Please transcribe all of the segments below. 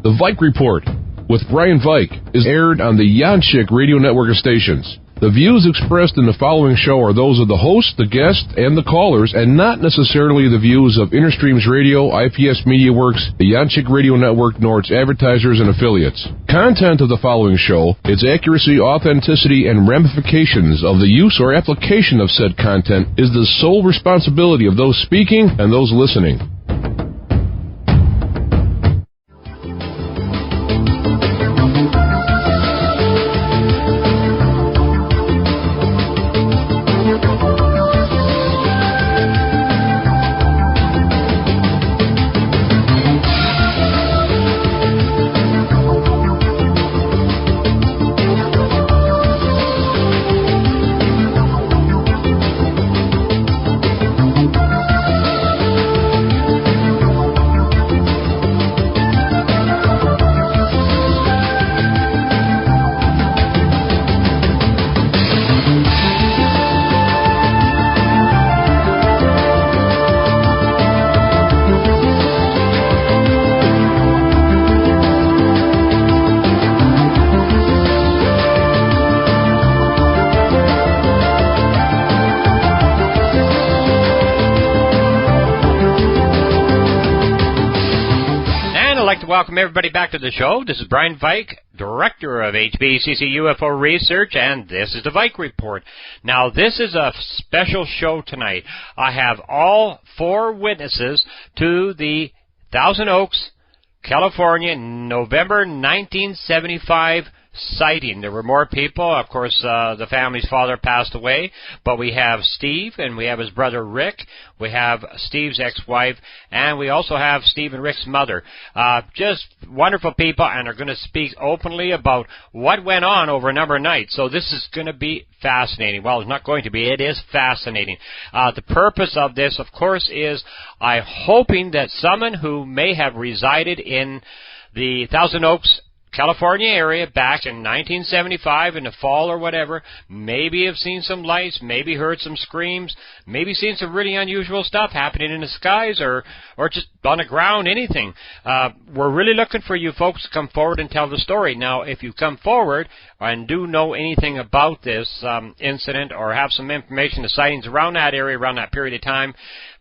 The Vike Report with Brian Vike is aired on the Yanchik Radio Network of stations. The views expressed in the following show are those of the host, the guest, and the callers, and not necessarily the views of Interstreams Radio, IPS Media Works, the Yanchik Radio Network, nor its advertisers and affiliates. Content of the following show, its accuracy, authenticity, and ramifications of the use or application of said content is the sole responsibility of those speaking and those listening. Welcome everybody back to the show. This is Brian Vike, Director of HBCC UFO Research, and this is the Vike Report. Now, this is a special show tonight. I have all 4 witnesses to the Thousand Oaks, California, November 1975 sighting. There were more people. Of course, the family's father passed away, but we have Steve, and we have his brother Rick. We have Steve's ex-wife, and we also have Steve and Rick's mother. Just wonderful people, and are going to speak openly about what went on over a number of nights. So this is going to be fascinating. Well, it's not going to be. It is fascinating. The purpose of this, of course, is I'm hoping that someone who may have resided in the Thousand Oaks, California area back in 1975 in the fall or whatever, maybe have seen some lights, maybe heard some screams, maybe seen some really unusual stuff happening in the skies or just on the ground, anything. We're really looking for you folks to come forward and tell the story. Now, if you come forward and do know anything about this incident or have some information, the sightings around that area, around that period of time,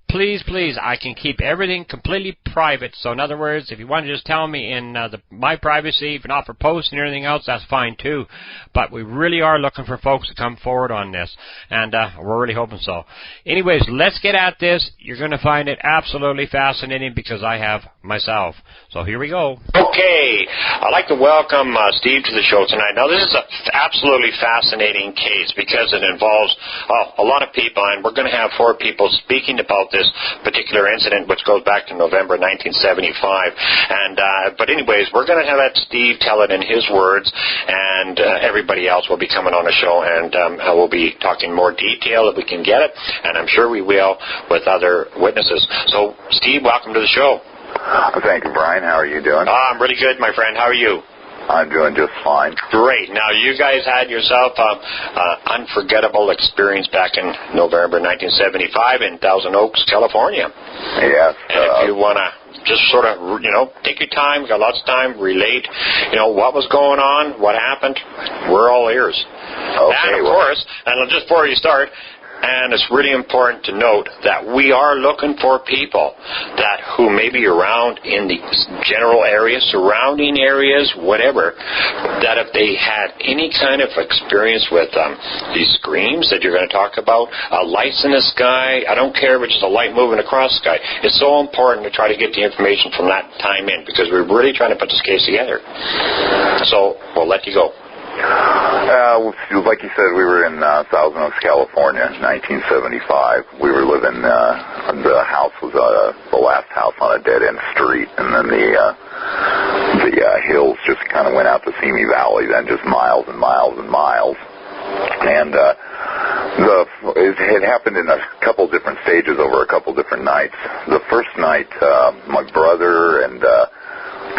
please, I can keep everything completely private. So in other words, if you want to just tell me in my privacy, if you're not for posting or anything else, that's fine too. But we really are looking for folks to come forward on this, and we're really hoping so. Anyways, let's get at this. You're going to find it absolutely fascinating because I have myself. So here we go. Okay, I'd like to welcome Steve to the show tonight. Now, this is an absolutely fascinating case because it involves a lot of people, and we're going to have 4 people speaking about this particular incident, which goes back to November 1975. And but anyways, we're going to have Steve tell it in his words, and everybody else will be coming on the show, and we'll be talking more detail if we can get it, and I'm sure we will with other witnesses. So, Steve, welcome to the show. Thank you, Brian. How are you doing? I'm really good, my friend. How are you? I'm doing just fine. Great. Now, you guys had yourself an unforgettable experience back in November 1975 in Thousand Oaks, California. Yes. And if you want to just sort of, take your time, got lots of time, relate, what was going on, what happened, we're all ears. Okay. And, of course, and just before you start, and it's really important to note that we are looking for people who may be around in the general area, surrounding areas, whatever, that if they had any kind of experience with these screams that you're going to talk about, lights in the sky, I don't care if it's just a light moving across the sky. It's so important to try to get the information from that time in because we're really trying to put this case together. So we'll let you go. Like you said, we were in Thousand Oaks, California, 1975. We were living, the house was the last house on a dead-end street, and then the hills just kind of went out to Simi Valley, then just miles and miles and miles. And it happened in a couple different stages over a couple different nights. The first night, my brother and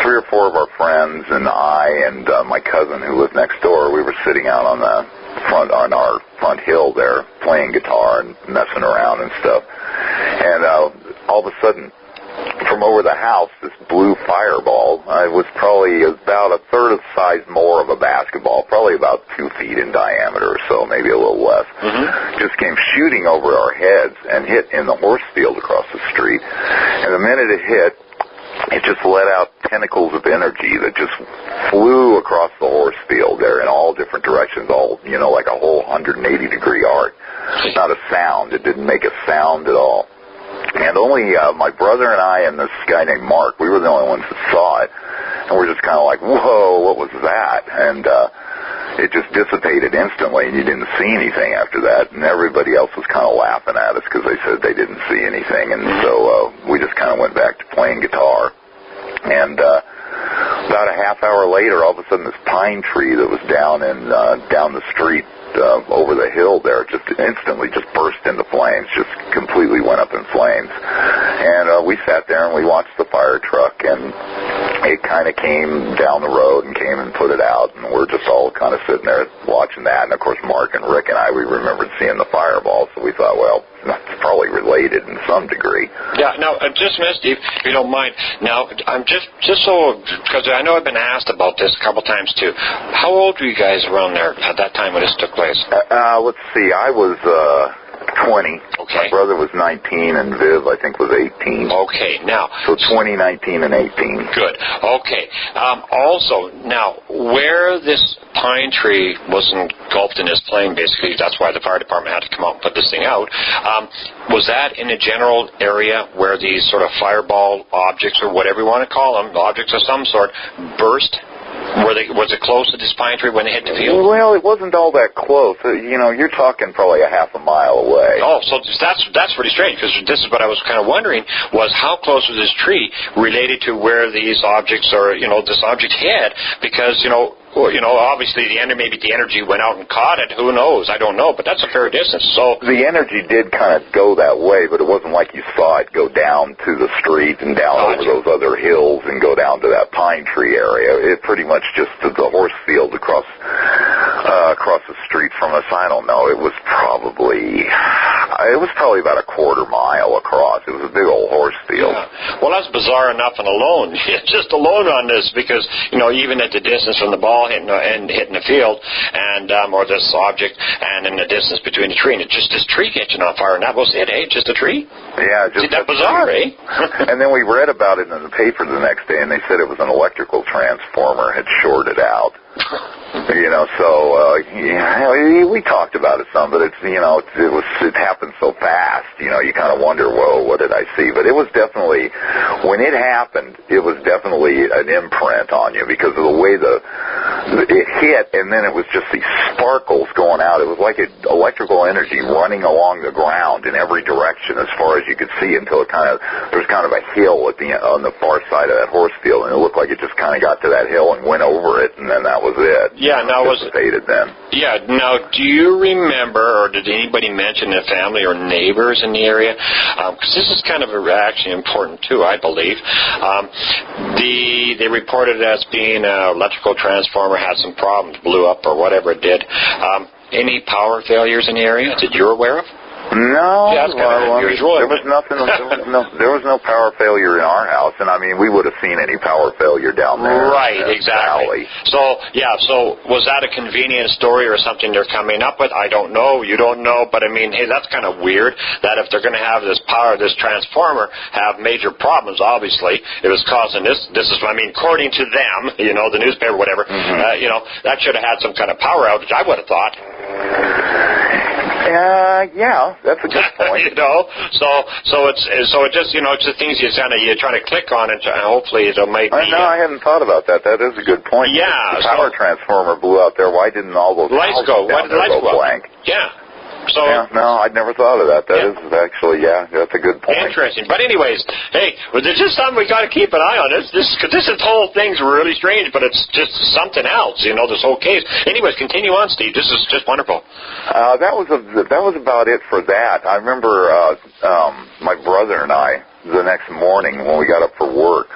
3 or 4 of our friends and I and my cousin who lived next door, we were sitting out on our front hill there playing guitar and messing around and stuff. And all of a sudden, from over the house, this blue fireball, was probably about a third of the size more of a basketball, probably about 2 feet in diameter or so, maybe a little less. Just came shooting over our heads and hit in the horse field across the street. And the minute it hit, it just let out tentacles of energy that just flew across the horse field there in all different directions, all, you know, like a whole 180-degree arc. Not a sound. It didn't make a sound at all. And only my brother and I and this guy named Mark, we were the only ones that saw it. And we're just kind of like, whoa, what was that? And it just dissipated instantly, and you didn't see anything after that. And everybody else was kind of laughing at us because they said they didn't see anything. And so we just kind of went back to playing guitar. And about a half hour later, all of a sudden this pine tree that was down the street over the hill there just instantly just burst into flames, just completely went up in flames. And we sat there and we watched the fire truck, and it kind of came down the road and came and put it out, and we're just all kind of sitting there watching that. And of course Mark and Rick and I, we remembered seeing the fireball, so we thought, well, that's probably related in some degree. Yeah, now, just a minute, Steve, if you don't mind. Now, I'm just so, because I know I've been asked about this a couple times too. How old were you guys around there at that time when this took place? Let's see, I was 20. Okay. My brother was 19, and Viv, I think, was 18. Okay, now. So 20, 19, and 18. Good. Okay. Also, now, where this pine tree was engulfed in this flame, basically, that's why the fire department had to come out and put this thing out, was that in a general area where these sort of fireball objects, or whatever you want to call them, objects of some sort, burst? Was it close to this pine tree when they hit the field? Well, it wasn't all that close. You know, you're talking probably a half a mile away. Oh, so that's pretty strange, because this is what I was kind of wondering, was how close was this tree related to where these objects, or, you know, this object hit? Because, obviously maybe the energy went out and caught it. Who knows? I don't know, but that's a fair distance. So the energy did kind of go that way, but it wasn't like you saw it go down to the street and down over those other hills and go down to that pine tree area. It pretty much just to the horse field across the street from us. I don't know. It was probably about a quarter mile across. It was a big old horse field. Yeah. Well, that's bizarre enough and alone, just alone on this, because, even at the distance from the ball hitting the field, and or this object, and in the distance between the tree, and just this tree catching on fire, and that was it, eh? Just a tree? Yeah, just that bizarre, eh? And then we read about it in the paper the next day, and they said it was an electrical transformer had shorted out. We talked about it some, but it happened so fast. You kind of wonder, whoa, what did I see? But it was definitely, when it happened, it was definitely an imprint on you because of the way it hit, and then it was just these sparkles going out. It was like electrical energy running along the ground in every direction as far as you could see until there was kind of a hill on the far side of that horse field, and it looked like it just kind of got to that hill and went over it, and then that was it. Yeah, now was dissipated then. Yeah, now do you remember, or did anybody mention their family or neighbors in the area? Because this is kind of actually important too, I believe. They reported it as being an electrical transformer had some problems, blew up or whatever it did. Any power failures in the area that you're aware of? No, yeah, that's kind of unusual. There was nothing. There was no power failure in our house, and we would have seen any power failure down there. Right, exactly. So was that a convenient story or something they're coming up with? I don't know. You don't know, but hey, that's kind of weird. That if they're going to have this transformer have major problems, obviously it was causing this. This is, according to them, the newspaper, whatever. That should have had some kind of power outage. I would have thought. Yeah, that's a good point. So it just it's the things you're trying to click on, and hopefully it might be. No, I hadn't thought about that. That is a good point. Yeah, the power transformer blew out there. Why didn't all those lights go? Why did the lights go blank? Yeah. So, no, I'd never thought of that. That is actually, that's a good point. Interesting. But anyways, hey, there's just something we got to keep an eye on. This whole thing's really strange, but it's just something else, this whole case. Anyways, continue on, Steve. This is just wonderful. That was about it for that. I remember my brother and I, the next morning when we got up for work,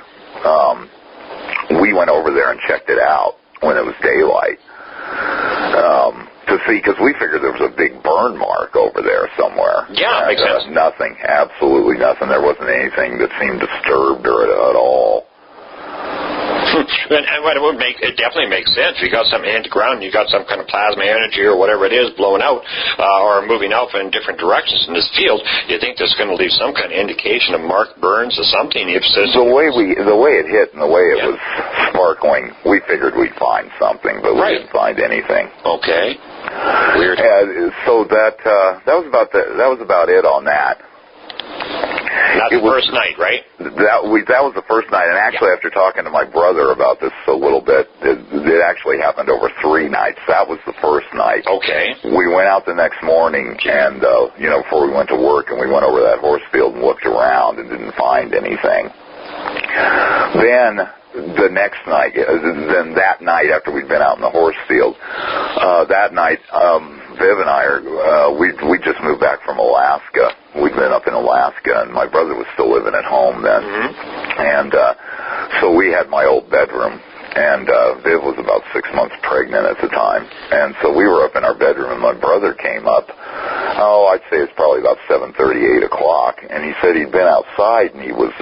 we went over there and checked it out when it was daylight. To see, because we figured there was a big burn mark over there somewhere. Yeah, makes sense. Nothing, absolutely nothing. There wasn't anything that seemed disturbed or at all. And it definitely makes sense. If you got something into the ground, you got some kind of plasma energy or whatever it is blowing out or moving out in different directions in this field, you think that's going to leave some kind of indication of marked burns or something. If the way it hit and the way it was sparkling, we figured we'd find something, but we didn't find anything. Okay. Weird. So that was about it on that. That's the first night, right? That was the first night, and actually after talking to my brother about this a little bit, it actually happened over 3 nights. That was the first night. Okay. We went out the next morning, and before we went to work, and we went over that horse field and looked around and didn't find anything. Then the next night, then that night after we'd been out in the horse field, that night, Viv and I we just moved back from Alaska. We'd been up in Alaska, and my brother was still living at home then. And so we had my old bedroom, and Viv was about 6 months pregnant at the time. And so we were up in our bedroom, and my brother came up. I'd say it's probably about 7:30, 8 o'clock, and he said he'd been outside, and he was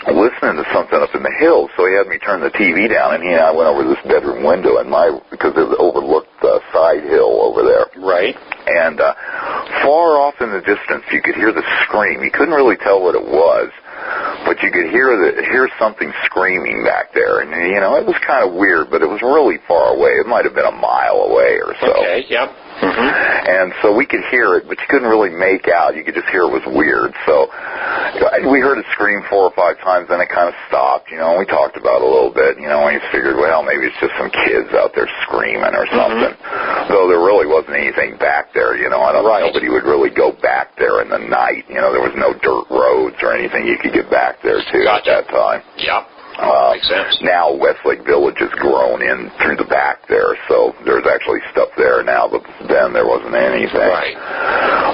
listening to something up in the hills, so he had me turn the TV down, and he and I went over this bedroom window, because it overlooked the side hill over there. Right. And far off in the distance, you could hear the scream. You couldn't really tell what it was, but you could hear something screaming back there, and it was kind of weird, but it was really far away. It might have been a mile away or so. Okay. Yep. And so we could hear it, but you couldn't really make out. You could just hear it was weird. So we heard it scream 4 or 5 times, then it kind of stopped, and we talked about it a little bit, and we figured, well, maybe it's just some kids out there screaming or something. Though there really wasn't anything back there, nobody would really go back there in the night. There was no dirt roads or anything you could get back there to at that time. Yep. Makes sense. Now Westlake Village has grown in through the back there, so there's actually stuff there now, but then there wasn't anything. Right.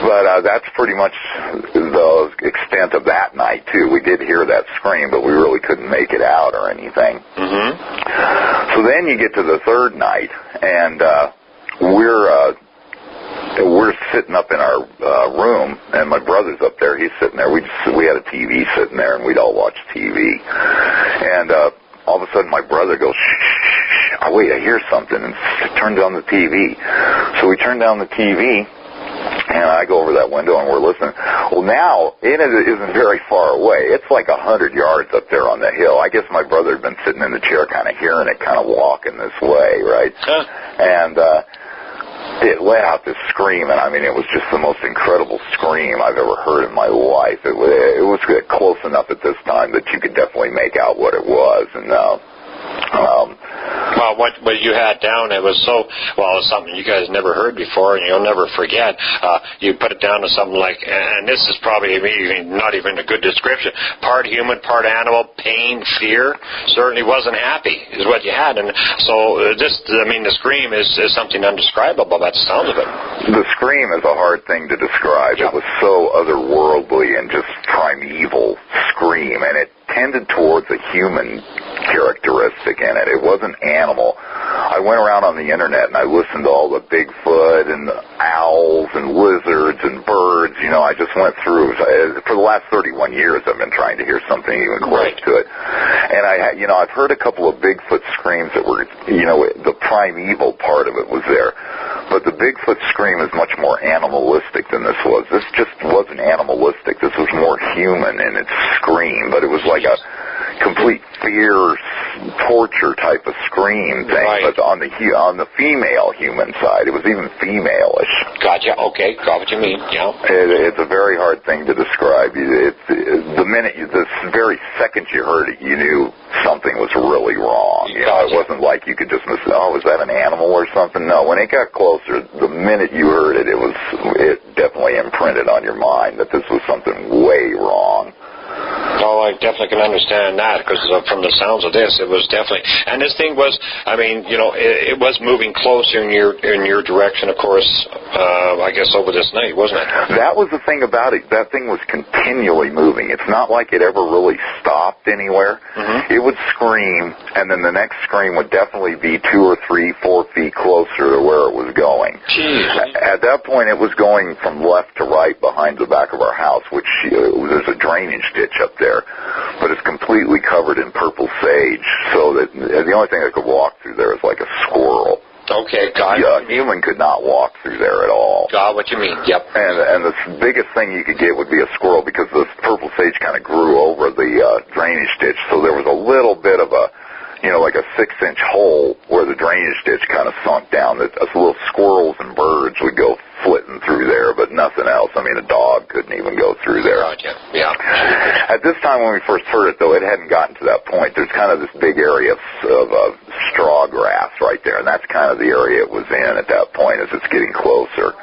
But that's pretty much the extent of that night, too. We did hear that scream, but we really couldn't make it out or anything. So then you get to the third night, and we're sitting up in our room, and my brother's up there. He's sitting there. We had a TV sitting there, and we'd all watch TV. And all of a sudden, my brother goes, shh, wait, I hear something, and turns on the TV. So we turn down the TV, and I go over that window, and we're listening. Well, now, it isn't very far away. It's like 100 yards up there on the hill. I guess my brother had been sitting in the chair kind of hearing it, kind of walking this way, right? And it let out this scream, and it was just the most incredible scream I've ever heard in my life. It was close enough at this time that you could definitely make out what it was, and well, what you had down, it was something you guys never heard before, and you'll never forget. You put it down to something like, and this is probably not even a good description, part human, part animal, pain, fear, certainly wasn't happy, is what you had. And so the scream is something undescribable. That's the sound of it. The scream is a hard thing to describe. It was so otherworldly and just primeval scream, and it tended towards a human characteristic in it. It wasn't animal. I went around on the internet and I listened to all the Bigfoot and the owls and lizards and birds. I just went through. For the last 31 years, I've been trying to hear something even close to it. And I've heard a couple of Bigfoot screams that were, the primeval part of it was there. But the Bigfoot scream is much more animalistic than this was. This just wasn't animalistic. This was more human in its scream, but it was like a complete fear, torture type of scream thing. But on the female human side, it was even female-ish. Gotcha. Okay, got what you mean. Yeah. It's a very hard thing to describe. The very second you heard it, you knew something was really wrong. It wasn't like you could just miss. Was that an animal or something? No. When it got closer, the minute you heard it, it definitely imprinted on your mind that this was something way wrong. Oh, I definitely can understand that, because from the sounds of this, it was definitely. And this thing was, it was moving closer in your direction, of course. I guess over this night, wasn't it? That was the thing about it. That thing was continually moving. It's not like it ever really stopped anywhere. It would scream, and then the next scream would definitely be 2 or 3, 4 feet closer to where it was going. Jeez. At that point, it was going from left to right behind the back of our house, there's a drainage ditch up there, but it's completely covered in purple sage. only thing that could walk through there is like a squirrel. Okay, got it. Yeah, a human could not walk through there at all. Got what you mean, yep. And the biggest thing you could get would be a squirrel, because the purple sage kind of grew over the drainage ditch, so there was a little bit of a, like a 6-inch hole where the drainage ditch kind of sunk down, that little squirrels and birds would go flitting through there, but nothing else. I mean, a dog couldn't even go through there. Gotcha. Yeah. At this time when we first heard it, though, it hadn't gotten to that point. There's kind of this big area of straw grass right there, and that's kind of the area it was in at that point as it's getting closer.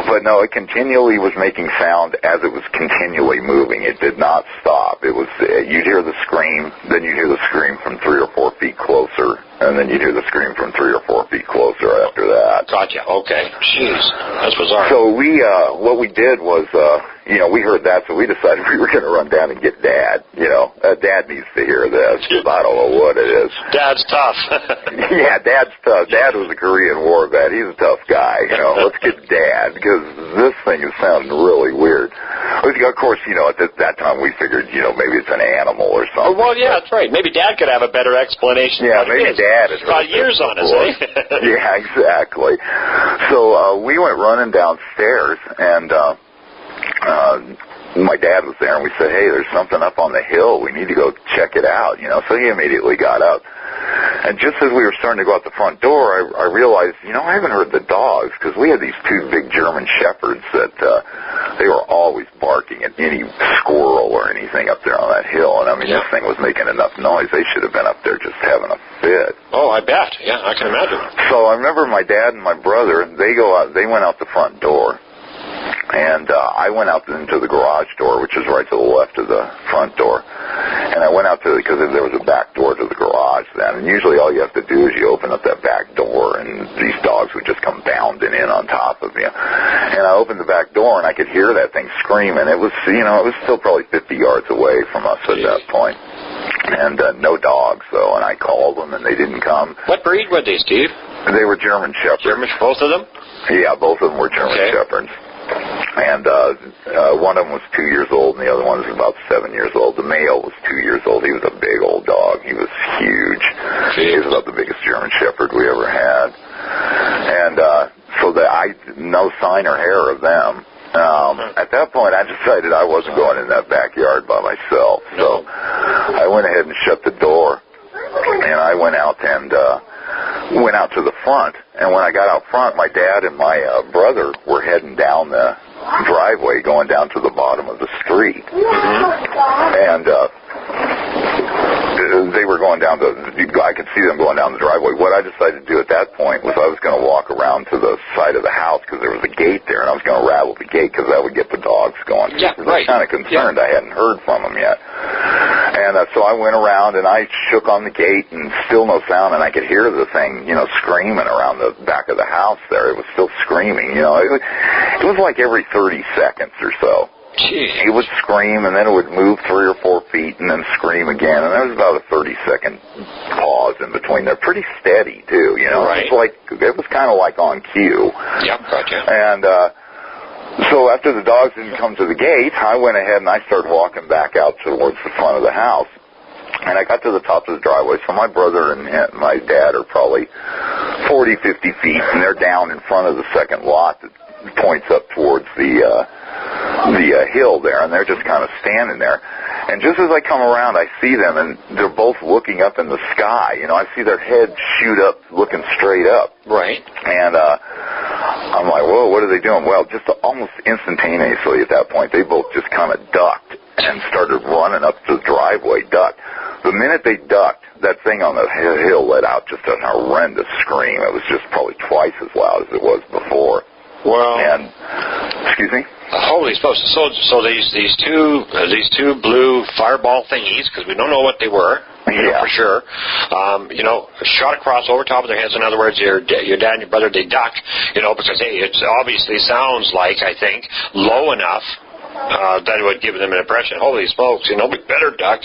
But no, it continually was making sound as it was continually moving. It did not stop. It was, you'd hear the scream, then you'd hear the scream from 3 or 4 feet closer, and then you'd hear the scream from 3 or 4 feet closer after that. Gotcha. Okay. Jeez, that's bizarre. So we, what we did was, we heard that, so we decided we were going to run down and get Dad. Dad needs to hear this, because I don't know what it is. Dad's tough. Yeah, Dad's tough. Dad was a Korean War vet. He's a tough guy. Let's get Dad, because this thing is sounding really weird. Of course, at that time we figured, maybe it's an animal or something. Well, yeah, that's right. Maybe Dad could have a better explanation. Yeah, maybe Dad has got years on us, eh? Yeah, exactly. So we went running downstairs, and my dad was there, and we said, hey, there's something up on the hill. We need to go check it out, So he immediately got up. And just as we were starting to go out the front door, I realized, I haven't heard the dogs, because we had these 2 big German shepherds that they were always barking at any squirrel or anything up there on that hill. And, this thing was making enough noise. They should have been up there just having a fit. Oh, I bet. Yeah, I can imagine. So I remember my dad and my brother, they went out the front door. And I went out into the garage door, which is right to the left of the front door. And I went out because there was a back door to the garage then. And usually all you have to do is you open up that back door, and these dogs would just come bounding in on top of you. And I opened the back door, and I could hear that thing screaming. It was, it was still probably 50 yards away from us at that point. And no dogs, though. And I called them, and they didn't come. What breed were they, Steve? They were German Shepherds. German, both of them? Yeah, both of them were German Shepherds. And one of them was 2 years old, and the other one was about 7 years old. The male was 2 years old. He was a big old dog. He was huge. He was about the biggest German Shepherd we ever had. And so no sign or hair of them. At that point, I decided I wasn't going in that backyard by myself. So I went ahead and shut the door, and I went out to the front. And when I got out front, my dad and my brother were heading down the driveway, going down to the bottom of the street. And they were going down I could see them going down the driveway. What I decided to do at that point was I was going to walk around to the side of the house, because there was a gate there, and I was going to rattle the gate, because that would get the dogs going. Yeah, right. I was kind of concerned. I hadn't heard from them yet. And so I went around, and I shook on the gate, and still no sound, and I could hear the thing, screaming around the back of the house there. It was still screaming, It was like every 30 seconds or so. Jeez. It would scream, and then it would move 3 or 4 feet, and then scream again. And there was about a 30-second pause in between. They're pretty steady, too, Right. It was kind of like on cue. Yep, gotcha. And so after the dogs didn't come to the gate, I went ahead and I started walking back out towards the front of the house. And I got to the top of the driveway. So my brother and my dad are probably 40, 50 feet, and they're down in front of the second lot that points up towards the hill there, and they're just kind of standing there. And just as I come around, I see them, and they're both looking up in the sky. I see their heads shoot up, looking straight up. Right. And I'm like, whoa, what are they doing? Well, just almost instantaneously at that point, they both just kind of ducked and started running up the driveway, ducked. The minute they ducked, that thing on the hill let out just an horrendous scream. It was just probably twice as loud as it was before. Well, and excuse me. Holy smokes! So these two blue fireball thingies, because we don't know what they were, for sure. Shot across over top of their heads. In other words, your dad and your brother, they ducked. Because hey, it obviously sounds like, I think, low enough that it would give them an impression. Holy smokes! We better duck.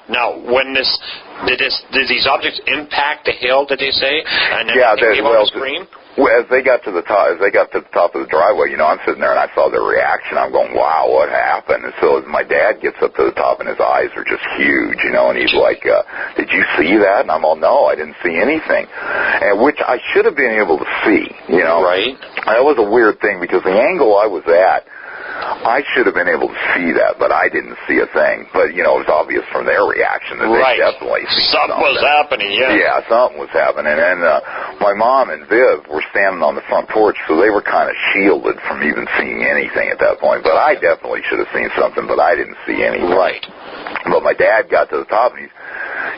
Now, when did these objects impact the hill? Did they say? And then they gave out a scream. Well, as they got to the top of the driveway, I'm sitting there and I saw their reaction. I'm going, wow, what happened? And so as my dad gets up to the top, and his eyes are just huge, and he's like, did you see see that? And I'm all, no, I didn't see anything. And which I should have been able to see, you know. Right. That was a weird thing because the angle I was at, I should have been able to see that, but I didn't see a thing. But, you know, it was obvious from their reaction that they definitely see something. Was happening, yeah. Yeah, something was happening. And my mom and Viv were standing on the front porch, so they were kind of shielded from even seeing anything at that point. But I definitely should have seen something, but I didn't see anything. Right. But my dad got to the top, and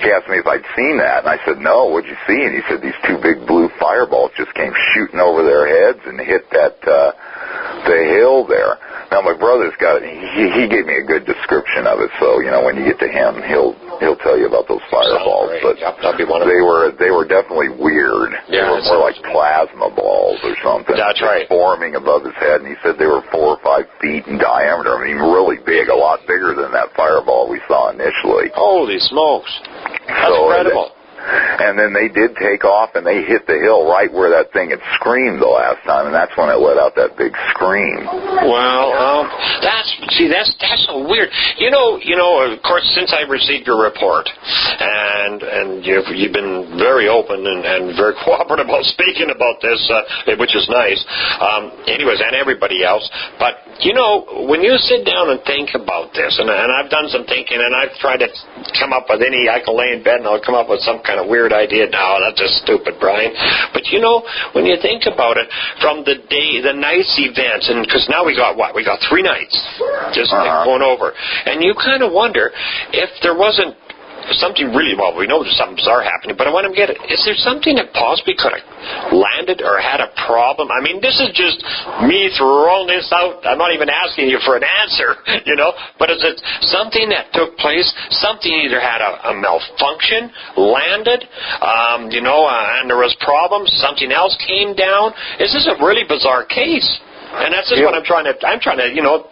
he asked me if I'd seen that, and I said, no, what'd you see? And he said these two big blue fireballs just came shooting over their heads and hit that the hill there. Now, my brother's got it. He gave me a good description of it, so, you know, when you get to him, he'll tell you about those fireballs. But yep, that'd be one of they were definitely weird. Yeah, they were more like plasma balls or something. That's right. Forming above his head, and he said they were 4 or 5 feet in diameter. I mean, really big, a lot bigger than that fireball we saw initially. Holy smokes. That's incredible. And then they did take off, and they hit the hill right where that thing had screamed the last time, and that's when it let out that big scream. Well, that's so weird. You know, of course, since I received your report, and you've been very open and very cooperative about speaking about this, which is nice. Anyways, and everybody else. But, you know, when you sit down and think about this, and I've done some thinking, and I've tried to come up with I can lay in bed and I'll come up with some kind of weird idea. No, that's just stupid, Brian. But, you know, when you think about it, from the night's events, and because now we got 3 nights just going over, and you kind of wonder if there wasn't something really, well, we know there's something bizarre happening, but I want to get it. Is there something that possibly could have landed or had a problem? I mean, this is just me throwing this out. I'm not even asking you for an answer, you know, but is it something that took place, something either had a malfunction, landed, you know, and there was problems, something else came down? Is this a really bizarre case? And that's just what I'm trying to, you know,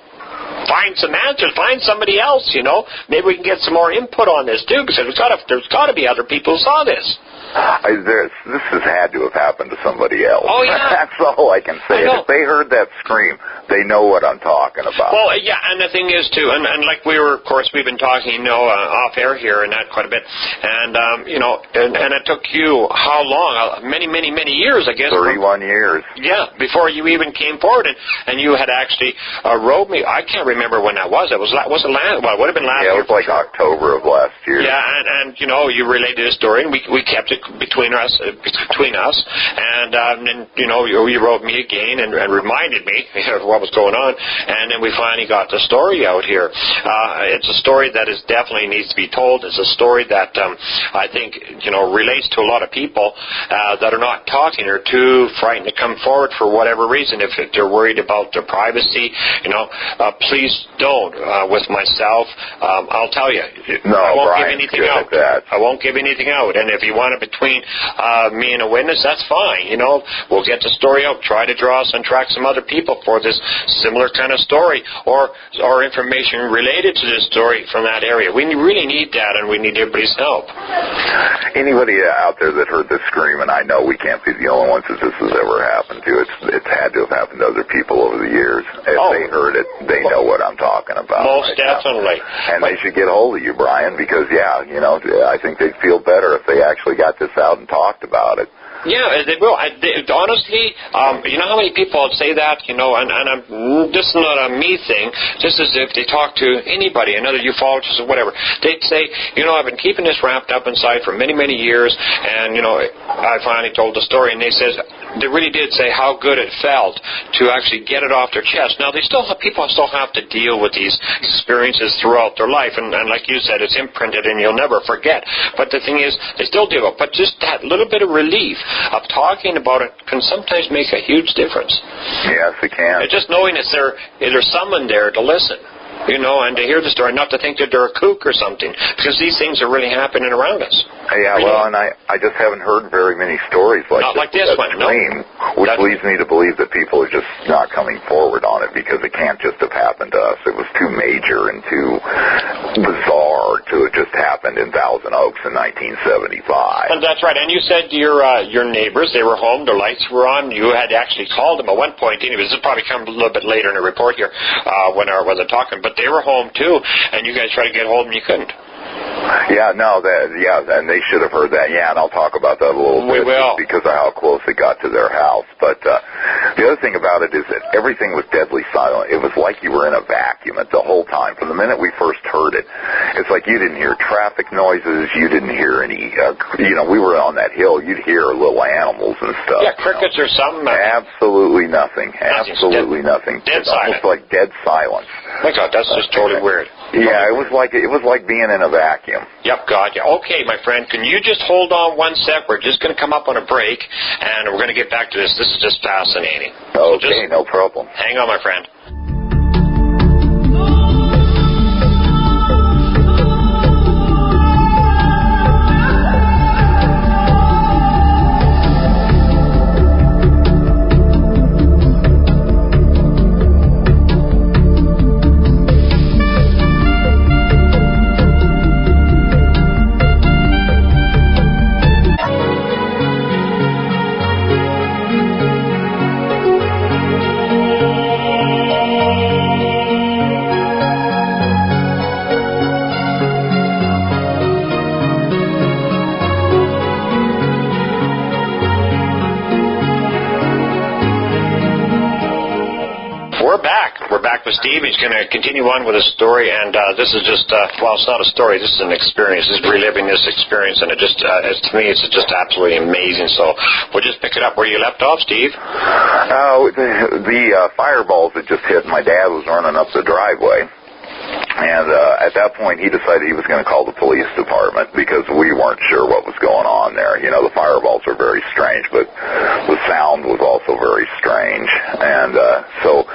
find some answers, find somebody else, you know. Maybe we can get some more input on this, too, because there's got to be other people who saw this. This has had to have happened to somebody else. Oh, yeah. That's all I can say. If they heard that scream, they know what I'm talking about. Well, yeah, and the thing is, too, and like of course, we've been talking, you know, off air here and that quite a bit, and, you know, and it took you how long? Many, many, many years, I guess. 31 years. Yeah, before you even came forward, and you had actually wrote me. I can't remember when that was. It was it would have been last year. Yeah, it was like October of last year. Yeah, and you know, you related the story, and we kept it between us, and then, you know, you wrote me again and reminded me of what was going on, and then we finally got the story out here. It's a story that definitely needs to be told. It's a story that I think, you know, relates to a lot of people that are not talking or too frightened to come forward for whatever reason. If they're worried about their privacy, you know, please don't. With myself, I'll tell you, I won't give anything out. I won't give anything out, and if you want it between me and a witness, that's fine. You know, we'll get the story out, try to draw us and track some other people for this similar kind of story or information related to this story from that area. We really need that, and we need everybody's help. Anybody out there that heard this scream, and I know we can't be the only ones that this has ever happened to. It's had to have happened to other people over the years. If they heard it, they know what I'm talking about. Most definitely. And they should get hold of you, Brian, because, yeah, you know, I think they'd feel better if they actually got this out and talked about it. Yeah, they will. Honestly, you know how many people say that, you know, and this is not a me thing, just as if they talk to anybody, another ufologist or whatever. They'd say, you know, I've been keeping this wrapped up inside for many, many years, and, you know, I finally told the story, and they really did say how good it felt to actually get it off their chest. Now, people still have to deal with these experiences throughout their life, and like you said, it's imprinted and you'll never forget. But the thing is, they still deal with it. But just that little bit of relief of talking about it can sometimes make a huge difference. Yes, it can. And just knowing there's someone there to listen, you know, and to hear the story, not to think that they're a kook or something, because these things are really happening around us. Yeah, well, and I just haven't heard very many stories like this one, dream, which leads me to believe that people are just not coming forward on it because it can't just have happened to us. It was too major and too bizarre to have just happened in Thousand Oaks in 1975. And that's right. And you said your neighbors, they were home, their lights were on. You had actually called them at one point. Anyways, this will probably come a little bit later in the report here when they're talking. But they were home too, and you guys tried to get hold of them, you couldn't. And they should have heard that. Yeah, and I'll talk about that a little bit. We will. Because of how close it got to their house. But the other thing about it is that everything was deadly silent. It was like you were in a vacuum the whole time. From the minute we first heard it, it's like you didn't hear traffic noises. You didn't hear any, we were on that hill. You'd hear little animals and stuff. Yeah, crickets or something. Absolutely nothing. Absolutely nothing. Dead it's silent. Almost like dead silence. My God, that's just totally weird. Yeah, it was like being in a vacuum. Yep, God. Yeah. Okay, my friend, can you just hold on one sec? We're just going to come up on a break, and we're going to get back to this. This is just fascinating. Okay, no problem. Hang on, my friend. We're back with Steve. He's going to continue on with his story, and this is just, it's not a story. This is an experience. This is reliving this experience, and to me, it's just absolutely amazing. So we'll just pick it up where you left off, Steve. The fireballs had just hit. My dad was running up the driveway. And at that point, he decided he was going to call the police department because we weren't sure what was going on there. The fireballs were very strange, but the sound was also very strange. And so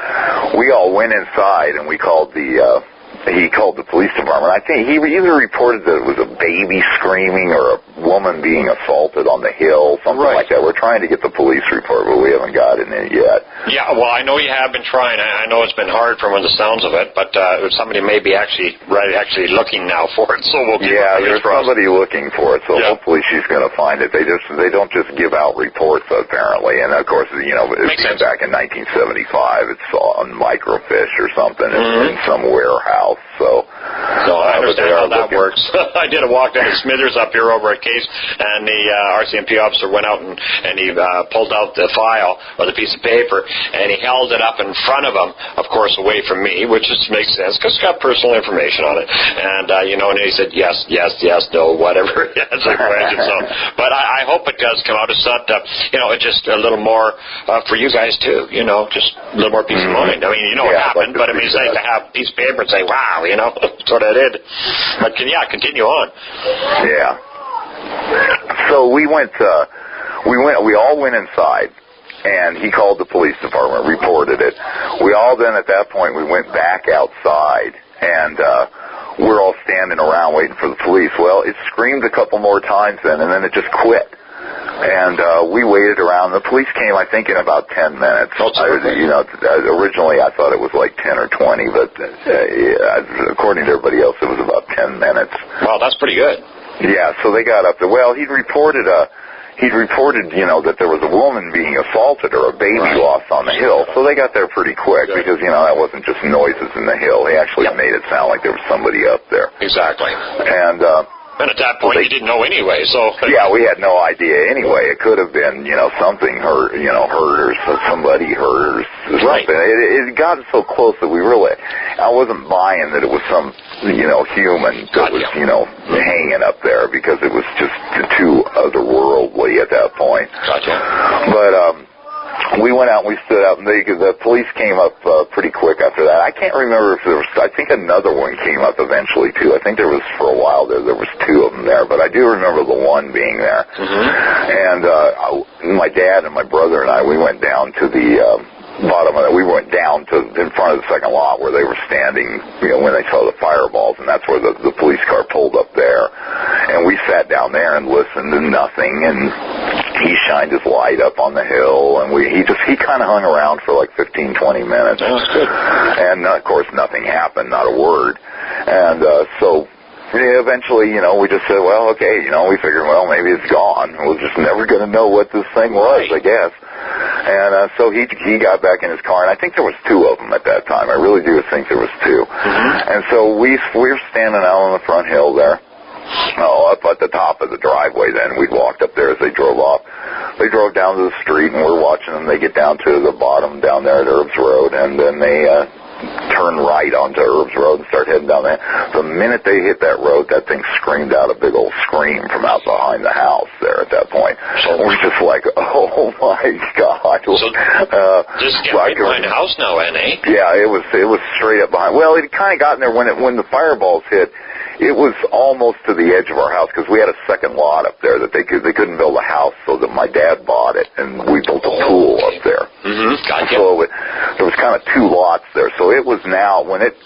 we all went inside, and he called the police department. I think he either reported that it was a baby screaming or a woman being assaulted on the hill, something like that. We're trying to get the police report, but we haven't gotten it yet. Yeah, well, I know you have been trying. I know it's been hard from the sounds of it, but somebody may be actually looking now for it, so we'll give there's somebody looking for it, so hopefully she's going to find it. They don't just give out reports, apparently, and of course, back in 1975, it's on microfiche or something in some warehouse, so I understand how that works. I did a walk down to Smithers up here over at Case, and the RCMP officer went out and he pulled out the file or the piece of paper, and he held it up in front of him, of course, away from me, which just makes sense because it's got personal information on it. And and he said yes, no, whatever. That's a question. So, but I hope it does come out. It's not, it's just a little more for you guys too. Just a little more peace of mind. I mean, what happened, but I mean, it's nice to have a piece of paper and say, wow, that's what I did. But continue on. Yeah. So we all went inside, and he called the police department, reported it. We all then, at that point, we went back outside, and we're all standing around waiting for the police. Well, it screamed a couple more times then, and then it just quit. And we waited around. The police came, I think, in about 10 minutes. Originally I thought it was like 10 or 20, but according to everybody else, it was about 10 minutes. Wow, that's pretty good. Yeah, so they got up there. Well, he'd reported, that there was a woman being assaulted or a baby lost on the hill. So they got there pretty quick because, that wasn't just noises in the hill. He actually made it sound like there was somebody up there. Exactly. And at that point, you didn't know anyway, so... Yeah, we had no idea anyway. It could have been, something hurt, or somebody hurt or something. Right. It got so close that I wasn't buying that it was some, human that was, hanging up there because it was just too otherworldly at that point. Gotcha. But, we went out and we stood out, and the police came up pretty quick after that. I can't remember if there was, I think another one came up eventually, too. I think there was, for a while there was two of them there, but I do remember the one being there. And my dad and my brother and I, we went down to the bottom of it. We went down to in front of the second lot where they were standing, when they saw the fireballs, and that's where the police car pulled up there. And we sat down there and listened to nothing, and he shined his light up on the hill, and he kind of hung around for like 15, 20 minutes. That's good. And of course nothing happened, not a word. And so eventually, we just said, well, okay, we figured, well, maybe it's gone. We're just never going to know what this thing was, I guess. And so he got back in his car, and I think there was two of them at that time. I really do think there was two. And so we were standing out on the front hill there, Oh, up at the top of the driveway then. We'd walked up there as they drove off. They drove down to the street, and we're watching them. They get down to the bottom down there at Herbs Road, and then they turn right onto Herbs Road and start heading down there. The minute they hit that road, that thing screamed out a big old scream from out behind the house there at that point. So we're just like, oh, my God. So just get right behind the house now, N.A.? Yeah, it was straight up behind. Well, it kind of got in there when the fireballs hit. It was almost to the edge of our house because we had a second lot up there that they couldn't build a house, so that my dad bought it, and we built a pool up there. Mm-hmm. Gotcha. So there was kind of two lots there. So it was now when the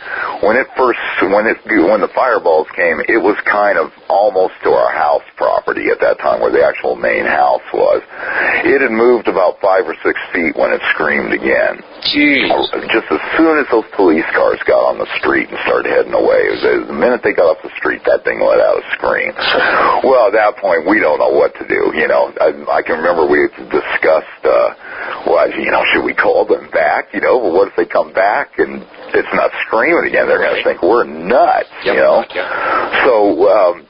fireballs came, it was kind of almost to our house property at that time, where the actual main house was. It had moved about 5 or 6 feet when it screamed again. Jeez. Just as soon as those police cars got on the street and started heading away, the minute they got off the street, that thing let out a scream. Well, at that point, we don't know what to do. You know, I can remember we discussed, should we call them back? You know, well, what if they come back and it's not screaming again? They're going to think we're nuts. Yep. You know. Yep. So.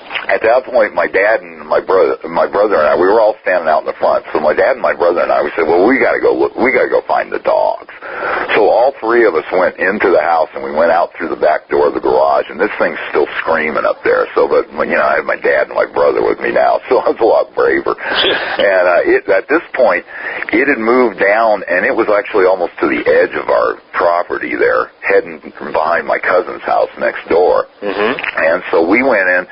At that point, my dad and my brother and I, we were all standing out in the front. So my dad and my brother and I, we said, well, we got to go find the dogs. So all three of us went into the house, and we went out through the back door of the garage, and this thing's still screaming up there. So, but I have my dad and my brother with me now, so I was a lot braver. And at this point, it had moved down, and it was actually almost to the edge of our property there, heading behind my cousin's house next door. Mm-hmm. And so we went in.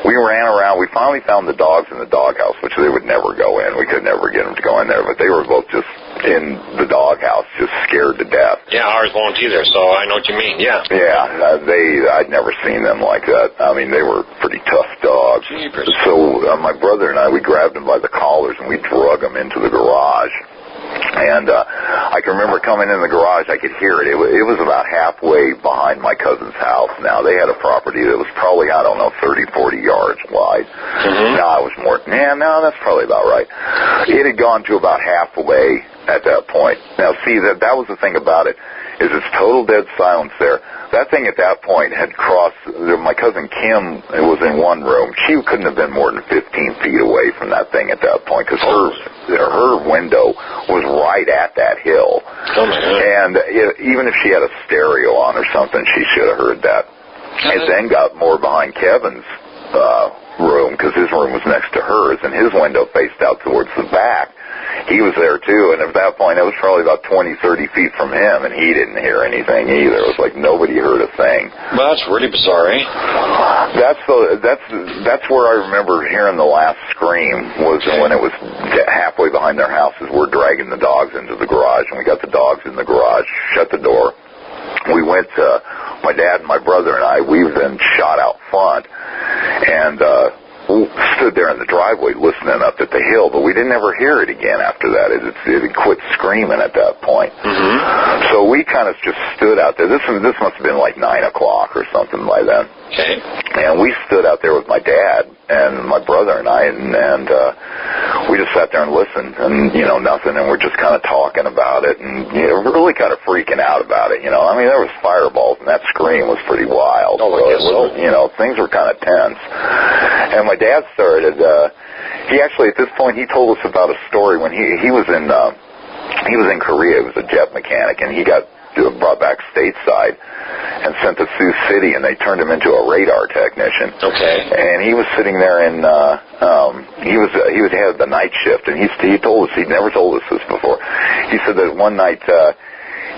We ran around. We finally found the dogs in the doghouse, which they would never go in. We could never get them to go in there, but they were both just in the doghouse, just scared to death. Yeah, ours won't either, so I know what you mean, yeah. Yeah, I'd never seen them like that. I mean, they were pretty tough dogs. Jeepers. So my brother and I, we grabbed them by the collars, and we drug them into the garage. And I can remember coming in the garage, I could hear it. It was about halfway behind my cousin's house. Now, they had a property that was probably, 30, 40 yards wide. Mm-hmm. No, it was more. That's probably about right. It had gone to about halfway at that point. Now, see, that was the thing about it, is it's total dead silence there. That thing at that point had crossed. My cousin Kim was in one room. She couldn't have been more than 15 feet away from that thing at that point, because her window was right at that hill. Oh, my God. And even if she had a stereo on or something, she should have heard that. It then got more behind Kevin's room, because his room was next to hers, and his window faced out towards the back. He was there, too, and at that point, it was probably about 20, 30 feet from him, and he didn't hear anything either. It was like nobody heard a thing. Well, that's really bizarre, eh? That's where I remember hearing the last scream, was when it was halfway behind their houses. We're dragging the dogs into the garage, and we got the dogs in the garage, shut the door. We went my dad and my brother and I, we then shot out front, and stood there in the driveway listening up at the hill, but we didn't ever hear it again after that. It had quit screaming at that point. Mm-hmm. So we kind of just stood out there. This must have been like 9 o'clock or something by then. Okay. And we stood out there with my dad and my brother and I, and we just sat there and listened, and nothing, and we're just kind of talking about it, and really kind of freaking out about it. I mean, there was fireballs, and that scream was pretty wild. Oh, I guess so. Things were kind of tense. And my dad started. He actually, at this point, he told us about a story when he was in Korea. He was a jet mechanic, and he got brought back stateside and sent to Sioux City, and they turned him into a radar technician. Okay. And he was sitting there in he had the night shift, and he told us, he'd never told us this before. He said that one night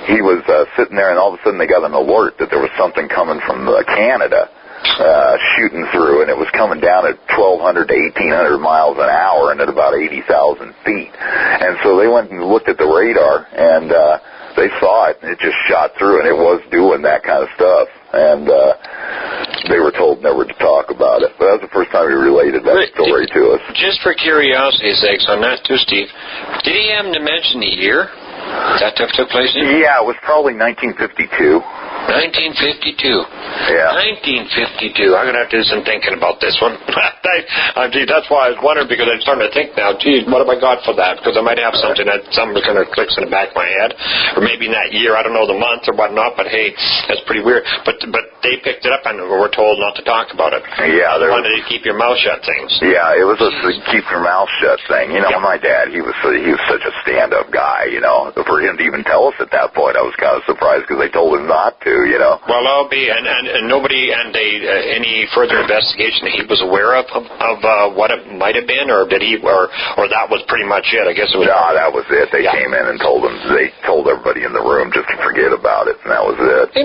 he was sitting there, and all of a sudden they got an alert that there was something coming from Canada shooting through, and it was coming down at 1,200 to 1,800 miles an hour and at about 80,000 feet. And so they went and looked at the radar, and they saw it, and it just shot through, and it was doing that kind of stuff. And they were told never to talk about it. But that was the first time he related that story to us. Just for curiosity's sake, on that too, Steve, did he happen to mention the year that took place in? Yeah, it was probably 1952. 1952. Yeah. 1952. I'm going to have to do some thinking about this one. Gee, that's why I was wondering, because I'm starting to think now, gee, what have I got for that? Because I might have something that something kind of clicks in the back of my head. Or maybe in that year, I don't know the month or whatnot, but hey, that's pretty weird. But they picked it up and were told not to talk about it. Yeah. They wanted to keep your mouth shut things. Yeah, it was a keep your mouth shut thing. You know, my dad, he was such a stand-up guy, you know. For him to even tell us at that point, I was kind of surprised because they told him not to, you know. Well, I'll be, and nobody, and any further investigation that he was aware of what it might have been, or did he, or that was pretty much it? I guess it was. No, that was it. They came in and told everybody in the room just to forget about it, and that was it.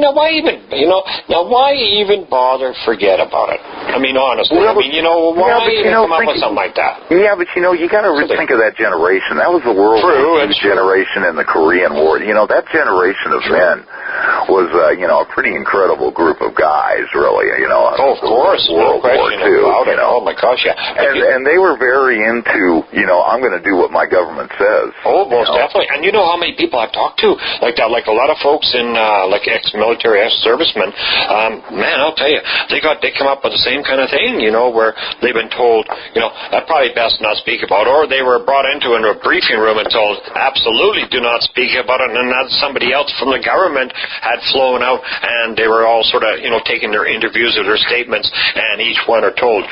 Why even bother forget about it? I mean, honestly, why even come up with something like that? Yeah, but you got to think of that generation. That was the World War II generation and the Korean War. You know, that generation of men was, a pretty incredible group of guys, really, you know. Oh, of course. World War II, you know. Oh, my gosh, yeah. And they were very into, I'm going to do what my government says. Oh, most definitely. And you know how many people I've talked to like that, like a lot of folks in, like ex-military, ex-servicemen, man, I'll tell you, they come up with the same kind of thing, where they've been told, that's probably best not speak about, or they were brought into a briefing room and told, absolutely do not speak about it, and then somebody else from the government had flown out, and they were all sort of, taking their interviews or their statements, and each one are told,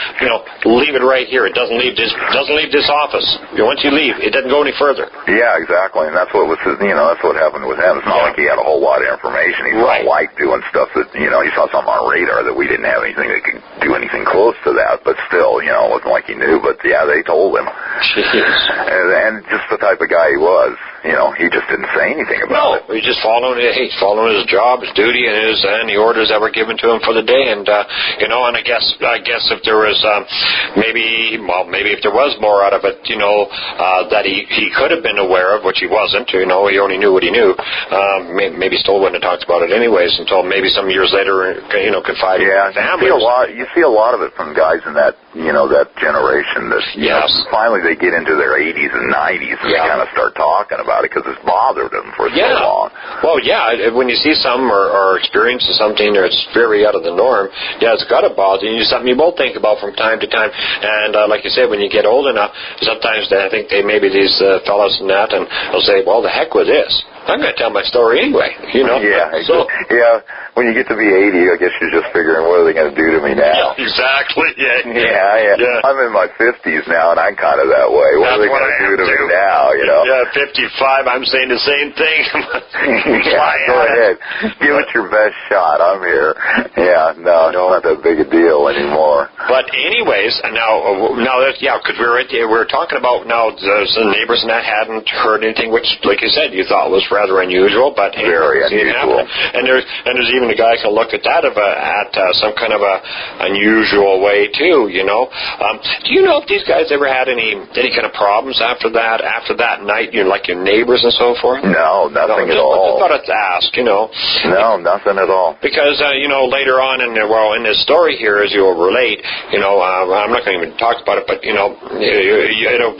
leave it right here. It doesn't leave this office. Once you leave, it doesn't go any further. Yeah, exactly, and that's what was, that's what happened with him. It's not like he had a whole lot of information. He was like doing stuff that, he saw something on radar that we didn't have anything that could do anything close to that, but still, it wasn't like he knew, but yeah, they told him. And just the type of guy he was, he just didn't say anything about it. No, he just following his job, his duty, and the orders that were given to him for the day. And and I guess if there was maybe if there was more out of it, that he could have been aware of, which he wasn't. He only knew what he knew. Maybe still wouldn't have talked about it anyways until maybe some years later, confided in family. You see a lot of it from guys in that that generation that finally they get into their 80s and 90s and they kind of start talking about it because it's bothered them for so long. Well, when you see some or experience something that's very out of the norm, it's got to bother you. It's something you will think about from time to time. And like you said, when you get old enough, sometimes I think maybe these fellows and that, and they'll say, well, the heck with this. I'm going to tell my story anyway, Yeah, when you get to be 80, I guess you're just figuring, what are they going to do to me now? Yeah, exactly, Yeah. I'm in my 50s now, and I'm kind of that way. What are they going to do to me now, Yeah, 55, I'm saying the same thing. Go ahead. Give it your best shot. I'm here. Yeah, no, it's not that big a deal anymore. But anyways, now that, because we were talking about now the neighbors and that hadn't heard anything, which, like you said, you thought was rather unusual, but very unusual. And there's even a guy can look at that at some kind of a unusual way too. Do you know if these guys ever had any kind of problems after that night? Like your neighbors and so forth? No, nothing at all. I thought I'd ask. No, nothing at all. Because later on in this story here, as you'll relate, I'm not going to even talk about it, but it'll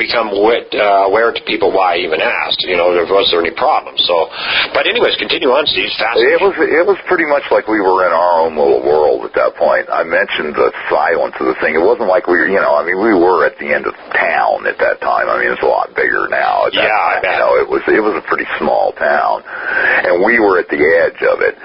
become aware to people why I even asked. Was there any problems? So, but anyways, continue on, Steve. It was pretty much like we were in our own little world at that point. I mentioned the silence of the thing. It wasn't like we were, we were at the end of town at that time. I mean, it's a lot bigger now. I bet. It was a pretty small town, and we were at the edge of it.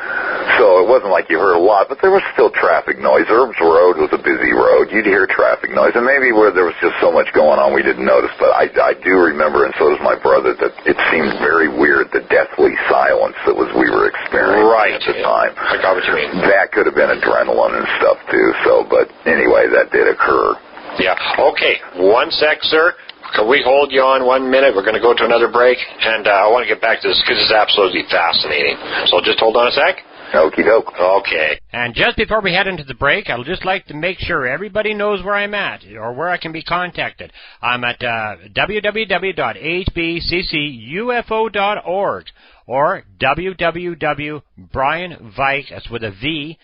So it wasn't like you heard a lot, but there was still traffic noise. Herb's Road was a busy road. You'd hear traffic noise, and maybe where there was just so much going on we didn't notice. But I do remember, and so does my brother, that it seemed very weird, the deathly silence that we were experiencing at the time. I got what you mean. That could have been adrenaline and stuff too. So, but anyway, that did occur. Yeah. Okay. One sec, sir. Can we hold you on 1 minute? We're going to go to another break, and I want to get back to this because it's absolutely fascinating. So just hold on a sec. Okie doke. Okay. And just before we head into the break, I'd just like to make sure everybody knows where I'm at or where I can be contacted. I'm at www.hbccufo.org or www.brianvike, that's with a V,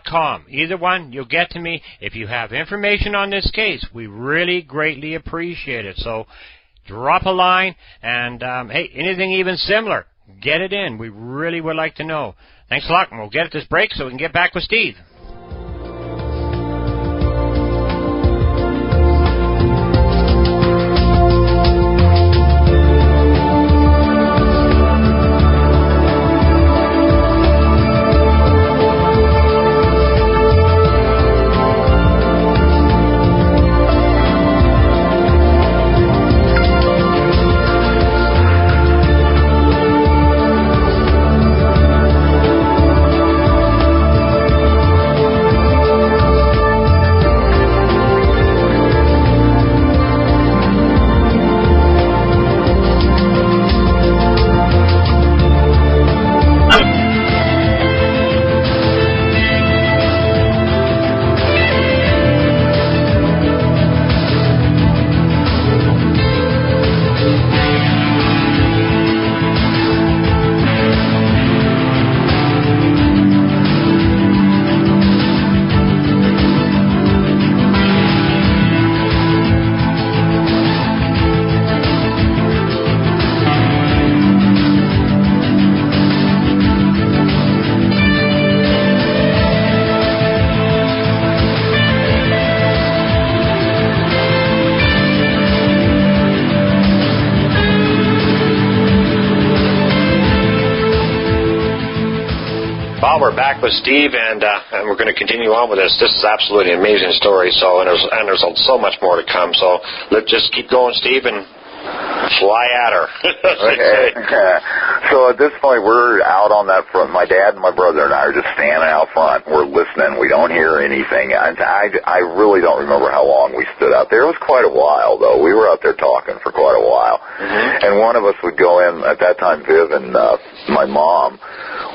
.com. Either one, you'll get to me. If you have information on this case, we really greatly appreciate it. So drop a line, and hey, anything even similar, Get it in. We really would like to know. Thanks a lot, and we'll get at this break so we can get back with Steve. We're back with Steve, and we're going to continue on with this. This is absolutely an amazing story. So, and there's so much more to come. So let's just keep going, Steve, and fly at her. Okay. So at this point, we're out on that front. My dad and my brother and I are just standing out front. We're listening. We don't hear anything. I really don't remember how long we stood out there. It was quite a while, though. We were out there talking for quite a while. Mm-hmm. And one of us would go in. At that time, Viv and my mom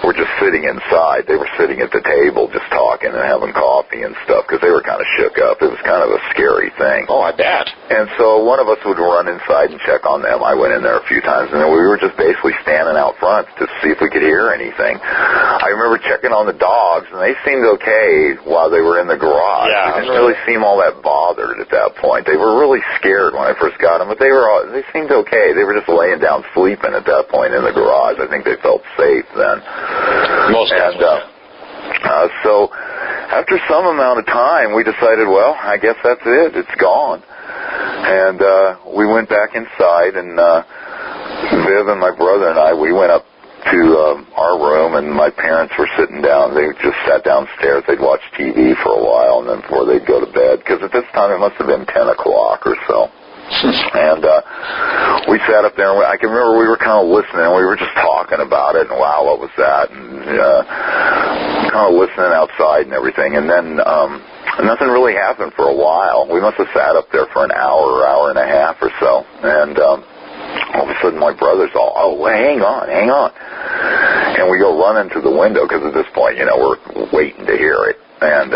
were just sitting inside. They were sitting at the table just talking and having coffee and stuff because they were kind of shook up. It was kind of a scary thing. Oh, I bet. And so one of us would run inside and check on them. I went in there a few times, and then we were just basically standing out front to see if we could hear anything. I remember checking on the dogs, and they seemed okay while they were in the garage. Yeah, they didn't really seem all that bothered at that point. They were really scared when I first got them, but they seemed okay. They were just laying down sleeping at that point in the garage. I think they felt safe then. Most definitely. So after some amount of time, we decided, well, I guess that's it. It's gone. And we went back inside, and Viv and my brother and I, we went up to our room, and my parents were sitting down. They just sat downstairs. They'd watch TV for a while, and then before they'd go to bed, because at this time it must have been 10 o'clock or so. And we sat up there, and I can remember we were kind of listening, and we were just talking about it, and wow, what was that, and kind of listening outside and everything, and then nothing really happened for a while. We must have sat up there for an hour and a half or so, and all of a sudden my brother's all, oh, well, hang on, and we go running to the window, because at this point, we're waiting to hear it. And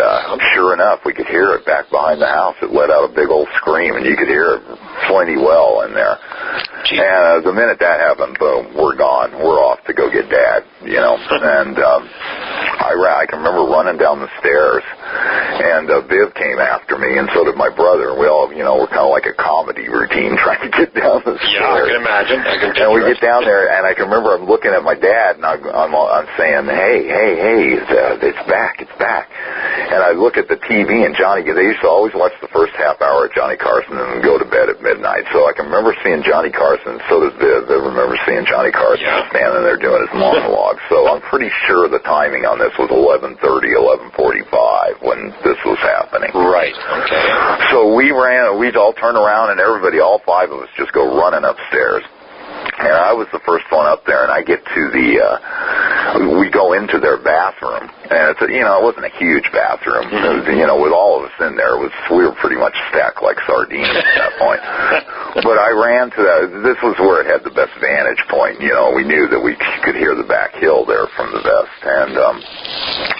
sure enough, we could hear it back behind the house. It let out a big old scream, and you could hear it plenty well in there. Gee. And the minute that happened, boom, we're gone. We're off to go get Dad, And I can remember running down the stairs, and Viv came after me, and so did my brother. We all, we're kind of like a comedy routine trying to get down the stairs. Yeah, I can imagine. And we get down there, and I can remember I'm looking at my dad, and I'm saying, hey, it's back. And I look at the TV, and Johnny, they used to always watch the first half hour of Johnny Carson and then go to bed at midnight. So I can remember seeing Johnny Carson, and so does Viv. I remember seeing Johnny Carson standing there doing his monologue. So I'm pretty sure the timing on this was 11:30, 11:45 when this was happening. Right, okay. So we'd all turn around, and everybody, all five of us, just go running upstairs. And I was the first one up there, and I get to we go into their bathroom, and it's it wasn't a huge bathroom. Mm-hmm. It was, with all of us in there, we were pretty much stacked like sardines at that point. But I ran to that. This was where it had the best vantage point. We knew that we could hear the back hill there from the vest, and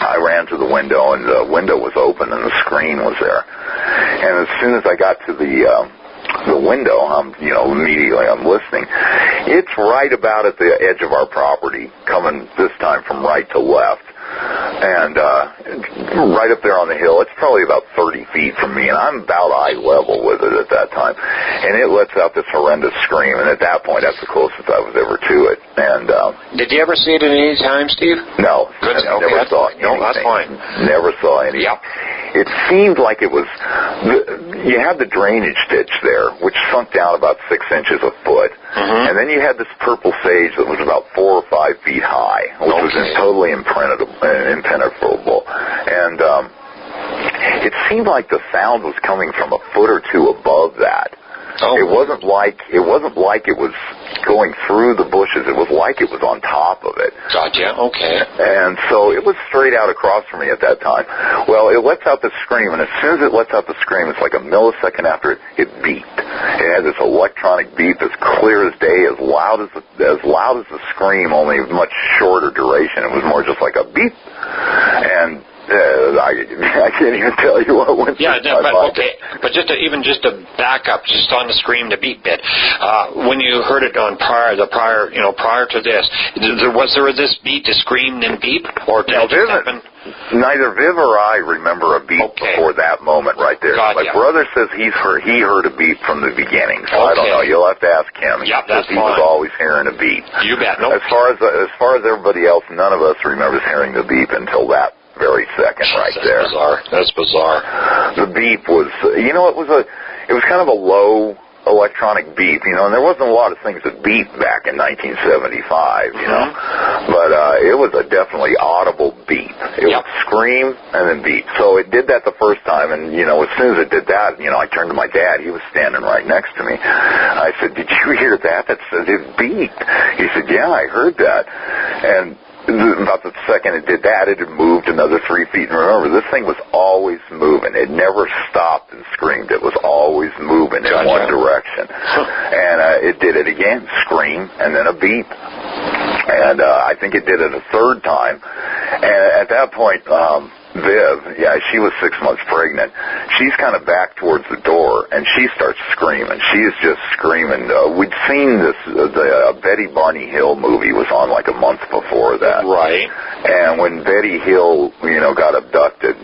I ran to the window, and the window was open, and the screen was there. And as soon as I got to the window, immediately I'm listening. It's right about at the edge of our property, coming this time from right to left. And right up there on the hill, it's probably about 30 feet from me, and I'm about eye level with it at that time. and it lets out this horrendous scream, and at that point, that's the closest I was ever to it. And did you ever see it at any time, Steve? No. Good. I never saw anything. No, that's fine. Never saw anything. Yep. It seemed like it was, you had the drainage ditch there, which sunk down about 6 inches a foot, and then you had this purple sage that was about 4 or 5 feet high, which was totally impenetrable. And it seemed like the sound was coming from a foot or two above that. Oh. It wasn't like it was going through the bushes. It was like it was on top of it. Gotcha. Okay. And so it was straight out across from me at that time. Well, it lets out the scream, and as soon as it lets out the scream, it's like a millisecond after it beeped. It had this electronic beep as clear as day, as loud as the scream, only much shorter duration. It was more just like a beep. And I can't even tell you what went through my mind. Okay. But just to back up, just on the scream, the beep bit. When you heard it on prior to this, was there this beat, the scream, then beep, or did it happen? Neither Viv or I remember a beep before that moment right there. My brother says he heard a beep from the beginning, so I don't know. You'll have to ask him. Yeah, that's fine. He was always hearing a beep. You bet. No. As far as everybody else, none of us remembers hearing the beep until that very second there. That's bizarre. The beep was, it was kind of a low electronic beep, and there wasn't a lot of things that beeped back in 1975, but it was a definitely audible beep. It would scream and then beep. So it did that the first time, and, as soon as it did that, I turned to my dad. He was standing right next to me. I said, "Did you hear that? It beeped." He said, "Yeah, I heard that." And about the second it did that, it had moved another 3 feet. And remember, this thing was always moving. It never stopped and screamed. It was always moving in one direction. And it did it again, scream, and then a beep. And I think it did it a third time. And at that point, Viv, she was 6 months pregnant. She's kind of back towards the door, and she starts screaming. She is just screaming. We'd seen the Betty Barney Hill movie was on like a month before that. Right. And when Betty Hill, got abducted,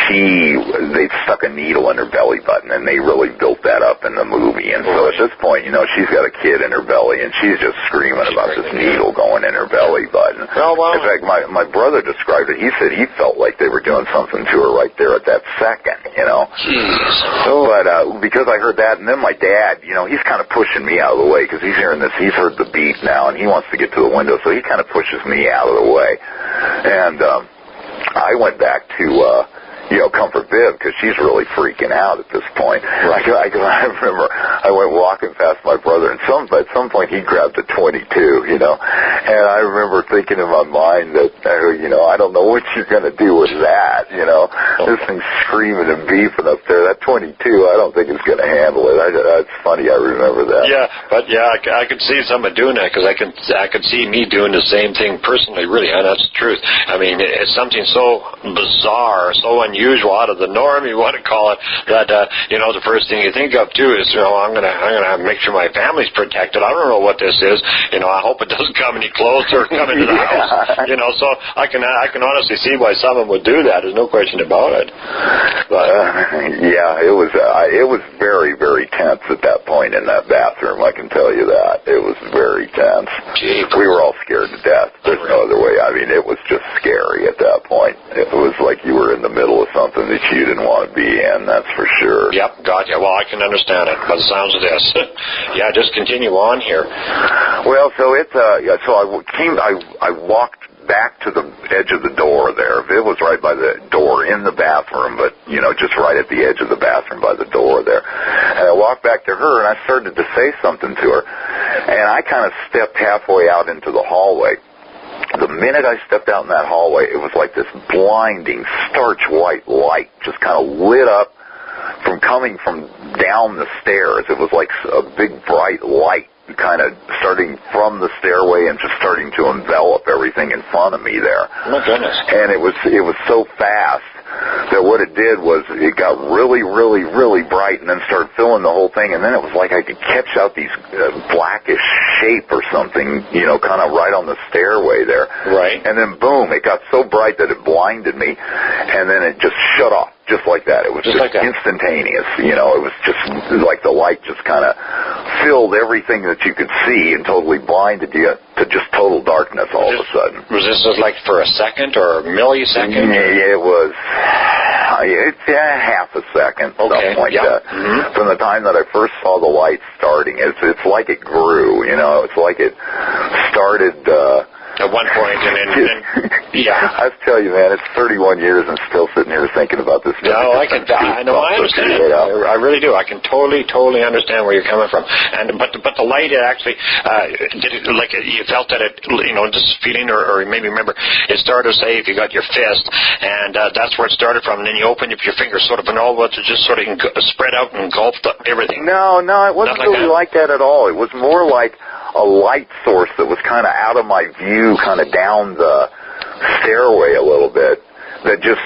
they stuck a needle in her belly button, and they really built that up in the movie. And so at this point, she's got a kid in her belly, and she's just screaming about this needle going in her belly button. In fact, my brother described it. He said he felt like they were doing something to her right there at that second, Jeez. But because I heard that, and then my dad, he's kind of pushing me out of the way because he's hearing this. He's heard the beep now, and he wants to get to the window, so he kind of pushes me out of the way. And I went back to comfort Viv, because she's really freaking out at this point. Right. I remember I went walking past my brother, and at some point he grabbed a .22, and I remember thinking in my mind that, I don't know what you're going to do with that, This thing's screaming and beeping up there. That .22, I don't think it's going to handle it. It's funny, I remember that. Yeah, but I could see someone doing that, because I could see me doing the same thing personally, really, and that's the truth. I mean, it's something so bizarre, so unusual, out of the norm, you want to call it, that the first thing you think of too is, I'm gonna make sure my family's protected. I don't know what this is. I hope it doesn't come any closer or come into the house. So I can honestly see why someone would do that. There's no question about it. But it was very, very tense at that point in that bathroom. I can tell you that it was very tense. Jeez. We were all scared to death. There's no other way. I mean, it was just scary at that point. It was like you were in the middle of something that you didn't want to be in, that's for sure. Yep, gotcha. Well, I can understand it by the sounds of this. Just continue on here. Well, so I walked back to the edge of the door there. Viv was right by the door in the bathroom, but, just right at the edge of the bathroom by the door there. And I walked back to her, and I started to say something to her. And I kind of stepped halfway out into the hallway. The minute I stepped out in that hallway, it was like this blinding, starch white light just kind of lit up coming from down the stairs. It was like a big bright light kind of starting from the stairway and just starting to envelop everything in front of me there. Oh, my goodness. And it was so fast that what it did was it got really, really, really bright and then started filling the whole thing, and then it was like I could catch out these blackish shape or something, kind of right on the stairway there. Right. And then boom, it got so bright that it blinded me, and then it just shut off. Just like that. It was just like instantaneous. It was just like the light just kind of filled everything that you could see and totally blinded you to just total darkness all of a sudden. Was this like for a second or a millisecond? Yeah, it was half a second, something like that. Mm-hmm. From the time that I first saw the light starting, it's like it grew. It's like it started... at one point, and then I tell you, man, it's 31 years and still sitting here thinking about this stuff. No, I understand. I really do. I can totally understand where you're coming from. But the light, it actually did it like you felt that it, just feeling, or maybe remember, it started, say, if you got your fist, and that's where it started from, and then you opened up your fingers, sort of, and all of it just sort of spread out and engulfed everything. No, it wasn't really like that at all. It was more like a light source that was kind of out of my view, kind of down the stairway a little bit, that just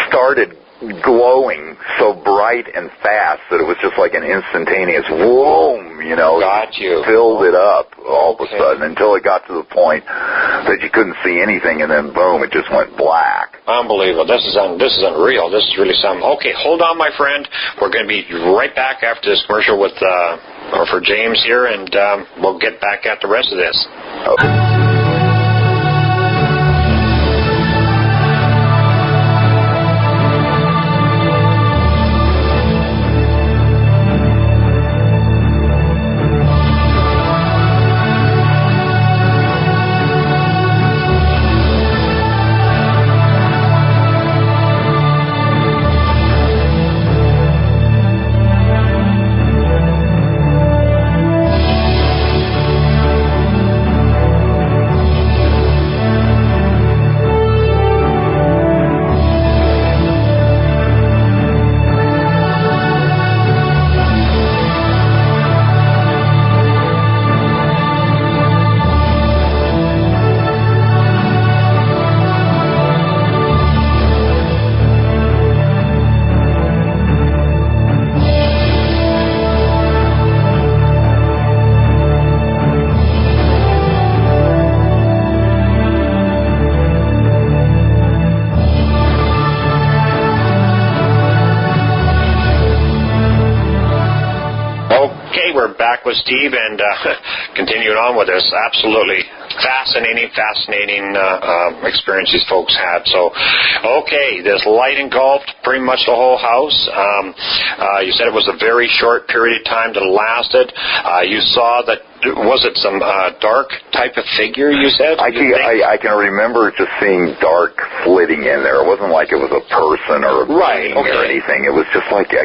started glowing so bright and fast that it was just like an instantaneous whoom, filled it up all of a sudden until it got to the point that you couldn't see anything, and then boom, it just went black. Unbelievable. This is unreal. This is really something. Okay, hold on, my friend. We're going to be right back after this commercial with for James here, and we'll get back at the rest of this. Okay. Back with Steve and continuing on with this absolutely fascinating experience these folks had. So, okay, this light engulfed pretty much the whole house. You said it was a very short period of time that it lasted. You saw that. Was it some dark type of figure, you said? I can remember just seeing dark flitting in there. It wasn't like it was a person or a being or anything. It was just like I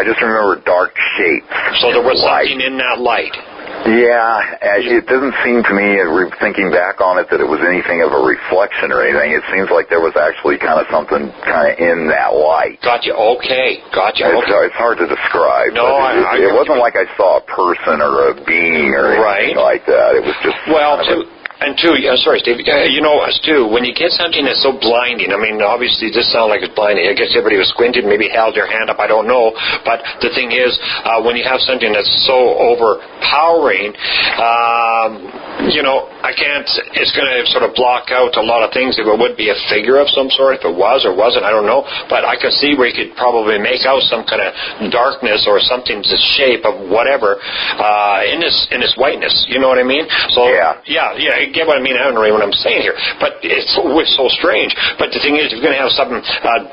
just remember dark shapes. So there was something in that light. Yeah, it doesn't seem to me, thinking back on it, that it was anything of a reflection or anything. It seems like there was actually kind of something kind of in that light. Gotcha. Okay. It's hard to describe. No, it wasn't like I saw a person or a being or anything like that. It was just And two, sorry, Steve, Stu, when you get something that's so blinding, I mean, obviously this sounds like it's blinding. I guess everybody was squinted, maybe held their hand up, I don't know. But the thing is, when you have something that's so overpowering, it's going to sort of block out a lot of things. If it would be a figure of some sort, if it was or wasn't, I don't know. But I can see where you could probably make out some kind of darkness or something, the shape of whatever, in this whiteness. You know what I mean? So, yeah. You get what I mean? I don't know what I'm saying here, but it's so strange. But the thing is, if you're going to have something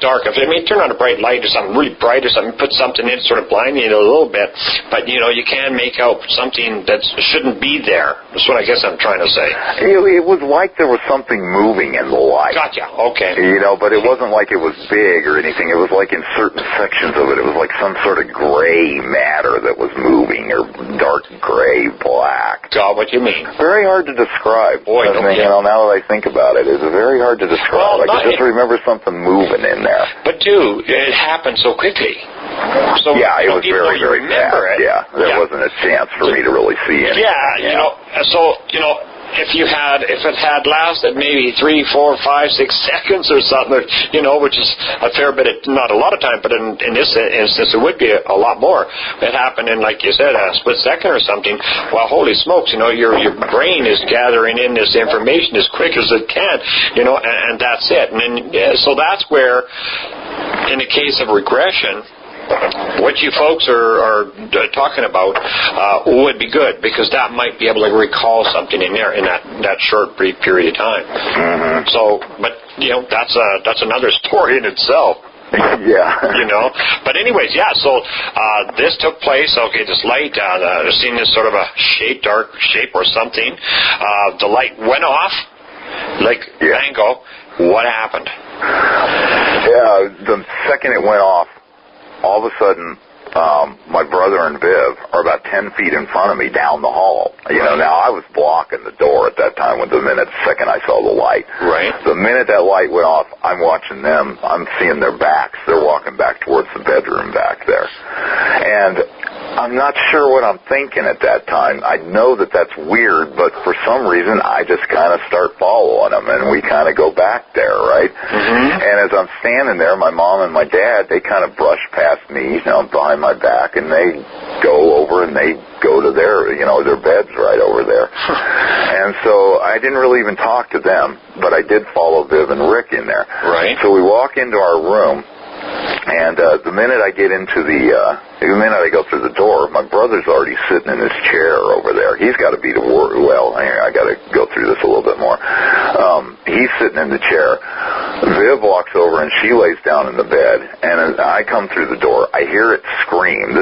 dark, turn on a bright light or something really bright or something, put something in, sort of blinding it a little bit, but you can make out something that shouldn't be there. That's what I guess I'm trying to say. It was like there was something moving in the light. Gotcha. Okay. But it wasn't like it was big or anything. It was like in certain sections of it, it was like some sort of gray matter that was moving, or dark gray, black. Got what you mean. Very hard to describe. Boy, now that I think about it, it's very hard to describe. I can just remember something moving in there. But too, it happened so quickly. So it was very, very fast. There wasn't a chance for me to really see anything. if it had lasted maybe 3, 4, 5, 6 seconds or something, you know, which is a fair bit of, not a lot of time, but in this instance it would be a lot more. It happened in, like you said, a split second or something. Well, holy smokes, you know, your brain is gathering in this information as quick as it can, you know, and that's it. And then, so that's where, in the case of regression, what you folks are talking about would be good, because that might be able to recall something in there in that short, brief period of time. Mm-hmm. So, but, you know, that's another story in itself. Yeah. You know, but anyways, yeah, so this took place, okay, this light, seeing this sort of a dark shape or something, the light went off, like, bang, go. What happened? Yeah, the second it went off, all of a sudden, my brother and Viv are about 10 feet in front of me down the hall. You know, now I was blocking the door at that time the second I saw the light. Right. The minute that light went off, I'm watching them. I'm seeing their backs. They're walking back towards the bedroom back there. And I'm not sure what I'm thinking at that time. I know that that's weird, but for some reason, I just kind of start following them, and we kind of go back there, right? Mm-hmm. And as I'm standing there, my mom and my dad, they kind of brush past me, you know, behind my back, and they go over and they go to their beds right over there. And so I didn't really even talk to them, but I did follow Viv and Rick in there. Right. So we walk into our room, and the minute I go through the door, my brother's already sitting in his chair over there. He's got to be to work. Well, I got to go through this a little bit more. He's sitting in the chair. Viv walks over and she lays down in the bed, and as I come through the door, I hear it scream.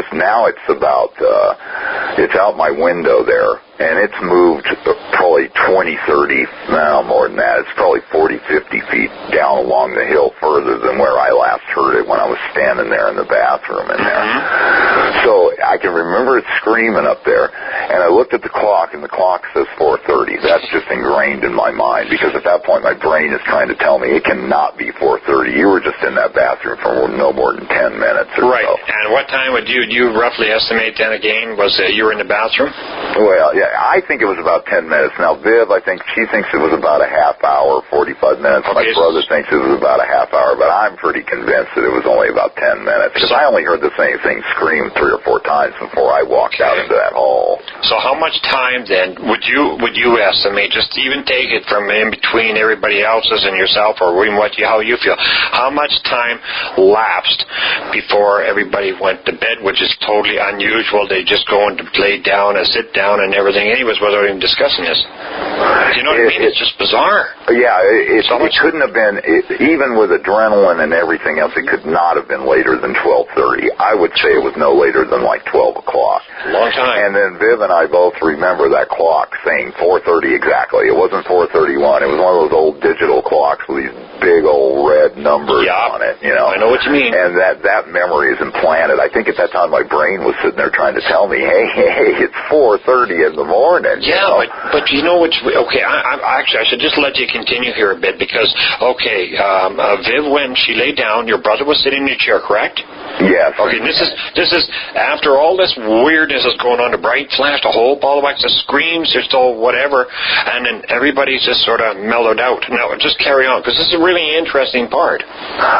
It's out my window there, and it's moved probably 20, 30, no, more than that. It's probably 40, 50 feet down along the hill further than where I last heard it when I was standing there in the bathroom in there. Mm-hmm. So I can remember it screaming up there, and I looked at the clock, and the clock says 4:30. That's just ingrained in my mind, because at that point my brain is trying to tell me it cannot be 4:30. You were just in that bathroom for no more than 10 minutes or right. so. And what time would you roughly estimate then again was you were in the bathroom? Well, yeah, I think it was about 10 minutes. Now, Viv, I think she thinks it was about a half hour, 45 minutes. Okay. My brother thinks it was about a half hour, but I'm pretty convinced that it was only about 10 minutes, because I only heard the same thing scream 3 or 4 times before I walked out into that hall. So how much time then would you estimate, just even take it from in between everybody else's and yourself, or even how you feel, how much time lapsed before everybody went to bed, which is totally unusual? They just go and lay down and sit down and everything anyways without even discussing this. Do you know what I mean? It's just bizarre. Yeah, it couldn't have been, even with adrenaline and everything else, it could not have been later than 12:30. I would say it was no later than like 12 o'clock. Long time. And then Viv and I both remember that clock saying 4:30 exactly. It wasn't 4:31. It was one of those old digital clocks with these big old red numbers on it, you know. I know what you mean. And that memory is implanted. I think at that time my brain was sitting there trying to tell me, hey, it's 4:30 in the morning. Yeah, you know? but you know what's okay? I should just let you continue here a bit, because Viv, when she laid down, your brother was sitting in your chair, correct? Yes. Okay, this is after all this weirdness is going on, the bright flash, the whole ball of wax, the screams, just all whatever, and then everybody's just sort of mellowed out. Now, just carry on, because this is a really interesting part.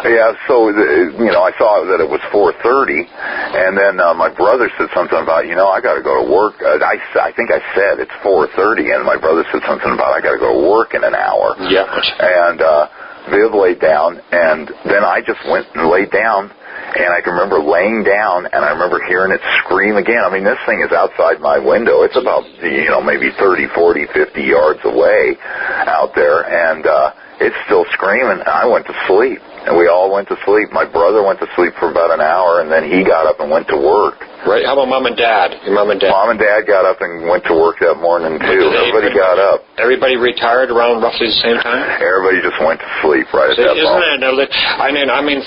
Yeah, so, I saw that it was 4:30, and then my brother said something about, I got to go to work. I think I said it's 4:30, and my brother said something about I got to go to work in an hour. Yeah. And Viv laid down, and then I just went and laid down, and I can remember laying down, and I remember hearing it scream again. I mean, this thing is outside my window. It's about, maybe 30, 40, 50 yards away out there, and it's still screaming. I went to sleep, and we all went to sleep. My brother went to sleep for about an hour, and then he got up and went to work. Right. How about Mom and Dad? Your Mom and Dad? Mom and Dad got up and went to work that morning, too. Everybody got up. Everybody retired around roughly the same time? Everybody just went to sleep right at that moment.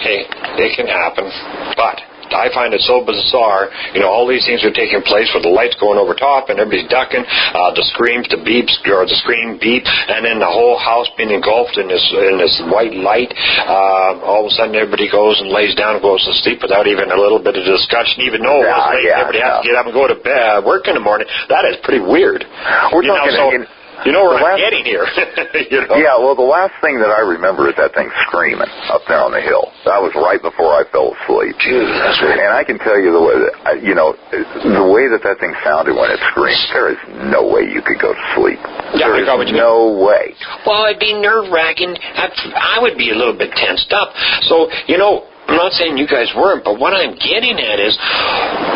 Hey, it can happen, but I find it so bizarre. All these things are taking place with the lights going over top and everybody's ducking, the screams, the beeps, or the scream beep, and then the whole house being engulfed in this white light. All of a sudden everybody goes and lays down and goes to sleep without even a little bit of discussion, even though it was late. Everybody has to get up and go to bed, work in the morning. That is pretty weird. We're talking You know where I'm getting here. You know? Yeah, well, the last thing that I remember is that thing screaming up there on the hill. That was right before I fell asleep. Dude, that's right. And I can tell you the way that thing sounded when it screamed, there is no way you could go to sleep. Yeah, there is no way. Well, it'd be nerve-wracking. I would be a little bit tensed up. So, I'm not saying you guys weren't, but what I'm getting at is,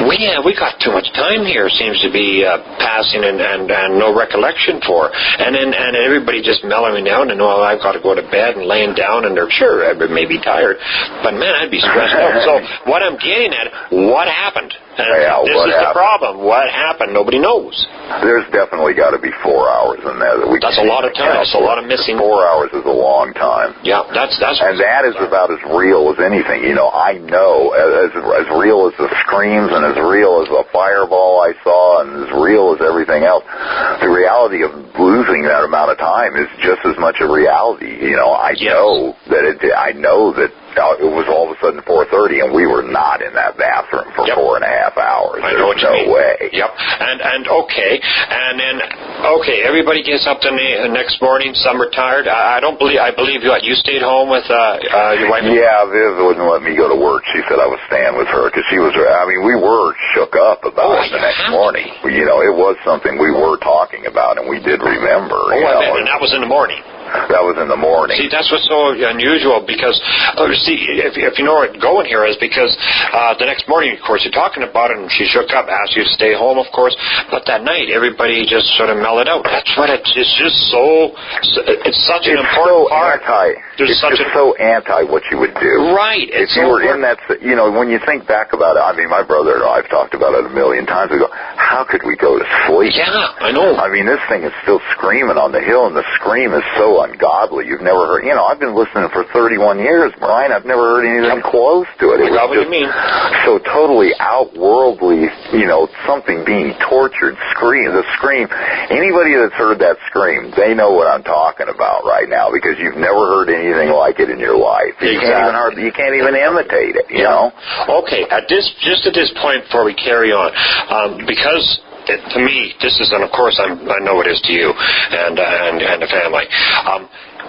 we got too much time here. Seems to be passing and no recollection for, and everybody just mellowing down and I've got to go to bed and laying down, and they're sure I may be tired, but man, I'd be stressed out. So what I'm getting at, what happened? And this is the problem. What happened? Nobody knows. There's definitely got to be 4 hours in there. That's a lot of time. That's a lot of missing. 4 hours is a long time. Yeah, that's. And that is about as real as anything. I know as real as the screams and as real as the fireball I saw and as real as everything else. The reality of losing that amount of time is just as much a reality. I know that it was all of a sudden 4:30, and we were not in that bathroom for 4.5 hours. I know what you mean. No way. Yep. And everybody gets up the next morning. Some are tired. I believe you stayed home with your wife. Yeah, Viv wouldn't let me go to work. She said I was staying with her because she was. We were shook up about it the next morning. It was something we were talking about, and we did remember. And that was in the morning. That was in the morning. See, that's what's so unusual because, if you know where it's going here is because the next morning, of course, you're talking about it, and she shook up, asked you to stay home, of course, but that night, everybody just sort of mellowed out. That's what it's just so, it's such an important part. It's just so anti what you would do. Right. If you were in that, when you think back about it, my brother and I've talked about it a million times. We go, how could we go to sleep? Yeah, I know. This thing is still screaming on the hill, and the scream is so ungodly. You've never heard. I've been listening for 31 years, Brian. I've never heard anything close to it. It was just so totally outworldly. Something being tortured. The scream. Anybody that's heard that scream, they know what I'm talking about right now because you've never heard anything like it in your life. You can't even imitate it. You know. Okay. At this point, before we carry on, because. To me, this is, and of course I know it is to you and the family.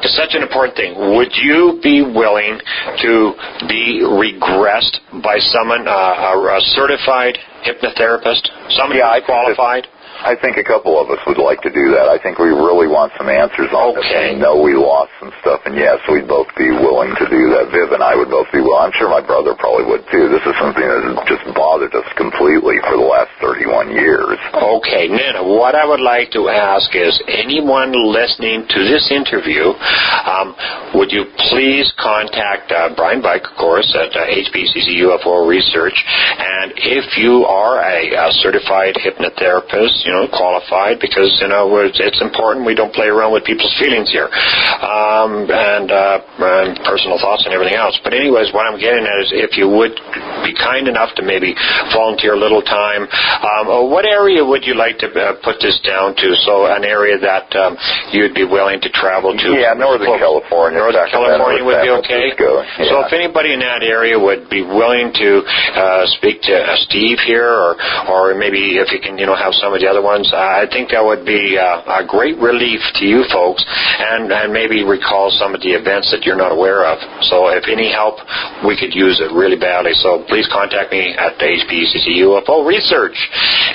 It's such an important thing. Would you be willing to be regressed by someone, a certified hypnotherapist, somebody who's qualified? I think a couple of us would like to do that. I think we really want some answers on this. We know we lost some stuff, and yes, we'd both be willing to do that. Viv and I would both be willing. I'm sure my brother probably would too. This is something that has just bothered us completely for the last 31 years. Okay, Nana, what I would like to ask is anyone listening to this interview, would you please contact Brian Vike, of course, at HBCC UFO Research, and if you are a certified hypnotherapist, qualified, because, it's important we don't play around with people's feelings here, and personal thoughts and everything else. But anyways, what I'm getting at is if you would be kind enough to maybe volunteer a little time, what area would you like to put this down to? So an area that you'd be willing to travel to? Yeah, Northern California. Northern California would be okay? Yeah. So if anybody in that area would be willing to speak to Steve here, or maybe if you can, have some of the other ones, I think that would be a great relief to you folks, and maybe recall some of the events that you're not aware of. So if any help, we could use it really badly. So please contact me at HBCC UFO Research.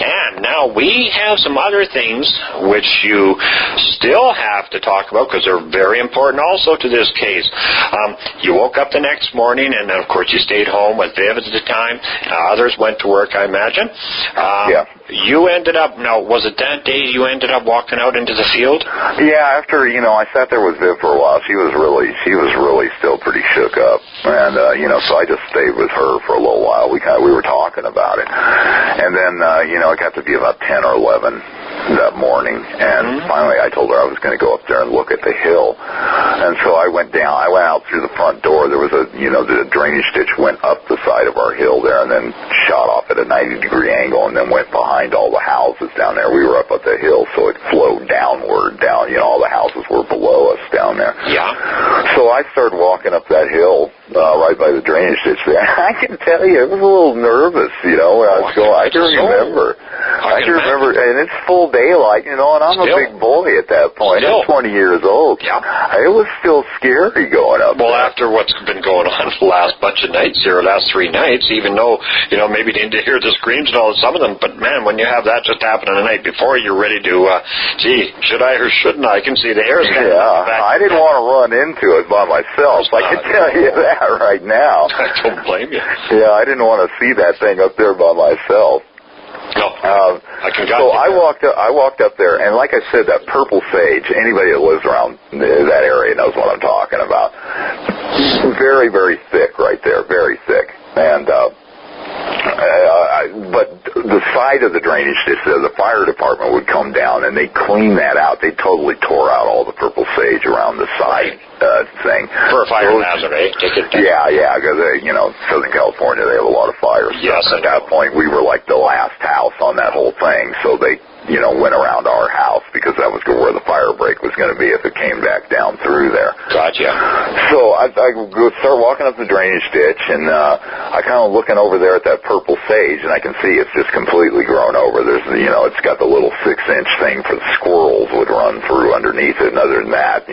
And now we have some other things which you still have to talk about because they're very important also to this case. You woke up the next morning, and of course you stayed home with Viv at the time. Others went to work, I imagine. Yeah. You ended up, now, was it that day you ended up walking out into the field? Yeah, after, I sat there with Viv for a while. She was really still pretty shook up. And, so I just stayed with her for a little while. We were talking about it. And then, it got to be about 10 or 11 that morning. And finally I told her I was going to go up there and look at the hill. And so I went down. I went out through the front door. There was the drainage ditch went up the side of our hill there and then shot off at a 90-degree angle and then went behind all the houses down there. We were up at the hill, so it flowed downward down. All the houses were below us down there. Yeah. So I started walking up that hill right by the drainage ditch there. I can tell you, I was a little nervous, where I was going. I can remember. I can remember, and it's full daylight, and I'm a big boy at that point. I'm 20 years old. Yeah. It was still scary going up there. After what's been going on the last bunch of nights here, last 3 nights, even though, maybe you didn't hear the screams and all some of them, but man, when you have that just happen the night before, you're ready to, should I or shouldn't I? I can see the hairs kind of back. I didn't want to run into it by myself. I can tell you that right now. I don't blame you. Yeah, I didn't want to see that thing up there by myself. No, I can. So I walked up there, and like I said, that purple sage. Anybody that lives around that area knows what I'm talking about. Very, very thick right there, very thick, and. But the side of the drainage ditch, the fire department would come down and they'd clean that out. They totally tore out all the purple sage around the side thing. For a fire hazard, eh? Yeah, because Southern California, they have a lot of fires. Yes, at that point, we were like the last house on that whole thing, so they went around our house because that was where the fire break was going to be if it came back down through there. Gotcha. So I go start walking up the drainage ditch, and I kind of looking over there at that purple sage, and I can see it's just completely grown over. There's it's got the little 6-inch thing for the squirrels would run through underneath it, and other than that,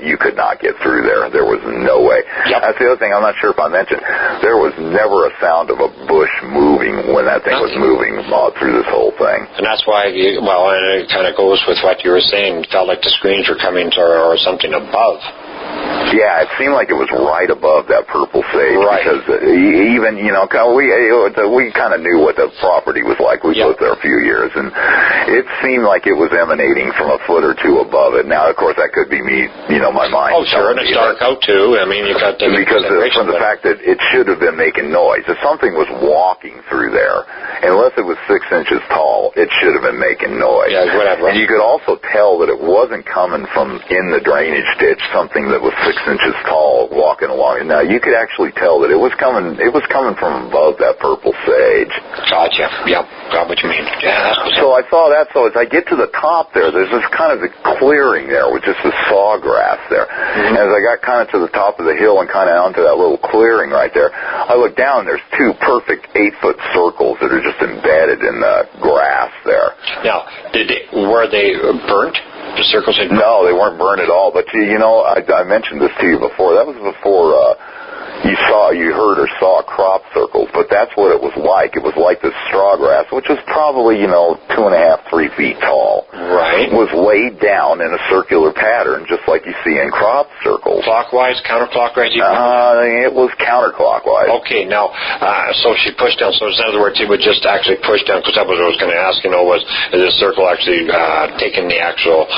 you could not get through there. There was no way. Yep. That's the other thing I'm not sure if I mentioned. There was never a sound of a bush moving when that thing was moving through this whole thing. And that's why and it kind of goes with what you were saying. It felt like the screens were coming or something above. Yeah, it seemed like it was right above that purple sage. Right. Because even, we kind of knew what the property was like. We lived there a few years, and it seemed like it was emanating from a foot or two above it. Now, of course, that could be me, my mind. Oh, sure, and it's dark out, too. I mean, you got the... Because from the fact that it should have been making noise. If something was walking through there, unless it was 6 inches tall, it should have been making noise. Yeah, whatever. And you could also tell that it wasn't coming from in the drainage ditch, something that was 6 inches tall walking along. Now you could actually tell that it was coming from above that purple sage. Gotcha. Yep. Got what you mean. Yeah. So I saw that. So as I get to the top there's this kind of a clearing there with just the sawgrass there. Mm-hmm. And as I got kind of to the top of the hill and kind of onto that little clearing right there, I look down. There's 2 perfect 8-foot circles that are just embedded in the grass there. Now, were they burnt? The circles had burnt? No, they weren't burned at all. But I mentioned this to you before. That was before you heard or saw crop circles, but that's what it was like. It was like this straw grass, which was probably 2.5, 3 feet tall. Right. Was laid down in a circular pattern, just like you see in crop circles. Clockwise, counterclockwise? It was counterclockwise. Okay, now, so she pushed down. So in other words, he would just actually push down, because that was what I was going to ask, was this circle actually taking the actual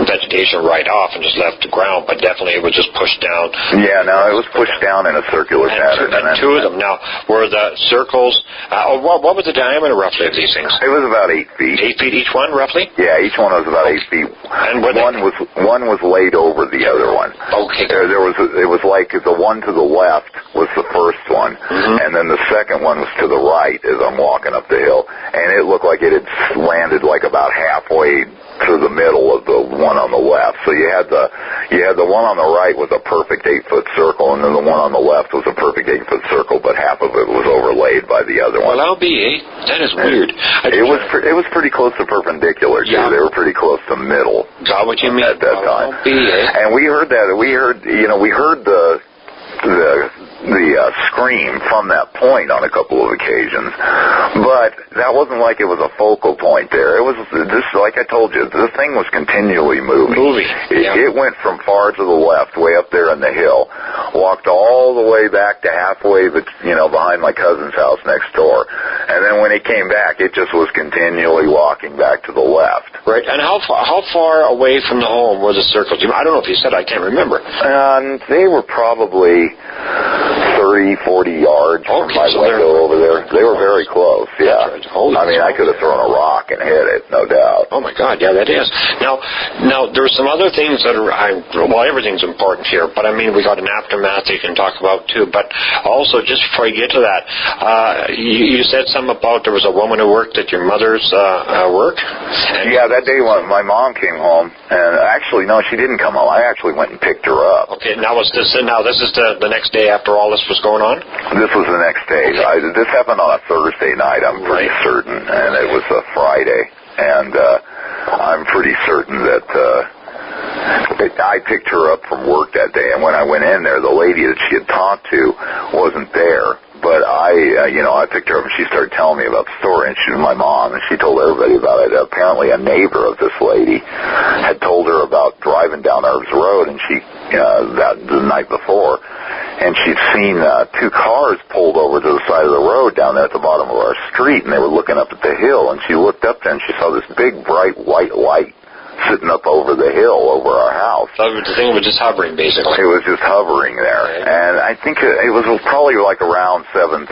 vegetation right off and just left the ground, but definitely it was just pushed down. Yeah, no, it was pushed down in a circular pattern. And 2 of them. Now, were the circles, what was the diameter roughly of these things? It was about 8 feet. 8 feet each one, roughly? Yeah, each one was about 8 feet. And one was laid over the other one. Okay. It was like the one to the left was the first one, and then the second one was to the right as I'm walking up the hill, and it looked like it had landed like about halfway to the middle of the one on the left. So you had the one on the right was a perfect 8-foot circle, and then the one on the left was a perfect 8-foot circle, but half of it was overlaid by the other one. Well, that is weird. It was pretty close to perpendicular too. Yeah. They were pretty close to middle. Got what you mean at that time. And we heard that. We heard the scream from that point on a couple of occasions, but that wasn't like it was a focal point there. It was this, like I told you, the thing was continually moving. It went from far to the left, way up there in the hill, walked all the way back to halfway, behind my cousin's house next door, and then when it came back, it just was continually walking back to the left. Right. And how far away from the home were the circles? I don't know if you said. I can't remember. They were probably 30, 40 yards from my window over there. They were very close, yeah. I could have thrown a rock and hit it, no doubt. Oh, my God, yeah, that is. Now there are some other things that are, everything's important here, but we got an aftermath you can talk about, too. But also, just before you get to that, you said something about there was a woman who worked at your mother's work? Yeah, that day when my mom came home, and actually, no, she didn't come home. I actually went and picked her up. Okay, this is the next day after all this was going on? This was the next day. Okay. This happened on a Thursday night, I'm pretty certain, and it was a Friday. And I'm pretty certain that I picked her up from work that day, and when I went in there, the lady that she had talked to wasn't there. But I picked her up, and she started telling me about the story, and she was my mom, and she told everybody about it. Apparently, a neighbor of this lady had told her about driving down Irv's Road, and the night before, and she'd seen two cars pulled over to the side of the road down there at the bottom of our street, and they were looking up at the hill, and she looked up there, and she saw this big, bright, white light sitting up over the hill over our house. So the thing was just hovering, basically. It was just hovering there. Okay. And I think it was probably like around 7:30,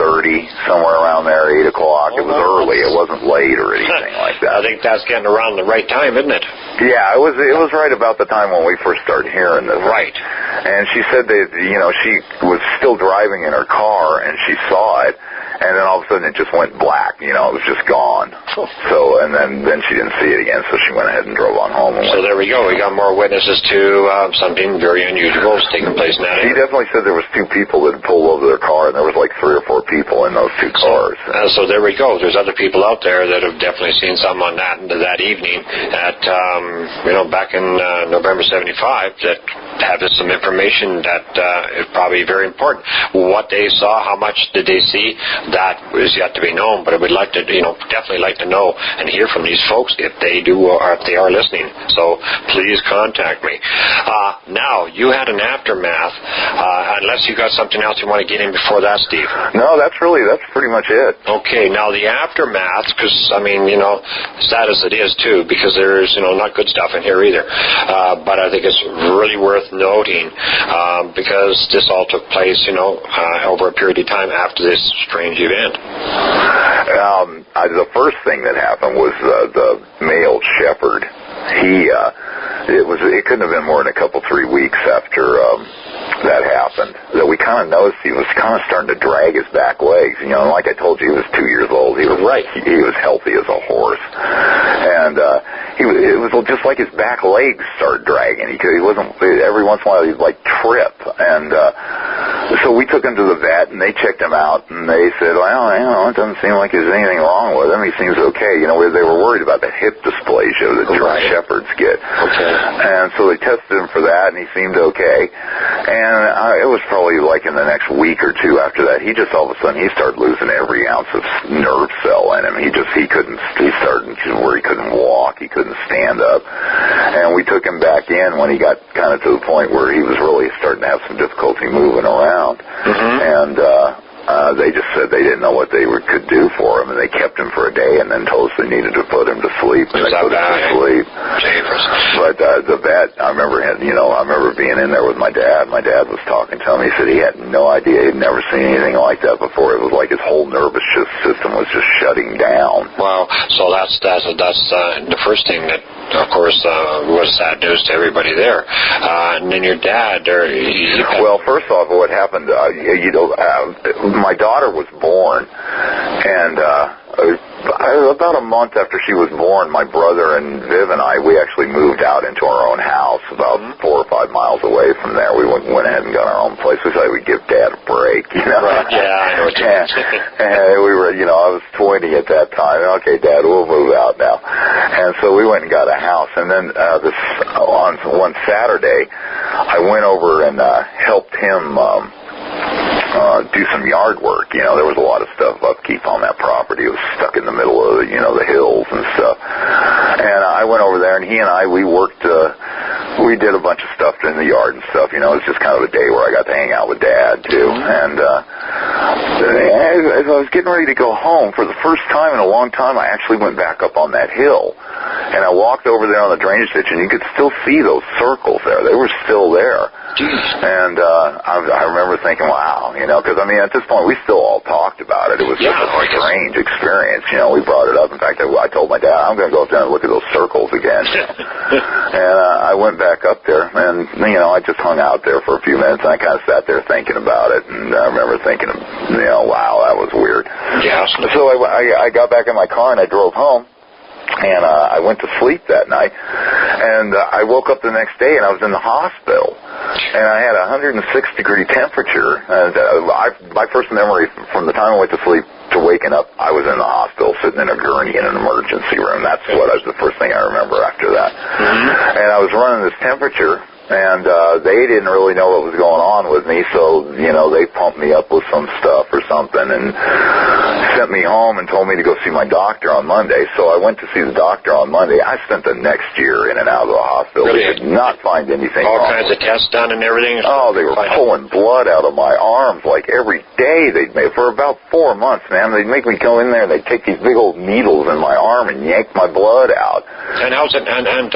somewhere around there, 8 o'clock. It was early. It wasn't late or anything like that. I think that's getting around the right time, isn't it? Yeah, it was right about the time when we first started hearing this. Right. And she said that, she was still driving in her car, and she saw it. And then all of a sudden it just went black, it was just gone. So, and then she didn't see it again, so she went ahead and drove on home. So there we go. We got more witnesses to something very unusual taking place in that area. She definitely said there was two people that had pulled over their car, and there was like 3 or 4 people in those two cars. So there we go. There's other people out there that have definitely seen some on that evening at, back in November 75 that have some information that is probably very important. What they saw, how much did they see? That is yet to be known, but I would like to, definitely like to know and hear from these folks if they do or if they are listening. So please contact me. Now, you had an aftermath, unless you got something else you want to get in before that, Steve. No, that's pretty much it. Okay, now the aftermath, because, sad as it is, too, because there's, not good stuff in here either. But I think it's really worth noting, because this all took place, over a period of time after this strange event. The first thing that happened was the male shepherd. It couldn't have been more than a couple, 3 weeks after that happened that we kind of noticed he was kind of starting to drag his back legs. Like I told you, he was 2 years old. He was He was healthy as a horse, and it was just like his back legs started dragging. He wasn't. Every once in a while he'd like trip, and so we took him to the vet, and they checked him out, and they said, well, it doesn't seem like there's anything wrong with him. He seems okay. They were worried about the hip dysplasia that German shepherds get. Okay. And so they tested him for that, and he seemed okay. And it was probably like in the next week or two after that, he just all of a sudden, he started losing every ounce of nerve cell in him. He started where he couldn't walk, he couldn't stand up. And we took him back in when he got kind of to the point where he was really starting to have some difficulty moving around. Mm-hmm. And they just said they didn't know what they could do for him, and they kept him for a day and then told us they needed to put him to sleep, and they put him to sleep. But the vet, I remember being in there with my dad. My dad was talking to him. He said he had no idea. He'd never seen anything like that before. It was like his whole nervous system was just shutting down. Wow. So that's the first thing that, of course, was sad news to everybody there. And then your dad, well, first off, what happened, my daughter was born, and about a month after she was born, my brother and Viv and we actually moved out into our own house about 4 or 5 miles away from there. We went ahead and got our own place. We thought we'd give Dad a break, Right, yeah, I know what you mean. And we were, I was 20 at that time. Okay, Dad, we'll move out now. And so we went and got a house, and then on one Saturday, I went over and helped him do some yard work. There was a lot of stuff upkeep on that property. It was stuck in the middle of the hills and stuff. And I went over there, and he and we worked. We did a bunch of stuff in the yard and stuff. It was just kind of a day where I got to hang out with Dad too. And as I was getting ready to go home, for the first time in a long time, I actually went back up on that hill, and I walked over there on the drainage ditch, and you could still see those circles there. They were still there. And I remember thinking, wow, because at this point we still all talked about it. It was just a strange experience. We brought it up. In fact, I told my dad, I'm going to go up there and look at those circles again. And I went back up there, and I just hung out there for a few minutes, and I kind of sat there thinking about it. And I remember thinking, wow, that was weird. Yeah. So I got back in my car and I drove home. And I went to sleep that night, and I woke up the next day, and I was in the hospital. And I had a 106-degree temperature. And my first memory from the time I went to sleep to waking up, I was in the hospital sitting in a gurney in an emergency room. That's what was the first thing I remember after that. Mm-hmm. And I was running this temperature, and they didn't really know what was going on with me, so, they pumped me up with some stuff or something and sent me home and told me to go see my doctor on Monday. So I went to see the doctor on Monday. I spent the next year in and out of the hospital. Really? They did not find anything All wrong. kinds of tests done and everything? Oh, they were pulling blood out of my arms like every day. For about 4 months, man, they'd make me go in there and they'd take these big old needles in my arm and yank my blood out. And how's it? And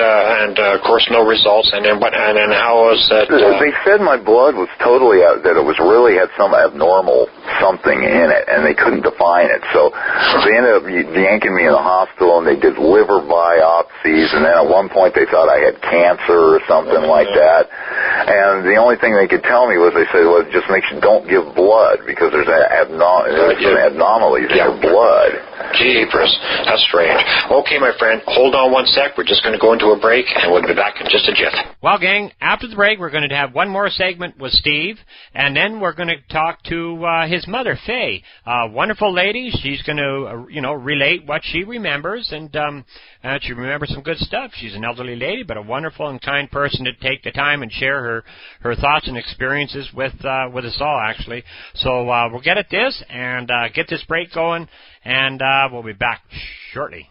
of course, no results. And then what? And how was that? They said my blood was totally that it was really had some abnormal something in it, and they couldn't define it. So they ended up yanking me in the hospital, and they did liver biopsies, and then at one point they thought I had cancer or something like that. And the only thing they could tell me was they said, well, it just makes you don't give blood because there's some anomalies in your blood. Jeepers, that's strange. Okay, my friend, hold on one sec. We're just going to go into a break, and we'll be back in just a jiff. Well, gang, after the break, we're going to have one more segment with Steve, and then we're going to talk to his mother, Faye. Wonderful lady. She's going to, relate what she remembers, and she remembers some good stuff. She's an elderly lady, but a wonderful and kind person to take the time and share her thoughts and experiences with us all, actually. So we'll get at this and get this break going, and we'll be back shortly.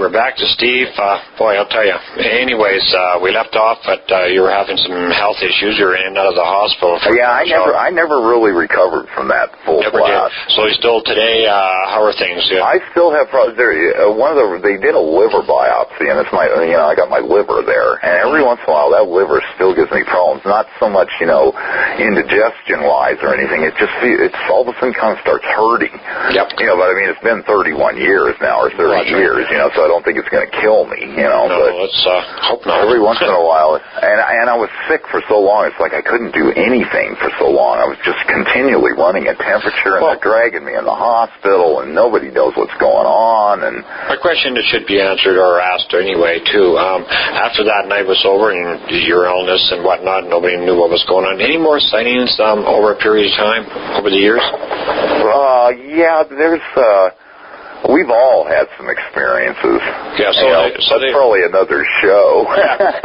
We're back to Steve. Boy, I'll tell you. Anyways, we left off at you were having some health issues. You were in and out of the hospital. I never really recovered from that full blast. So still today, how are things? Yeah. I still have problems. They did a liver biopsy, and it's I got my liver there, and every once in a while that liver still gives me problems. Not so much, indigestion-wise or anything. It's all of a sudden kind of starts hurting. Yep. But I mean, it's been 31 years now, or 30 years, so I don't think it's going to kill me, No, but let's hope not. Every once in a while, and I was sick for so long, it's like I couldn't do anything for so long. I was just continually running a temperature, and they're dragging me in the hospital, and nobody knows what's going on. And a question that should be answered or asked anyway, too. After that night was over, and your illness and whatnot, nobody knew what was going on. Any more sightings over a period of time, over the years? Yeah, there's... We've all had some experiences. Yeah, that's probably another show.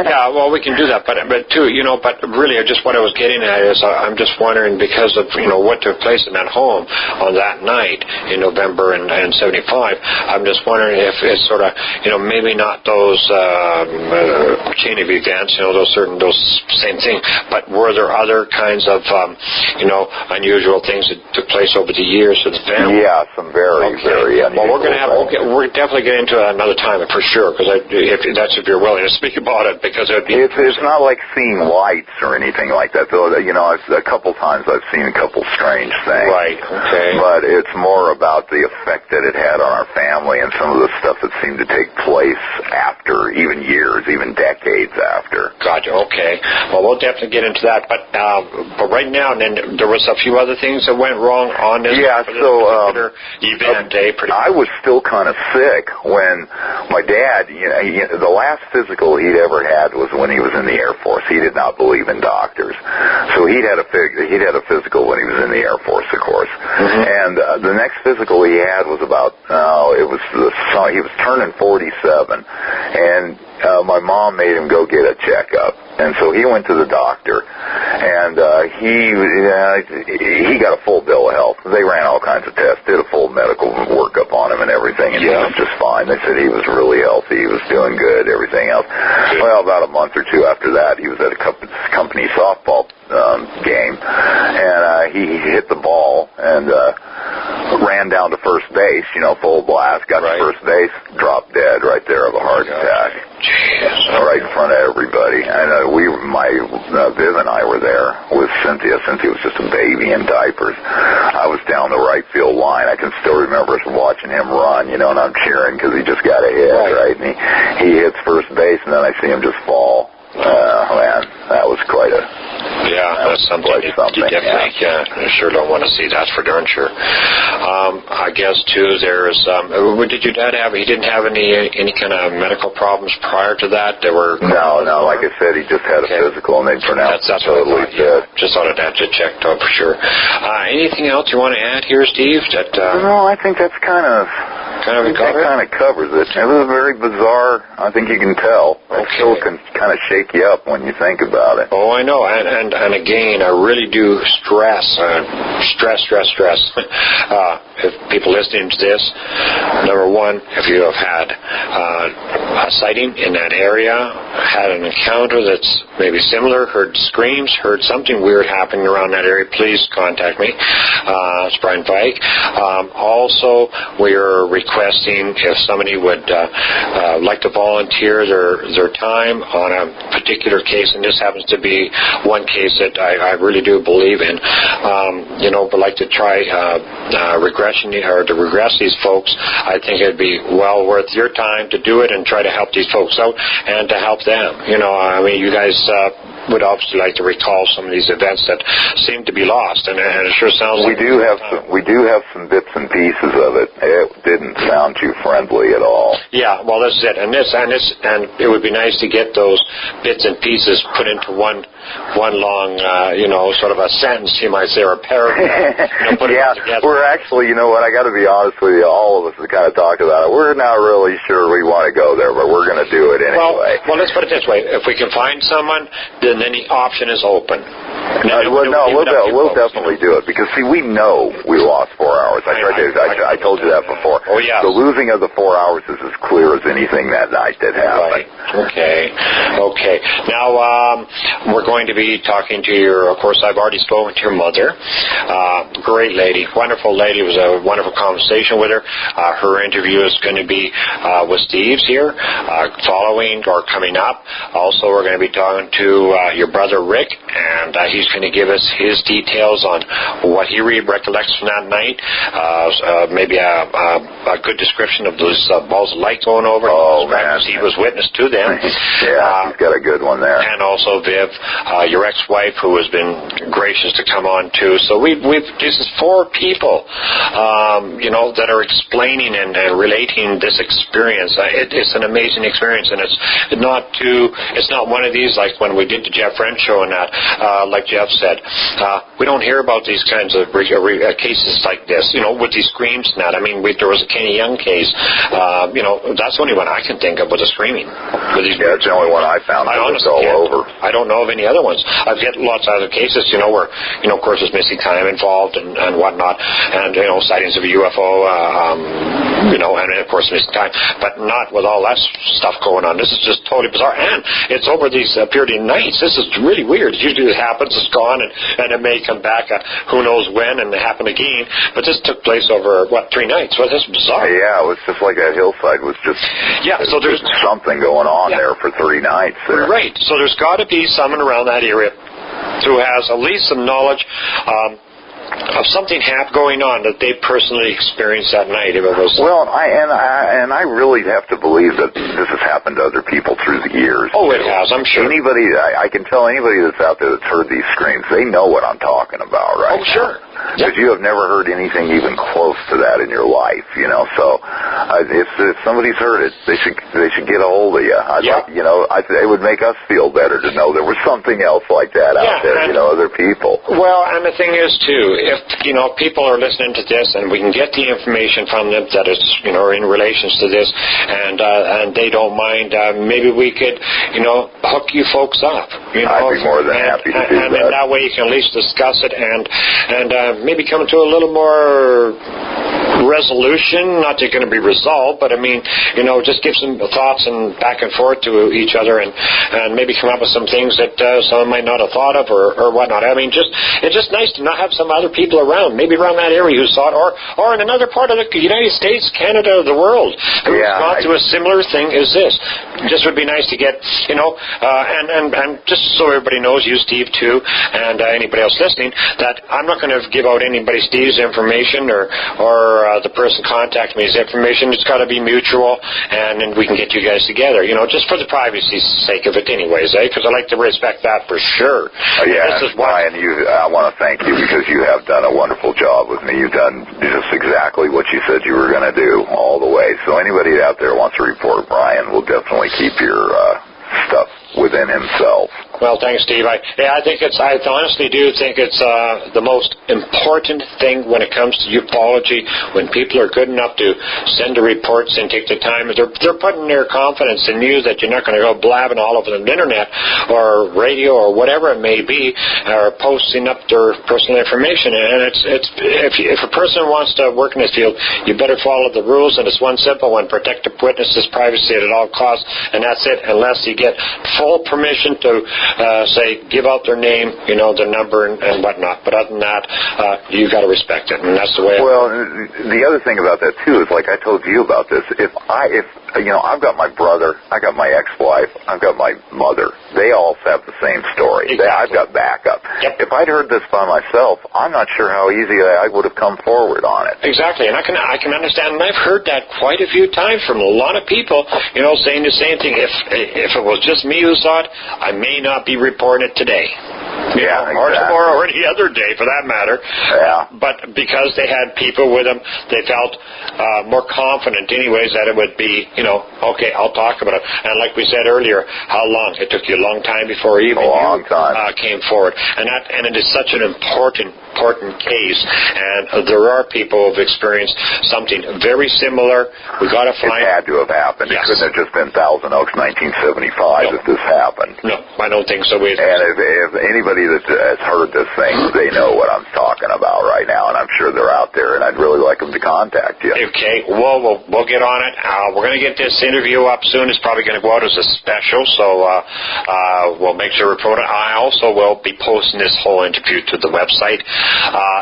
yeah, well, we can do that, but too, but really, just what I was getting at is, I'm just wondering because of what took place in that home on that night in November and 75. I'm just wondering if it's sort of, maybe not those chain of events, those same thing, but were there other kinds of, unusual things that took place over the years with the family? Yeah, some very unusual. Well, we're definitely get into it another time for sure, because if you're willing to speak about it, because it would be. It's not like seeing lights or anything like that, though. A couple times I've seen a couple strange things. Right. Okay. But it's more about the effect that it had on our family and some of the stuff that seemed to take place after, even years, even decades after. Gotcha. Okay. Well, we'll definitely get into that, but right now, and then there was a few other things that went wrong on this. Yeah. Particular event. I was still kind of sick when my dad, the last physical he'd ever had was when he was in the Air Force. He did not believe in doctors. So he'd had a physical when he was in the Air Force, of course. Mm-hmm. And the next physical he had was about, he was turning 47. And my mom made him go get a checkup. And so he went to the doctor, and he got a full bill of health. They ran all kinds of tests, did a full medical workup on him and everything, and he was just fine. They said he was really healthy, he was doing good, everything else. Well, about a month or two after that, he was at a company softball game, and he hit the ball and ran down to first base, full blast, got to first base, dropped dead right there of a heart attack. Right in front of everybody. And Viv and I were there with Cynthia. Cynthia was just a baby in diapers. I was down the right field line. I can still remember us watching him run, and I'm cheering because he just got a hit, right? And he hits first base, and then I see him just fall. Man, that was quite a... Yeah, that's something you definitely sure don't want to see. That's for darn sure. I guess, too, there's... did your dad he didn't have any kind of medical problems prior to that? There were... No, like I said, he just had a physical, and they pronounced that's totally fit. Just thought I'd have to check out for sure. Anything else you want to add here, Steve? No, I think that's kind of covers it. It was very bizarre. I think you can tell. It still can kind of shake you up when you think about it. Oh, I know. And again, I really do stress. If people listening to this, number one, if you have had a sighting in that area, had an encounter that's maybe similar, heard screams, heard something weird happening around that area, please contact me. It's Brian Vike. Also, we are requesting if somebody would like to volunteer their time on a particular case, and this happens to be one case that I really do believe in, but like to try regression or to regress these folks. I think it'd be well worth your time to do it and try to help these folks out and to help them. You guys would obviously like to recall some of these events that seem to be lost, and it sure sounds like we do have some bits and pieces of it. It didn't sound too friendly at all. Yeah, well, this is it, and it would be nice to get those bits and pieces put into one long, sort of a sentence, you might say, or a paragraph. We're actually, I got to be honest with you, all of us have kind of talked about it. We're not really sure we want to go there, but we're going to do it anyway. Well, let's put it this way: if we can find someone, then any option is open. We'll definitely do it, because see, we know we lost 4 hours. I told you that before. Oh yeah. The losing of the 4 hours is as clear as anything that night that happened. Right. Okay. Now we're going to be talking to of course, I've already spoken to your mother. Great lady, wonderful lady. It was a wonderful conversation with her. Her interview is going to be with Steve's here, following or coming up. Also, we're going to be talking to your brother Rick, and he's going to give us his details on what he recollects from that night. Maybe a good description of those balls of light going over. Oh, man. He was witness to them. Yeah, he's got a good one there. And also Viv, your ex-wife, who has been gracious to come on too. So this is 4 people, that are explaining and relating this experience. It's an amazing experience, and it's not one of these like when we did the Jeff French show and that, like Jeff said, we don't hear about these kinds of cases like this, with these screams and that. I mean, there was a Kenny Young case, that's the only one I can think of with the screaming. That's the only one I found. It's all over. I don't know of any other ones. I've got lots of other cases, where, of course, there's missing time involved and whatnot, and, sightings of a UFO, and of course missing time, but not with all that stuff going on. This is just totally bizarre, and it's over these period of nights. This is really weird. Usually it happens, it's gone, and it may come back who knows when, and it happened again, but this took place over, 3 nights? Well, this is bizarre. Yeah, it was just like that hillside was just... Yeah, so there's something going on there for 3 nights there. Right, so there's got to be someone around that area who has at least some knowledge of something going on that they personally experienced that night. If it was I really have to believe that this has happened to other people through the years. Oh, it has, I'm sure. I can tell anybody that's out there that's heard these screams, they know what I'm talking about, right? Oh, sure. Because you have never heard anything even close to that in your life, so If somebody's heard it, they should get a hold of you. It would make us feel better to know there was something else like that out there. Other people. Well, and the thing is too, if people are listening to this, and we can get the information from them that is in relations to this, and they don't mind, maybe we could hook you folks up. I'd be more than happy to do that. And that way you can at least discuss it and maybe come to a little more resolution. Not that you're going to be resolved, but just give some thoughts and back and forth to each other, and maybe come up with some things that someone might not have thought of or whatnot. It's just nice to not have some other people around, maybe around that area who saw it, or in another part of the United States, Canada, the world, who's gone through a similar thing as this. Just would be nice to get, and just so everybody knows, you, Steve, too, and anybody else listening, that I'm not going to give out anybody Steve's information or the person contacting me's information. It's got to be mutual, and then we can get you guys together, just for the privacy's sake of it anyways, because I like to respect that for sure. Brian, I want to thank you because you have done a wonderful job with me. You've done just exactly what you said you were going to do all the way. So anybody out there wants to report Brian will definitely keep your stuff within himself. Well, thanks, Steve. I honestly do think it's the most important thing when it comes to ufology. When people are good enough to send the reports and take the time, they're putting their confidence in you that you're not going to go blabbing all over the internet or radio or whatever it may be, or posting up their personal information. And if a person wants to work in this field, you better follow the rules. And it's one simple one: protect the witness's privacy at all costs, and that's it. Unless you get full permission to give out their name, their number and whatnot. But other than that, you got to respect it, and that's the way. Well, the other thing about that too is, like I told you about this. If I've got my brother, I got my ex-wife, I've got my mother. They all have the same story. Exactly. I've got backup. Yep. If I'd heard this by myself, I'm not sure how easy I would have come forward on it. Exactly, and I can understand, and I've heard that quite a few times from a lot of people, saying the same thing. If it was just me who saw it, I may not be reporting it today. Or tomorrow or any other day for that matter. Yeah. But because they had people with them, they felt more confident anyways that it would be, okay, I'll talk about it. And like we said earlier, how long? It took you a long time before even you came forward. And it is such an important case. And there are people who have experienced something very similar. We got to find... It had to have happened. Yes. It couldn't have just been Thousand Oaks 1975 if this happened. No, I don't think so either. And if anybody that has heard this thing, they know what I'm talking about right now, and I'm sure they're out there, and I'd really like them to contact you. Okay, well, we'll get on it. We're going to get this interview up soon. It's probably going to go out as a special, so we'll make sure we promote it. I also will be posting this whole interview to the website.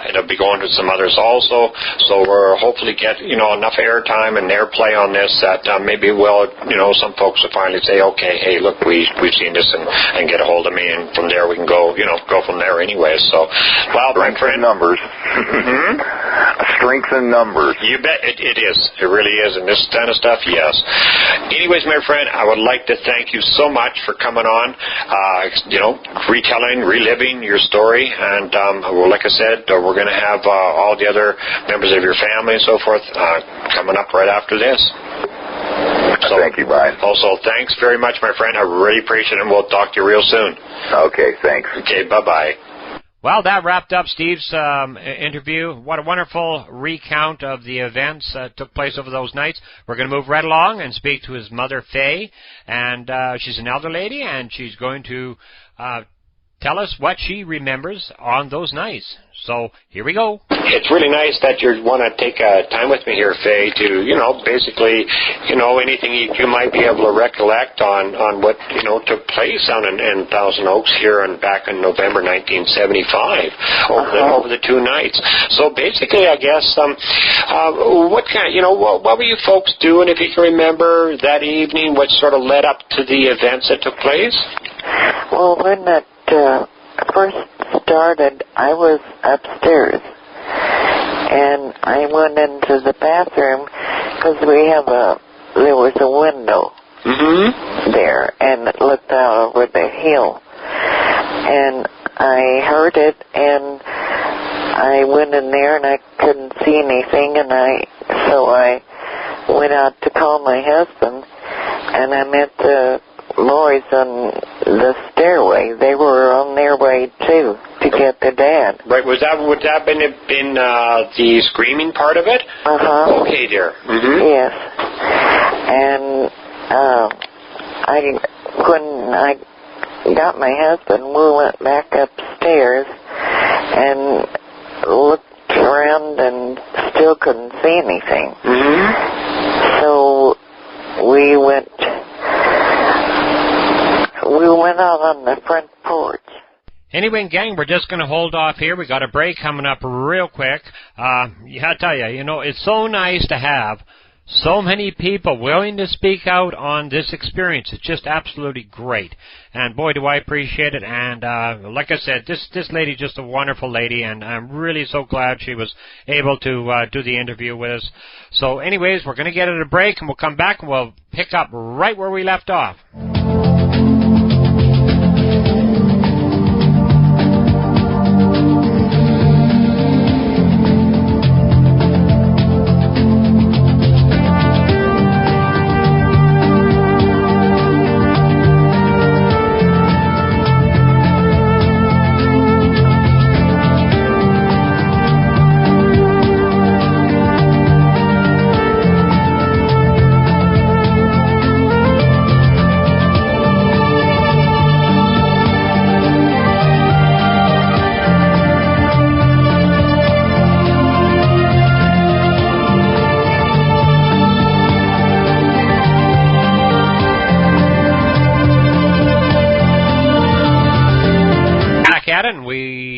It'll be going to some others also, so we'll hopefully get enough airtime and airplay on this that maybe some folks will finally say, okay, hey, look, we've seen this and get a hold of me, and from there we can go from there anyway. So, well, my friend, numbers. Strength in numbers. You bet it is. It really is. And this kind of stuff, yes. Anyways, my friend, I would like to thank you so much for coming on, reliving your story. And, like I said, we're going to have all the other members of your family and so forth coming up right after this. So, thank you, Brian. Also, thanks very much, my friend. I really appreciate it, and we'll talk to you real soon. Okay, thanks. Okay, bye-bye. Well, that wrapped up Steve's interview. What a wonderful recount of the events that took place over those nights. We're going to move right along and speak to his mother, Faye, and she's an elder lady, and she's going to tell us what she remembers on those nights. So, here we go. It's really nice that you want to take time with me here, Faye, to, basically, anything you might be able to recollect on what, took place down in Thousand Oaks here back in November 1975 over the 2 nights. So, basically, I guess, what what were you folks doing, if you can remember, that evening? What sort of led up to the events that took place? Well, when that first started, I was upstairs, and I went into the bathroom because there was a window there, and it looked out over the hill, and I heard it, and I went in there, and I couldn't see anything, and so I went out to call my husband, and I met the boys on the stairway. They were on their way, too, to get their dad. Right, would that have been the screaming part of it? Uh-huh. Okay, dear. Mm-hmm. Yes. And when I got my husband, we went back upstairs and looked around and still couldn't see anything. Mm-hmm. So we went out on the front porch. Anyway, gang, we're just going to hold off here. We got a break coming up real quick. I tell you, it's so nice to have so many people willing to speak out on this experience. It's just absolutely great. And boy, do I appreciate it. And like I said, this lady's just a wonderful lady, and I'm really so glad she was able to do the interview with us. So anyways, we're going to get at a break, and we'll come back, and we'll pick up right where we left off.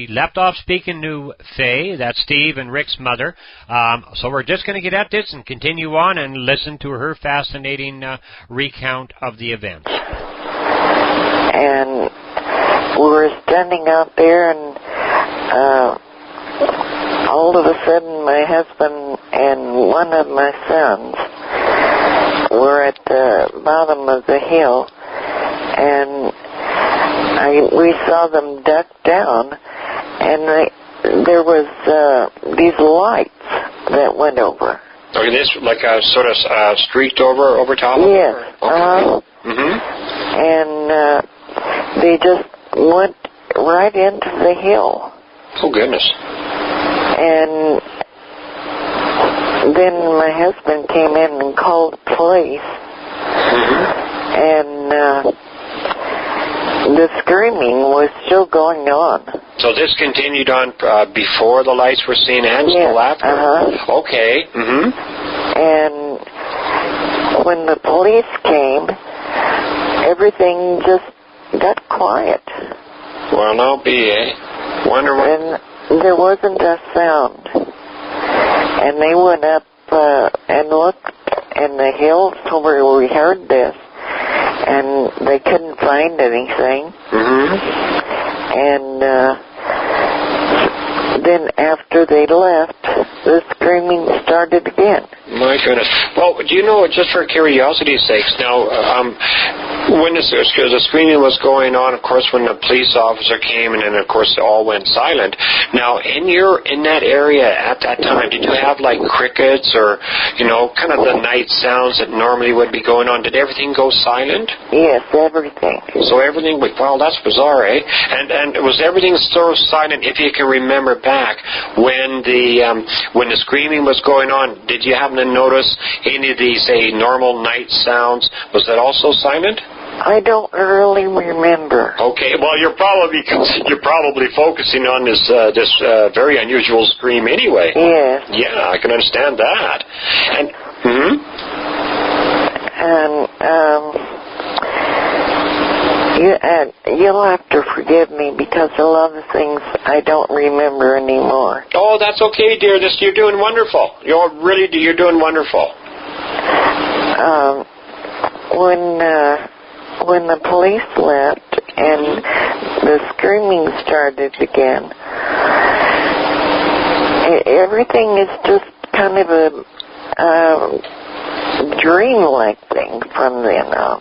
Left off speaking to Faye, that's Steve and Rick's mother. So we're just going to get at this and continue on and listen to her fascinating recount of the events. And we were standing out there, and all of a sudden my husband and one of my sons were at the bottom of the hill, and we saw them duck down, and there was these lights that went over. Okay, this like a sort of streaked over top of it? Yes. Okay. Mm-hmm. And they just went right into the hill. Oh, goodness. And then my husband came in and called the police. Mm-hmm. And the screaming was still going on. So this continued on before the lights were seen and still after? Uh-huh. Okay. Mm-hmm. And when the police came, everything just got quiet. Well, no, B.A. Wonder what... And there wasn't a sound. And they went up and looked in the hills where we heard this, and they couldn't find anything. Mm-hmm. And then after they left, the screaming started again. My goodness. Well, do you know, just for curiosity's sakes, now, when the screaming was going on, of course, when the police officer came, and then, of course, they all went silent. Now, in that area at that time, did you have, like, crickets or, kind of the night sounds that normally would be going on? Did everything go silent? Yes, everything. So everything, wow, that's bizarre, eh? And was everything so silent, if you can remember back, when the screaming was going on, did you happen to notice any of these, say, normal night sounds? Was that also silent? I don't really remember. Okay, well, you're probably focusing on this very unusual scream anyway. Yes. Yeah, I can understand that. And you'll have to forgive me because a lot of things I don't remember anymore. Oh, that's okay, dear. You're doing wonderful. You're doing wonderful. When the police left and the screaming started again, everything is just kind of a dream-like thing from then on.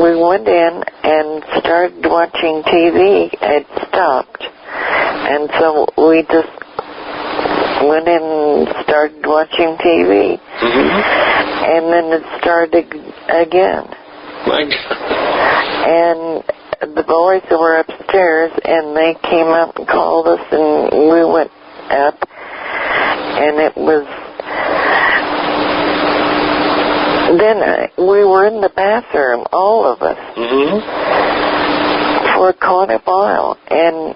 We went in and started watching TV. It stopped. And so we just went in and started watching TV. And then it started again. My God. And the boys were upstairs, and they came up and called us, and we went up, and it was... Then we were in the bathroom, all of us, for quite a while, and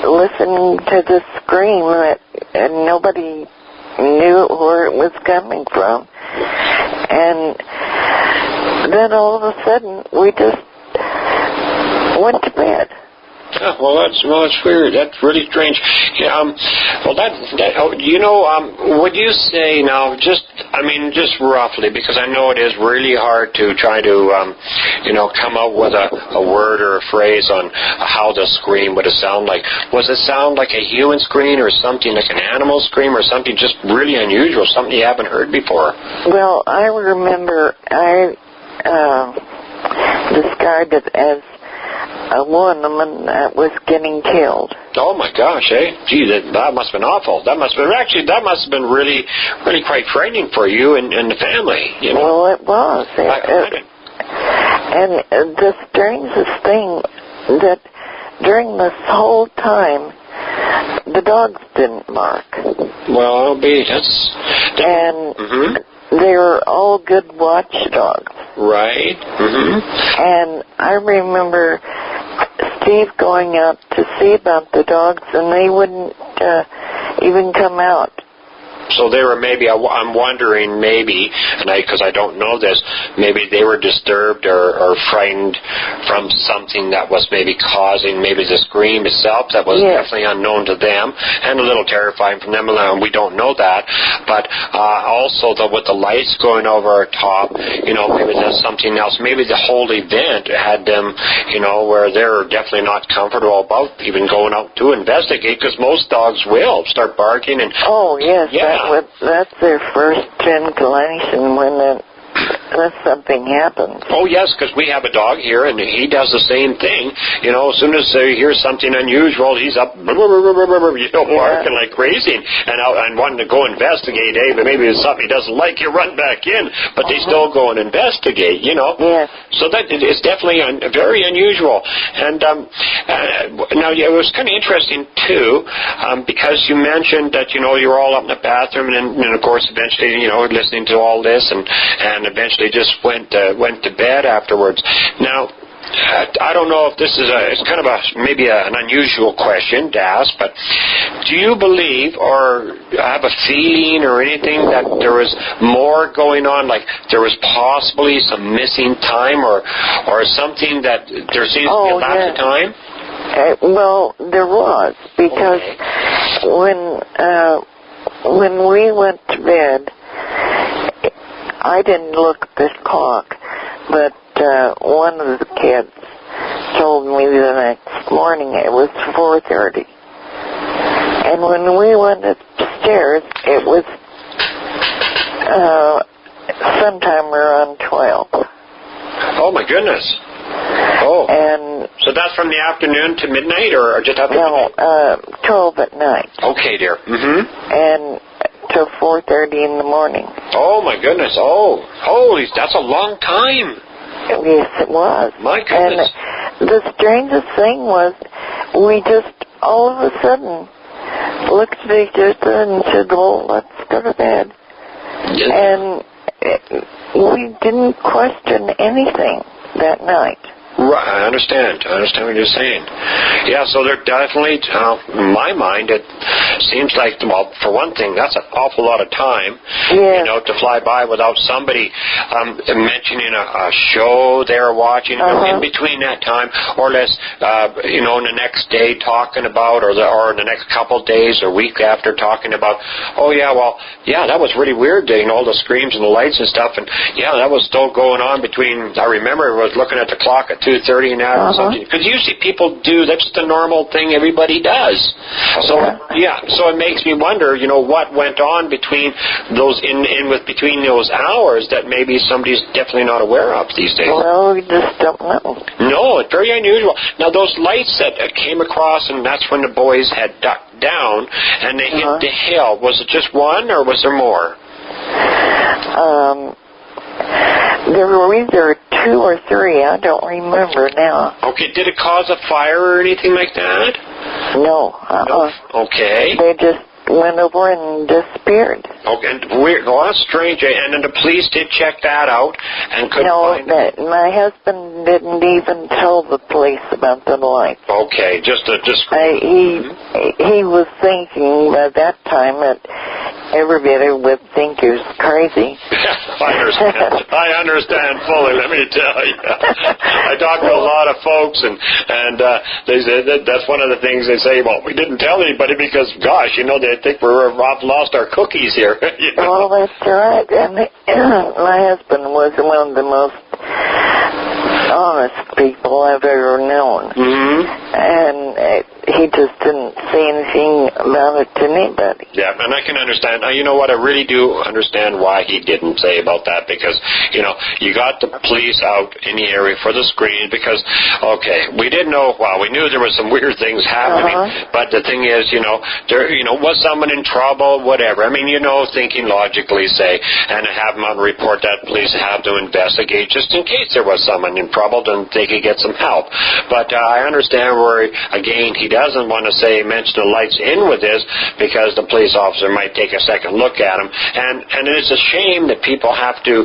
listening to the scream that and nobody knew where it was coming from. And then all of a sudden, we just went to bed. Oh, well, that's weird. That's really strange. Yeah, would you say now, just roughly, because I know it is really hard to try to, come up with a word or a phrase on how the scream would it sound like. Was it sound like a human scream or something like an animal scream or something just really unusual, something you haven't heard before? Well, I remember I described it as a woman that was getting killed. Oh my gosh, eh? Gee, that must have been awful. That must have been really, really quite frightening for you and the family, you know? Well, it was. And the strangest thing that during this whole time, the dogs didn't bark. Well, and they were all good watchdogs. Right. And I remember Steve going out to see about the dogs, and they wouldn't even come out. So they were I'm wondering because I don't know this, maybe they were disturbed or frightened from something that was maybe causing maybe the scream itself that was definitely unknown to them and a little terrifying from them, and we don't know that. But also with the lights going over our top, maybe that's something else. Maybe the whole event had them, where they're definitely not comfortable about even going out to investigate, because most dogs will start barking and... Oh, yes. Yeah. That's their first inclination when something happens. Oh, yes, because we have a dog here, and he does the same thing. As soon as he hears something unusual, he's up, barking like crazy, and wanting to go investigate. Hey, but maybe it's something he doesn't like. You run back in, but they still go and investigate. Yes. So that is definitely very unusual. And now it was kind of interesting too, because you mentioned that you were all up in the bathroom, and of course eventually listening to all this, and eventually just went to bed afterwards. Now, I don't know if this is it's kind of maybe an unusual question to ask, but do you believe or have a feeling or anything that there was more going on, like there was possibly some missing time or something that there seems to be a lapse of time? Well, there was, because when we went to bed, I didn't look at the clock, but one of the kids told me the next morning it was 4:30. And when we went upstairs, it was sometime around 12. Oh, my goodness. Oh. And so that's from the afternoon to midnight, or just after midnight? No, 12 at night. Okay, dear. And till 4:30 in the morning. Oh, my goodness. Oh, holy, that's a long time. Yes, it was. My goodness. And the strangest thing was, we just all of a sudden looked at each other and said, well, let's go to bed. Yes. And we didn't question anything that night. Right, I understand what you're saying. Yeah, so they're definitely, in my mind, it seems like, well, for one thing, that's an awful lot of time, to fly by without somebody mentioning a show they're watching in between that time, or less, in the next day talking about, or in the next couple of days or week after talking about, that was really weird, all the screams and the lights and stuff, and that was still going on between, I remember I was looking at the clock at 2:30 now or something, because usually people do, that's the normal thing everybody does. So so it makes me wonder, wonder, what went on between those between those hours that maybe somebody's definitely not aware of these days. Well, we just don't know. No, it's very unusual. Now, those lights that came across, and that's when the boys had ducked down, and they hit the hill. Was it just one, or was there more? There were either 2 or 3. I don't remember now. Okay, did it cause a fire or anything like that? No. No. Okay. They just went over and disappeared. Okay, and weird. Well, that's strange. And then the police did check that out and couldn't find it. No, my husband didn't even tell the police about the light. Okay, just a he was thinking by that time that everybody would think he was crazy. I understand fully, let me tell you. I talk to a lot of folks, and they say that's one of the things they say, well, we didn't tell anybody because, gosh, they think we've lost our cookies here. Well, that's right. And my husband was one of the most honest people I've ever known. And he just didn't say anything about it to anybody. Yeah, and I can understand. You know what? I really do understand why he didn't say about that because, you got the police out in the area for the screen because, okay, we didn't know, we knew there was some weird things happening, but the thing is, was someone in trouble, whatever. I mean, thinking logically, say, and have them on report that police have to investigate just in case there was someone in trouble and they could get some help. But I understand where, again, he doesn't want to mention the lights in with this because the police officer might take a second look at him. And it's a shame that people have to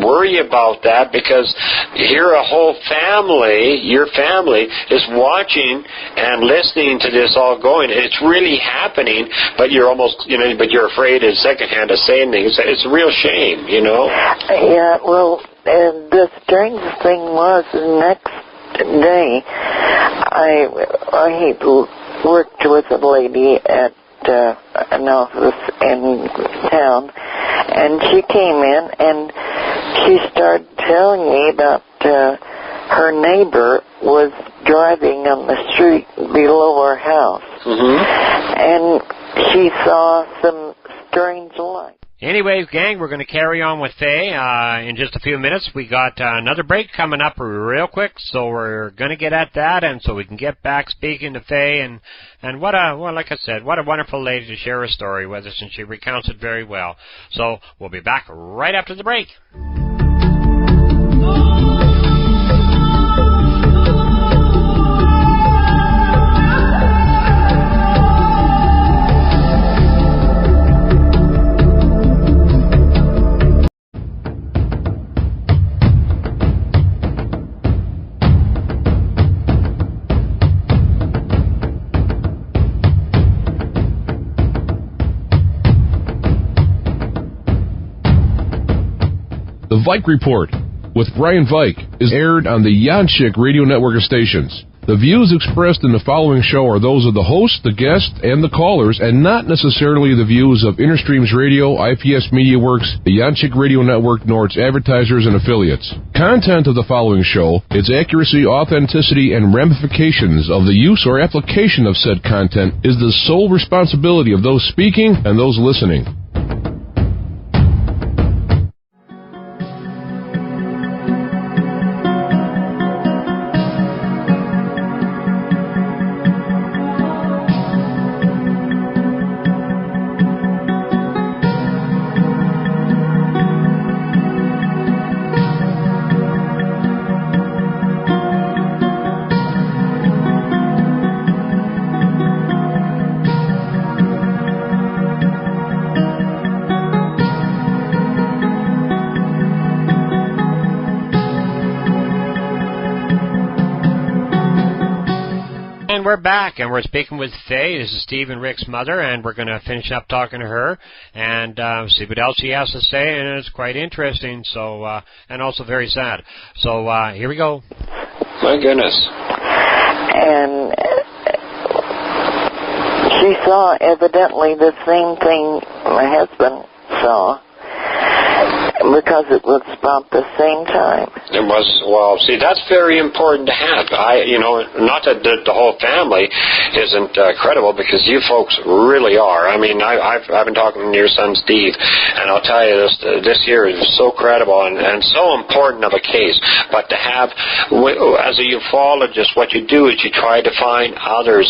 worry about that because here a whole family, your family, is watching and listening to this all going. It's really happening, but you're almost, but you're afraid in secondhand of saying things. It's a real shame, Yeah, well, and the strange thing was the next day, I worked with a lady at an office in town, and she came in and she started telling me about her neighbor was driving on the street below her house, and she saw some strange lights. Anyways, gang, we're going to carry on with Faye in just a few minutes. We got another break coming up real quick, so we're going to get at that, and so we can get back speaking to Faye. And like I said, what a wonderful lady to share her story with us, and she recounts it very well. So we'll be back right after the break. The Vike Report with Brian Vike is aired on the Yanchik Radio Network of stations. The views expressed in the following show are those of the host, the guest, and the callers, and not necessarily the views of Interstreams Radio, IPS Media Works, the Yanchik Radio Network, nor its advertisers and affiliates. Content of the following show, its accuracy, authenticity, and ramifications of the use or application of said content is the sole responsibility of those speaking and those listening. We're back, and we're speaking with Faye. This is Steve and Rick's mother, and we're going to finish up talking to her and see what else she has to say, and it's quite interesting, so and also very sad. So here we go. My goodness. And she saw evidently the same thing my husband saw. because it was about the same time. It was, well, see, that's very important to have. Not that the whole family isn't credible, because you folks really are. I mean, I've been talking to your son Steve, and I'll tell you this here is so credible and so important of a case. But to have, as a ufologist, what you do is you try to find others,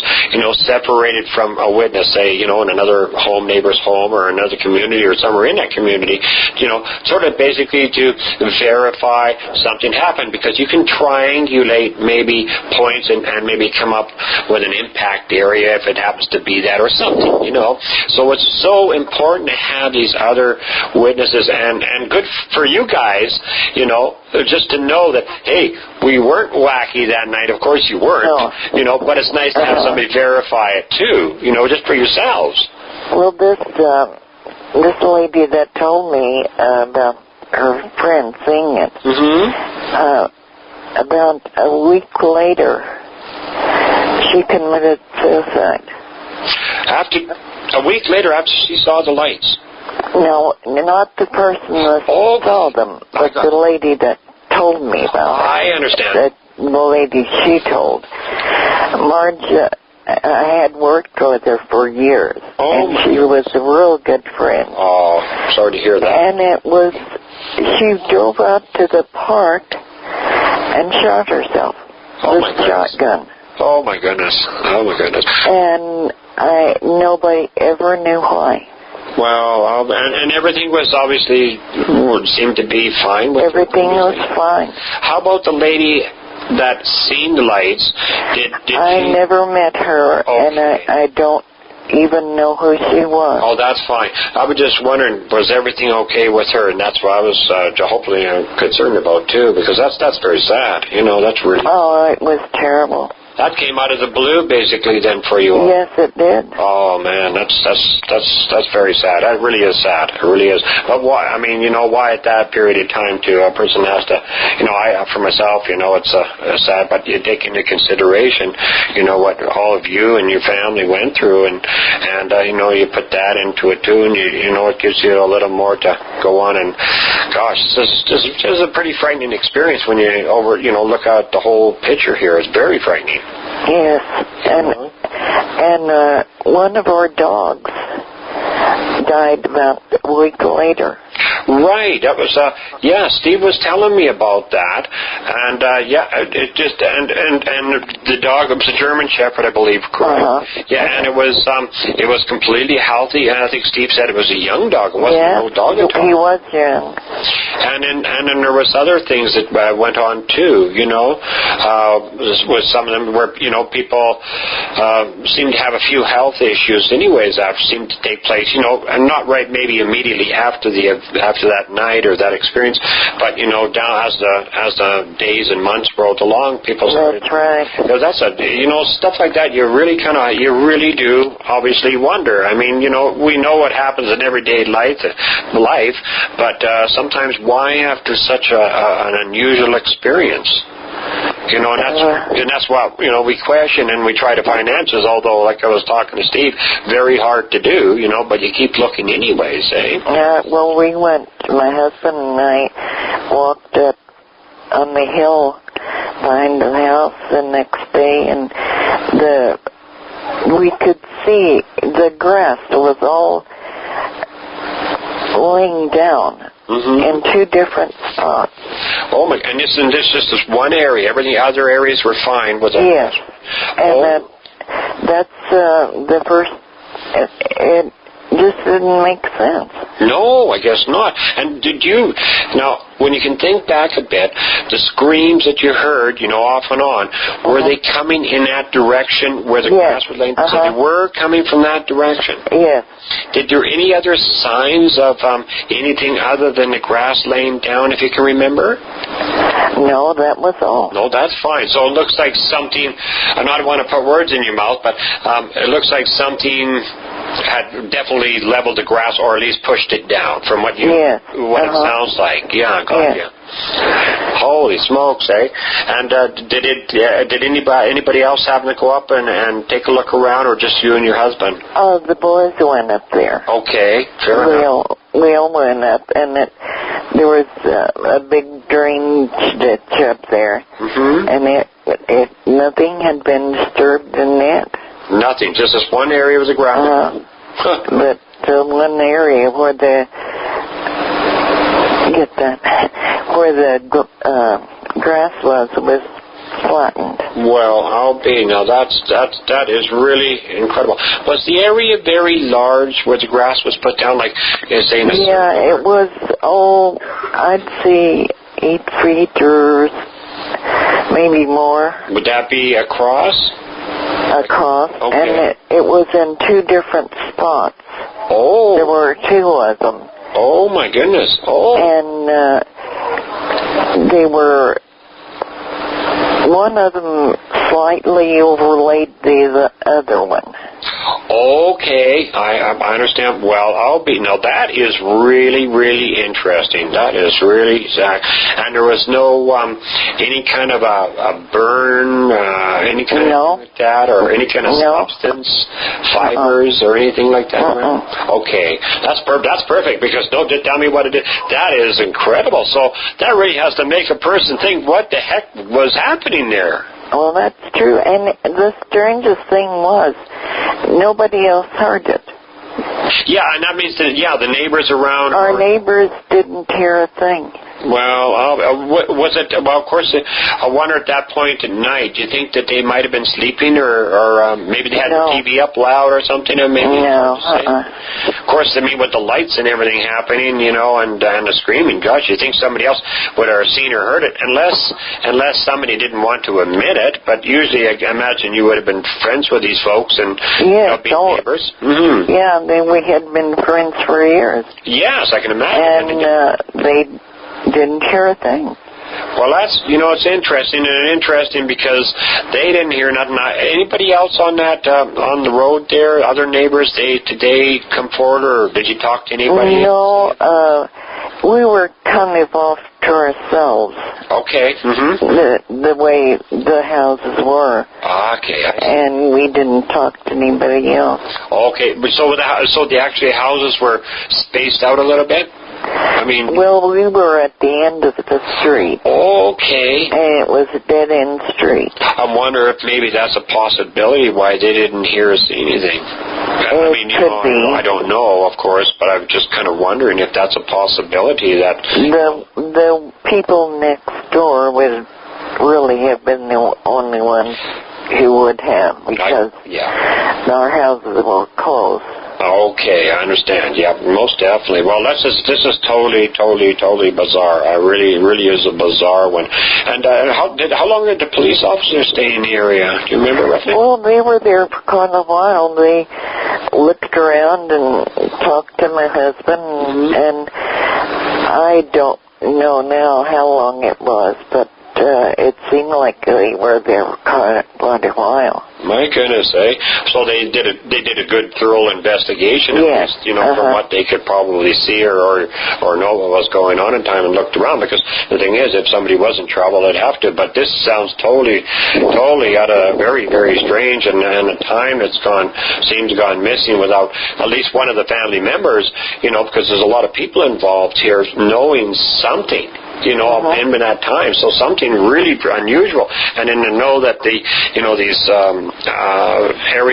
separated from a witness, say, in another neighbor's home or another community or somewhere in that community, sort of basically to verify something happened, because you can triangulate maybe points and maybe come up with an impact area if it happens to be that or something, So it's so important to have these other witnesses, and good for you guys, just to know that, hey, we weren't wacky that night. Of course you weren't, but it's nice to have somebody verify it too, just for yourselves. Well, this lady that told me about her friend seeing it, about a week later, she committed suicide. A week later, after she saw the lights? No, not the person that saw them, but the lady that told me about it. I understand. The lady she told. Marge, I had worked with her for years, and she was a real good friend. Oh, sorry to hear that. And she drove out to the park and shot herself with a shotgun. Oh my goodness. And nobody ever knew why. Well, and everything was obviously seemed to be fine. Everything was fine. How about the lady that seen the lights? I never met her, and I don't even know who she was. Oh, that's fine. I was just wondering, was everything okay with her? And that's what I was hopefully concerned about too, because that's very sad. That's really. Oh, it was terrible. That came out of the blue, basically, then, for you all. Yes, it did. Oh man, that's very sad. That really is sad. It really is. But why? I mean, why at that period of time too? A person has to, for myself, it's sad. But you take into consideration, what all of you and your family went through, and you put that into it too, and it gives you a little more to go on. And gosh, this is a pretty frightening experience when you look at the whole picture here. It's very frightening. Yes, and one of our dogs died about a week later. Right, that was Steve was telling me about that, and it just and the dog, it was a German Shepherd, I believe, correct? And it was completely healthy, and I think Steve said it was a young dog. It wasn't an old dog at all. He was young. And then there was other things that went on too, with some of them where people seemed to have a few health issues anyways that seemed to take place, and not right maybe immediately after that night or that experience, but down as the days and months rolled along, people started. That's right. That's stuff like that. You really do obviously wonder. I mean, we know what happens in everyday life, but sometimes why after such an unusual experience? And that's what, we question and we try to find answers, although, like I was talking to Steve, very hard to do, but you keep looking anyways, eh? Well, we went, my husband and I walked up on the hill behind the house the next day, and we could see the grass was all laying down. In two different spots. Oh my! And this just this one area. Every other areas were fine. Was it? Yes. And that's the first. It just didn't make sense. No, I guess not. And did you now? When you can think back a bit, the screams that you heard, off and on, were they coming in that direction where the grass was laying? So they were coming from that direction? Yes. Did there any other signs of anything other than the grass laying down, if you can remember? No, that was all. No, that's fine. So it looks like something, I don't want to put words in your mouth, but it looks like something had definitely leveled the grass, or at least pushed it down from what it sounds like. Yeah, got you. Holy smokes, eh? And did anybody else happen to go up and take a look around, or just you and your husband? Oh, the boys went up there. Okay, fair enough. We all went up, and there was a big drainage ditch up there, and nothing had been disturbed in it. Nothing, just this one area was a gravel. But the one area where where the grass was flattened. Well, I'll be. Now that is really incredible. Was the area very large where the grass was put down, like say in a it was, I'd say 8 feet or maybe more. Would that be across? Across, okay. And it was in 2 different spots. Oh. There were 2 of them. Oh, my goodness. Oh. And they were, one of them slightly overlaid the other one. Okay, I understand. Well, now that is really, really interesting. That is really, and there was no any kind of a burn, any kind of like that, or any kind of substance, fibers, or anything like that. Okay, that's perfect, because just tell me what it is. That is incredible. So that really has to make a person think, what the heck was happening there? Well, that's true. And the strangest thing was, nobody else heard it. Yeah, and that means that, the neighbors around... Our neighbors didn't hear a thing. Well, was it... Well, of course, I wonder at that point at night, do you think that they might have been sleeping, or maybe they had the TV up loud or something? Or maybe no. Of course, I mean, with the lights and everything happening, and the screaming, gosh, you think somebody else would have seen or heard it, unless somebody didn't want to admit it. But usually, I imagine you would have been friends with these folks and being neighbors. Mm-hmm. Yeah, we had been friends for years. Yes, I can imagine. And they didn't hear a thing. Well, that's, it's interesting because they didn't hear nothing. Anybody else on that, on the road there, other neighbors, did they come forward, or did you talk to anybody? No, we were kind of off to ourselves. Okay. Mm-hmm. The way the houses were. Okay. And we didn't talk to anybody else. Okay, so the actual houses were spaced out a little bit? Well, we were at the end of the street. Okay. And it was a dead-end street. I wonder if maybe that's a possibility why they didn't hear or see anything. Could be. I don't know, of course, but I'm just kind of wondering if that's a possibility that... The people next door would really have been the only ones who would have, because our houses were close. Okay, I understand. Yeah, most definitely. Well, this is totally bizarre. It really is a bizarre one. And how long did the police officers stay in the area? Do you remember roughly? Well, they were there for quite a while. They looked around and talked to my husband, and I don't know now how long it was, but it seemed like they were there for quite a while. My goodness, eh? So they did a good, thorough investigation, at least, from what they could probably see or know what was going on in time, and looked around. Because the thing is, if somebody was in trouble, they'd have to. But this sounds totally out of very, very strange, and a time that's seems gone missing without at least one of the family members. Because there's a lot of people involved here knowing something. In that time, so something really unusual, and then to know that these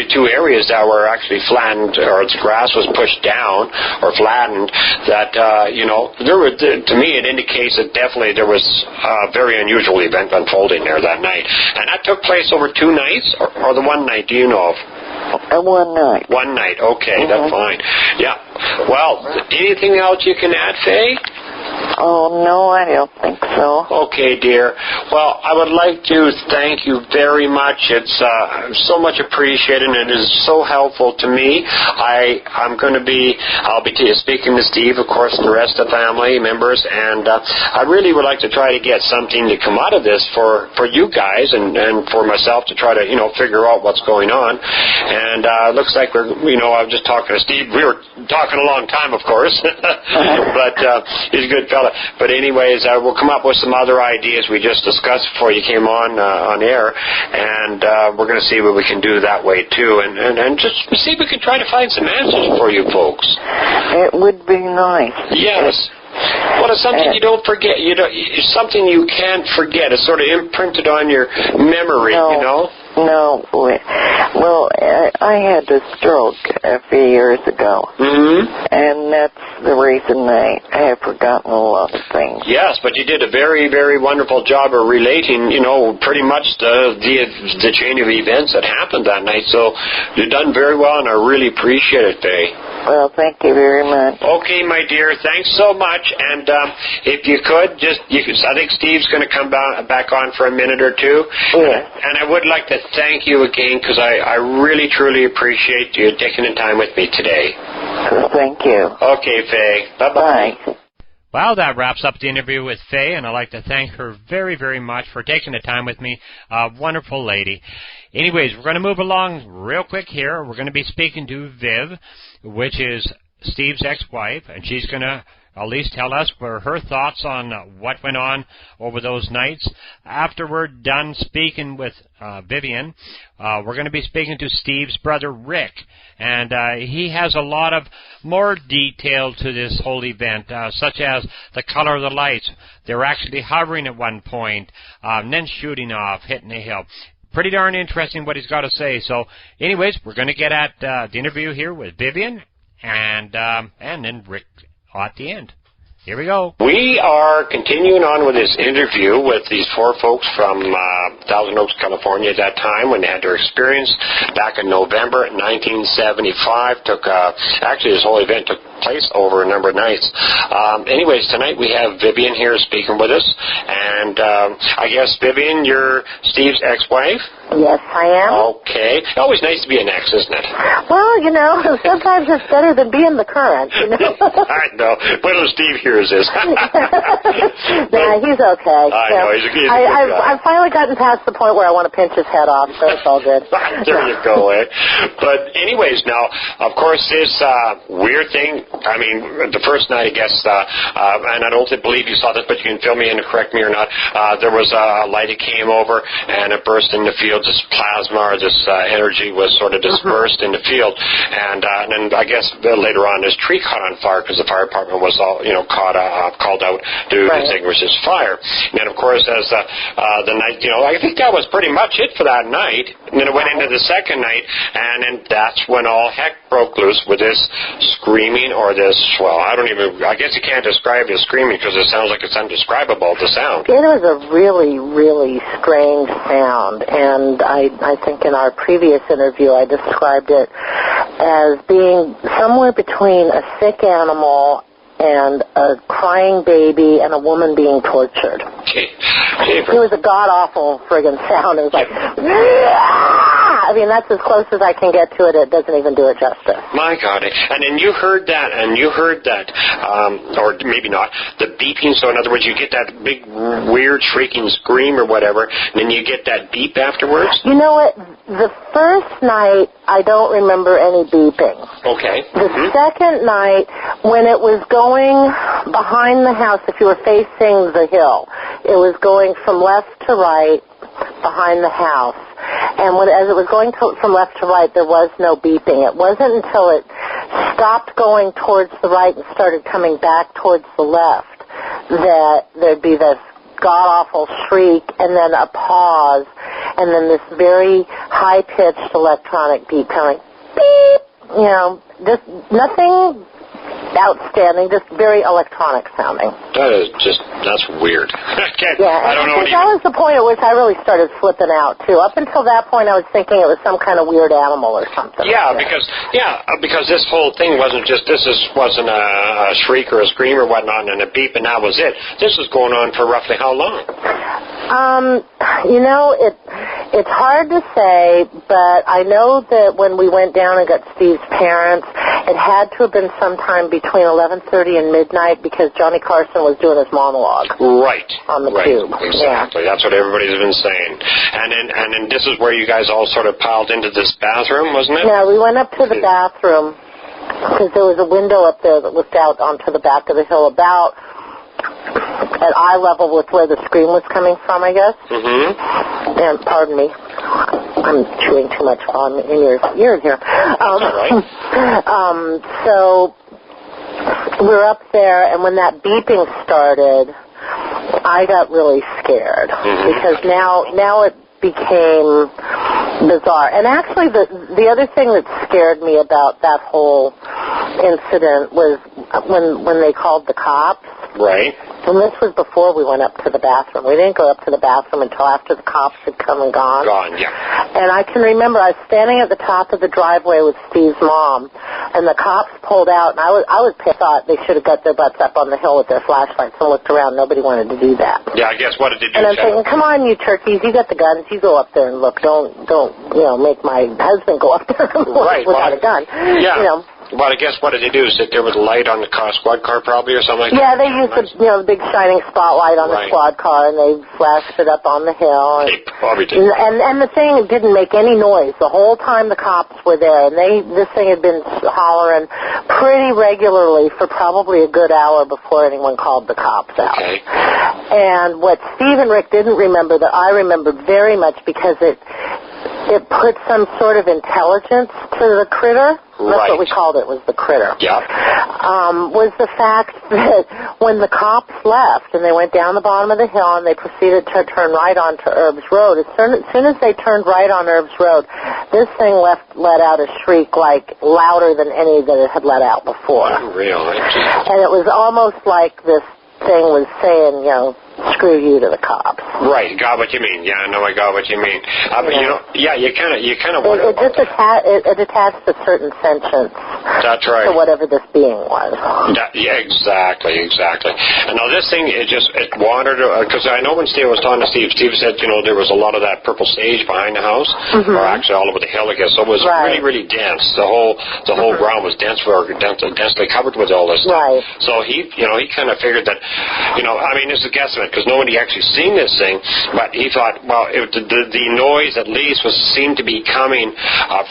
two areas that were actually flattened, or the grass was pushed down or flattened, that there were, to me, it indicates that definitely there was a very unusual event unfolding there that night, and that took place over 2 nights, or the one night. Do you know of? One night. One night. Okay, that's fine. Yeah. Well, anything else you can add, Faye? Oh, no, I don't think so. Okay, dear. Well, I would like to thank you very much. It's so much appreciated, and it is so helpful to me. I'll be speaking to Steve, of course, and the rest of the family members, and I really would like to try to get something to come out of this for you guys and for myself to try to, figure out what's going on. And it looks like I was just talking to Steve. We were talking a long time, of course, but he's a good fella. But anyways, we'll come up with some other ideas we just discussed before you came on air, and we're going to see what we can do that way too, and just see if we can try to find some answers for you folks. It would be nice. Yes. Well, it's something you don't forget. It's something you can't forget. It's sort of imprinted on your memory, No. you know? No. Well, I had a stroke a few years ago. Mm-hmm. And that's the reason I have forgotten a lot of things. Yes, but you did a very, very wonderful job of relating, pretty much the chain of events that happened that night. So you've done very well, and I really appreciate it, Faye. Well, thank you very much. Okay, my dear, thanks so much. And if you could, I think Steve's going to come back on for a minute or two. Yes. And I would like to thank you again, because I really, truly appreciate you taking the time with me today. Thank you. Okay, Faye. Bye-bye. Bye. Well, that wraps up the interview with Faye, and I'd like to thank her very, very much for taking the time with me. A wonderful lady. Anyways, we're going to move along real quick here. We're going to be speaking to Viv, which is Steve's ex-wife, and she's going to at least tell us her thoughts on what went on over those nights. After we're done speaking with Vivian, we're going to be speaking to Steve's brother Rick, and he has a lot of more detail to this whole event, such as the color of the lights. They were actually hovering at one point, and then shooting off, hitting the hill. Pretty darn interesting what he's got to say. So, anyways, we're going to get at the interview here with Vivian, and then Rick at the end. Here we go. We are continuing on with this interview with these four folks from Thousand Oaks, California at that time when they had their experience back in November 1975. Actually, this whole event took place over a number of nights. Anyways, tonight we have Vivian here speaking with us. And I guess, Vivian, you're Steve's ex-wife? Yes, I am. Okay. Always nice to be an ex, isn't it? Well, sometimes it's better than being the current, I know. Wait till Steve hears this. Nah, he's okay. I know. He's a good guy. I've finally gotten past the point where I want to pinch his head off, so it's all good. There you go, eh? But anyways, now, of course, this weird thing, I mean, the first night, I guess, and I don't believe you saw this, but you can fill me in and correct me or not, there was a light that came over, and it burst in the field. This plasma or this energy was sort of dispersed in the field. And then I guess later on, this tree caught on fire because the fire department was all, called out to extinguish this fire. And then, of course, as the night, I think that was pretty much it for that night. And then it went into the second night, and then that's when all heck broke loose with this screaming or this, I guess you can't describe it as screaming because it sounds like it's indescribable, the sound. It was a really, really strange sound, and I think in our previous interview I described it as being somewhere between a sick animal and a crying baby and a woman being tortured. It was a god-awful friggin' sound. It was like, I mean, that's as close as I can get to it. It doesn't even do it justice. My God. And then you heard that, or maybe not, the beeping. So in other words, you get that big, weird, shrieking scream or whatever, and then you get that beep afterwards? You know what? The first night, I don't remember any beeping. Okay. The second night, when it was going behind the house, if you were facing the hill, it was going from left to right behind the house. And as it was going from left to right, there was no beeping. It wasn't until it stopped going towards the right and started coming back towards the left that there'd be this god-awful shriek and then a pause and then this very high-pitched electronic beep, kind of like beep, just nothing outstanding, just very electronic sounding. That's weird. I don't know. That was the point at which I really started flipping out too. Up until that point, I was thinking it was some kind of weird animal or something. Because this whole thing wasn't a shriek or a scream or whatnot and a beep and that was it. This was going on for roughly how long? It's hard to say, but I know that when we went down and got Steve's parents, it had to have been sometime between 11:30 and midnight because Johnny Carson was doing his monologue. Right. On the tube. Exactly. Yeah. That's what everybody's been saying. And then this is where you guys all sort of piled into this bathroom, wasn't it? Yeah, we went up to the bathroom because there was a window up there that looked out onto the back of the hill about at eye level with where the scream was coming from, I guess. Mm-hmm. And pardon me, I'm chewing too much while I'm in your ears here. That's all right. So we were up there, and when that beeping started, I got really scared because now it became bizarre. And actually, the other thing that scared me about that whole incident was when they called the cops. Right. And this was before we went up to the bathroom. We didn't go up to the bathroom until after the cops had come and gone. Yeah. And I can remember I was standing at the top of the driveway with Steve's mom, and the cops pulled out, and I was pissed. Thought they should have got their butts up on the hill with their flashlights and looked around. Nobody wanted to do that. Yeah, I guess what did they do? And I'm thinking, come on, you turkeys, you got the guns. You go up there and look. Don't make my husband go up there and look without a gun. Yeah. Well, I guess what did they do? Sit there with a light on the squad car probably or something like that? Yeah, they used the big shining spotlight on the squad car, and they flashed it up on the hill. And, they probably did. And the thing didn't make any noise the whole time the cops were there. And this thing had been hollering pretty regularly for probably a good hour before anyone called the cops out. Okay. And what Steve and Rick didn't remember that I remembered very much because it put some sort of intelligence to the critter. That's what we called it, was the critter. Yeah. Was the fact that when the cops left and they went down the bottom of the hill and they proceeded to turn right onto Herb's Road, as soon as they turned right on Herb's Road, this thing let out a shriek like louder than any that it had let out before. Really? And it was almost like this thing was saying, screw you to the cops. Right, got what you mean. Yeah, no, I got what you mean. But you kind of wonder. It just attached a certain sentience. That's right. To whatever this being was. Exactly. And now this thing, it wandered, because I know when Steve was talking to Steve said, there was a lot of that purple sage behind the house, or actually all over the hill, I guess. So it was really, really dense. The whole ground was densely covered with all this stuff. Right. So he kind of figured that, this is a guesstimate because nobody actually seen this thing, but he thought, well, the noise at least seemed to be coming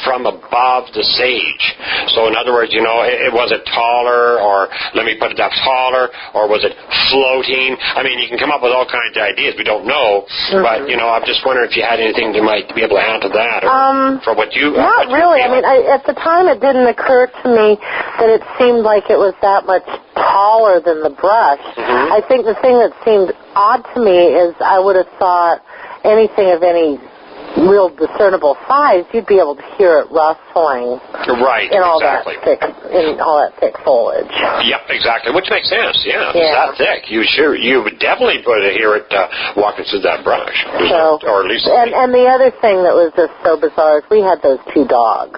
from above the sage. So in other words, was it taller, or let me put it that, taller, or was it floating? You can come up with all kinds of ideas. We don't know, but I'm just wondering if you had anything you might be able to add to that, or for what you. Not really. At the time, it didn't occur to me that it seemed like it was that much taller than the brush. I think the thing that seemed odd to me is I would have thought anything of any real discernible size, you'd be able to hear it rustling. Right, in all exactly. In all that thick foliage. Yep, exactly. Which makes sense. Yeah, it's that thick. You would definitely hear it walking through that brush. So, or at least. And the other thing that was just so bizarre is we had those two dogs.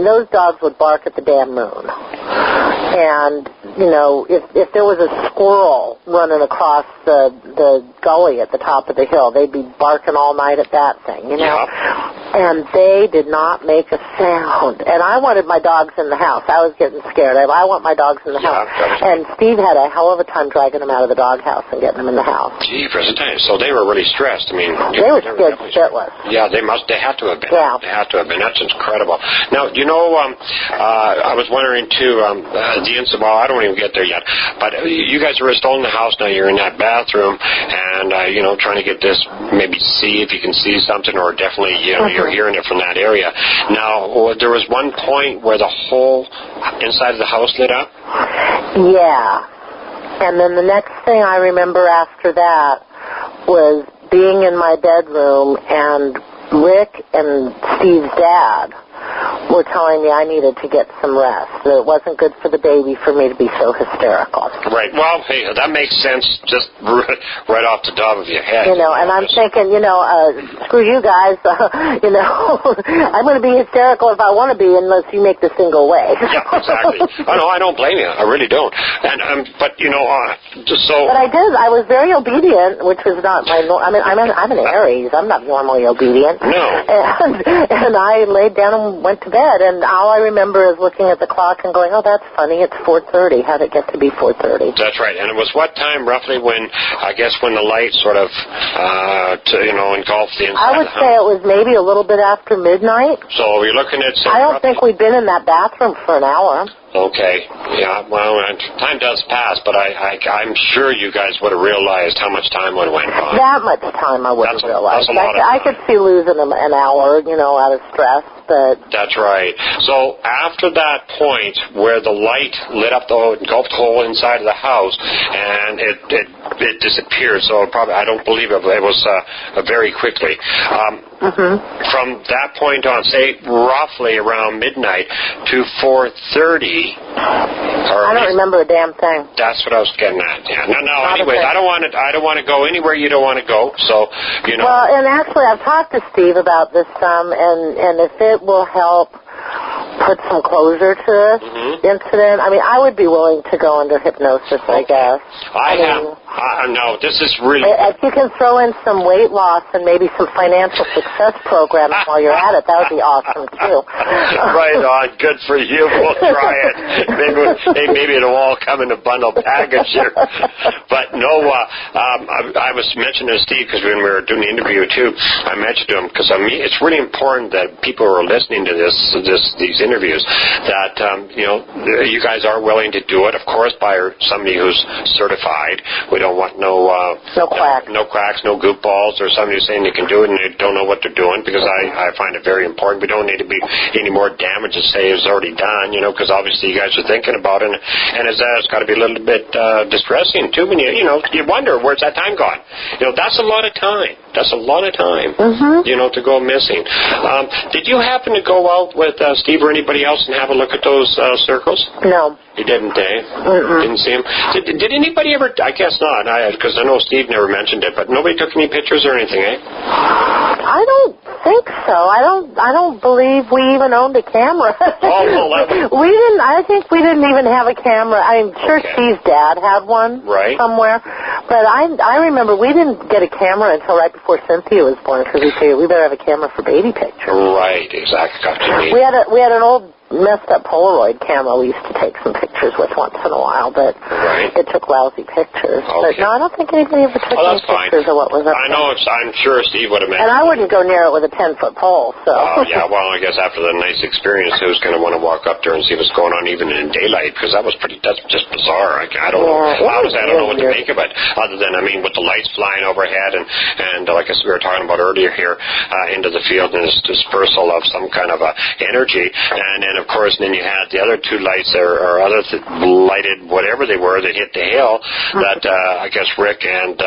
Those dogs would bark at the damn moon. And, if there was a squirrel running across the gully at the top of the hill, they'd be barking all night at that thing, Yeah. And they did not make a sound. And I wanted my dogs in the house. I was getting scared. I want my dogs in the house. And Steve had a hell of a time dragging them out of the doghouse and getting them in the house. Gee, presentation. So they were really stressed. They were scared shitless. Yeah, they had to have been. Yeah. They had to have been. That's incredible. Now, I was wondering too, I don't even get there yet, but you guys are still in the house now. You're in that bathroom, and trying to get this, maybe see if you can see something, or definitely you're hearing it from that area. Now, there was one point where the whole inside of the house lit up. Yeah, and then the next thing I remember after that was being in my bedroom, and Rick and Steve's dad were telling me I needed to get some rest, that it wasn't good for the baby for me to be so hysterical. Right. Well, hey, that makes sense just right off the top of your head. And I'm thinking, screw you guys, I'm going to be hysterical if I want to be unless you make this thing go away. Yeah, exactly. I don't blame you. I really don't. And but But I did. I was very obedient, which was not my. I'm an Aries. I'm not normally obedient. No. And I laid down and went to bed, and all I remember is looking at the clock and going, "Oh, that's funny. It's 4:30. How'd it get to be 4:30?" That's right. And it was what time roughly when the light sort of engulfed the inside I would of the say house? it was maybe a little bit after midnight. So you're looking at. I don't think we'd been in that bathroom for an hour. Okay. Yeah, well, time does pass, but I'm sure you guys would have realized how much time would have went by. That much time I wouldn't realize. That's a lot of I could see losing an hour, out of stress, but... That's right. So after that point where the light lit up the engulfed hole inside of the house, and it disappeared, so I don't believe it was very quickly. From that point on, say roughly around midnight to 4:30. I don't remember a damn thing. That's what I was getting at. Yeah. No. Anyways, I don't want to go anywhere you don't want to go. So Well, and actually, I've talked to Steve about this some, and if it will help put some closure to this incident, I would be willing to go under hypnosis, I guess. No, this is really... If you can throw in some weight loss and maybe some financial success programs while you're at it, that would be awesome, too. Right on. Good for you. We'll try it. Maybe it'll all come in a bundle package here. But no, I was mentioning to Steve, because when we were doing the interview, too, I mentioned to him, because it's really important that people who are listening to these interviews, that, you guys are willing to do it, of course, by somebody who's certified. We don't want no quacks, no goofballs, or somebody who's saying you can do it and they don't know what they're doing, because I find it very important. We don't need to be any more damage to say it's already done, because obviously you guys are thinking about it, and it's got to be a little bit distressing, too, when you wonder, where's that time gone? That's a lot of time. That's a lot of time, to go missing. Did you happen to go out with Steve or anybody else and have a look at those circles? No. You didn't, eh? Didn't see him? Did anybody ever... I guess not, because I know Steve never mentioned it, but nobody took any pictures or anything, eh? I don't think so. I don't believe we even owned a camera. We didn't. I think we didn't even have a camera. I'm sure Steve's dad had one somewhere, but I remember we didn't get a camera until right before Cynthia was born, because we figured we better have a camera for baby pictures. Right, exactly. Got you. We had an old messed up Polaroid camera we used to take some pictures with once in a while, but it took lousy pictures. But no, I don't think anybody ever took any pictures of what was up there. I'm sure Steve would have mentioned. And I wouldn't go near it with a 10-foot pole, so. Yeah, well, I guess after the nice experience, who's going to want to walk up there and see what's going on even in daylight, because that's just bizarre. I don't know. Honestly, I don't know what to make of it, other than, with the lights flying overhead, and like we were talking about earlier here, into the field, and this dispersal of some kind of energy, and then, of course, then you had the other two lights or other lighted whatever they were that hit the hill that I guess Rick and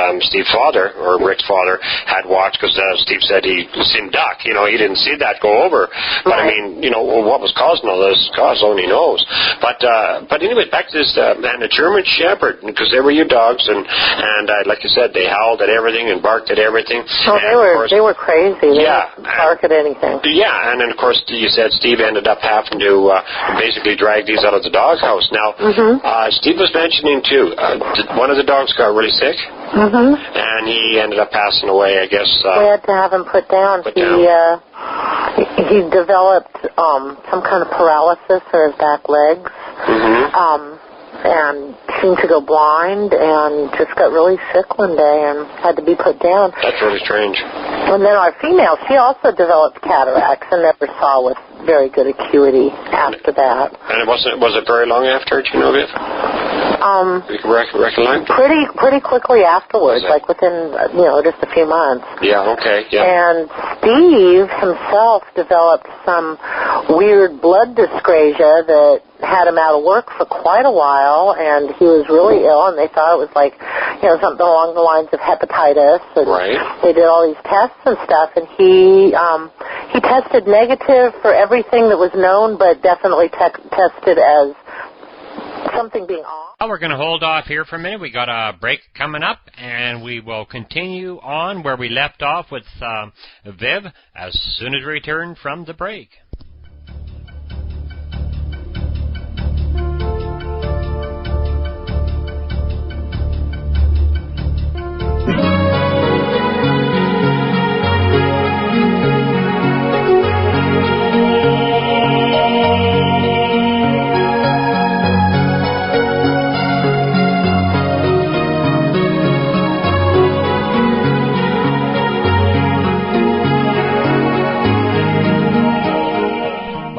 Rick's father had watched, because Steve said he seen duck. He didn't see that go over. But what was causing all this? God only knows. But anyway, back to this and the German Shepherd, because they were your dogs, and like you said, they howled at everything and barked at everything. Oh, they were crazy. They would bark at anything. Yeah, and then of course you said Steve ended up having to basically drag these out of the doghouse. Now, Steve was mentioning too, one of the dogs got really sick, and he ended up passing away, I guess. We had to have him put down. He developed some kind of paralysis in his back legs, and seemed to go blind, and just got really sick one day and had to be put down. That's really strange. And then our female, she also developed cataracts and never saw with very good acuity after that. And was it very long after, do you know, Viv? You can recollect? Pretty quickly afterwards, like within, just a few months. Yeah, okay, yeah. And Steve himself developed some weird blood dyscrasia that had him out of work for quite a while, and he was really ill, and they thought it was like, something along the lines of hepatitis. And they did all these tests and stuff, and he tested negative for everything that was known, but definitely tested as something being off. Well, we're going to hold off here for a minute. We got a break coming up, and we will continue on where we left off with Viv as soon as we return from the break.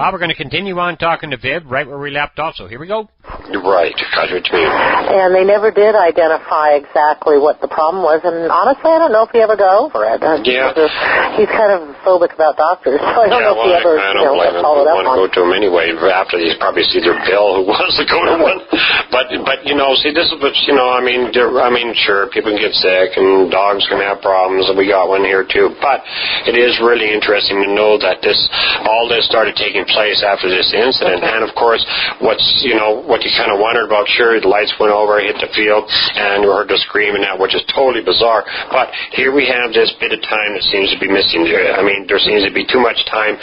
Well, we're going to continue on talking to Viv right where we left off, so here we go. Right, got what you mean. And they never did identify exactly what the problem was, and honestly, I don't know if he ever got over it. Yeah. He's kind of phobic about doctors, so I don't know if he ever followed up on it. I don't want to go to him anyway. After these, probably see their bill who wants to go to one. But see, this is what, sure, people can get sick, and dogs can have problems, and we got one here too. But it is really interesting to know that all this started taking place after this incident. And of course, what you kind of wondered about, sure, the lights went over, hit the field, and you heard the scream and that, which is totally bizarre. But here we have this bit of time that seems to be missing. I mean, there seems to be too much time